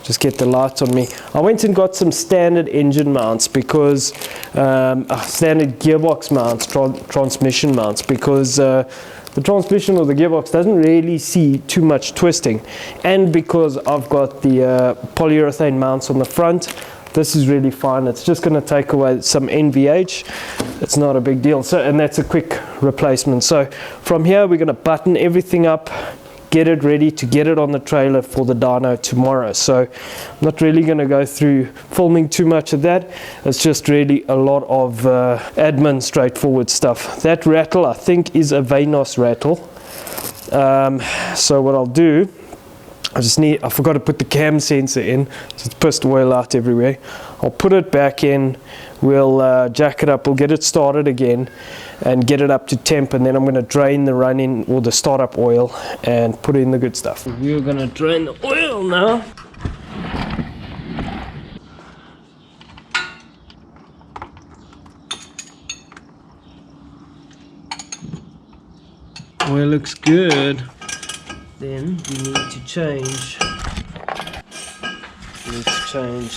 just get the lights on me. I went and got some standard engine mounts because standard gearbox mounts, transmission mounts, because the transmission or the gearbox doesn't really see too much twisting, and because I've got the polyurethane mounts on the front, this is really fine. It's just going to take away some NVH. It's not a big deal. So, and that's a quick replacement. So from here we're going to button everything up, get it ready to get it on the trailer for the dyno tomorrow. So I'm not really going to go through filming too much of that. It's just really a lot of admin straightforward stuff. That rattle I think is a Vanos rattle. So what I'll do I forgot to put the cam sensor in, so it's pissed oil out everywhere. I'll put it back in, we'll jack it up, we'll get it started again and get it up to temp, and then I'm going to drain the run-in or the startup oil and put in the good stuff. We're going to drain the oil now. Oil looks good. Then we need to change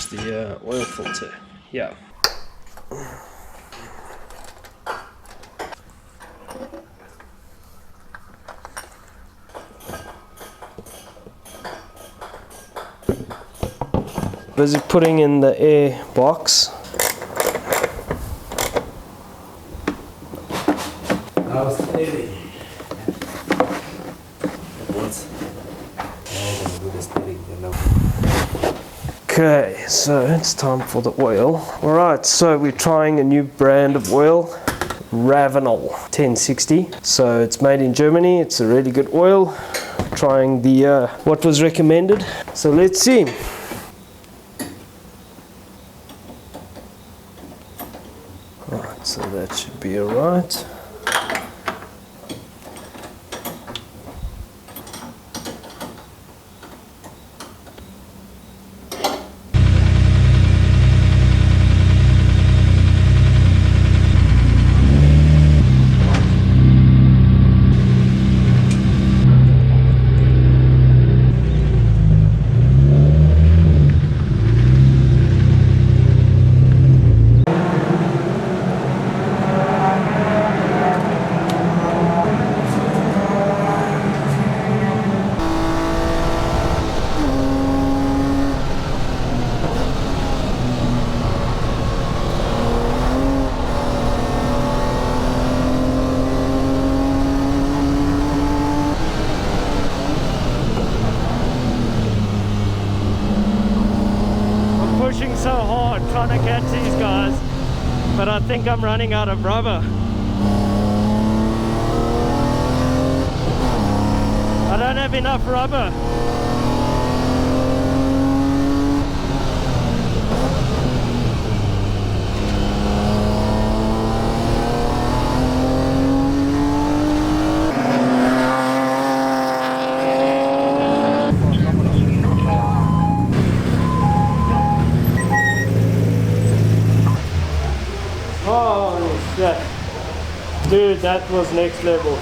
the oil filter. Yeah. Busy putting in the air box. Okay, so it's time for the oil. Alright, so we're trying a new brand of oil, Ravenol 1060. So it's made in Germany, it's a really good oil. Trying the what was recommended. So let's see. Alright, so that should be alright. So hard trying to catch these guys, but I think I'm running out of rubber. I don't have enough rubber. Oh shit. Dude, that was next level.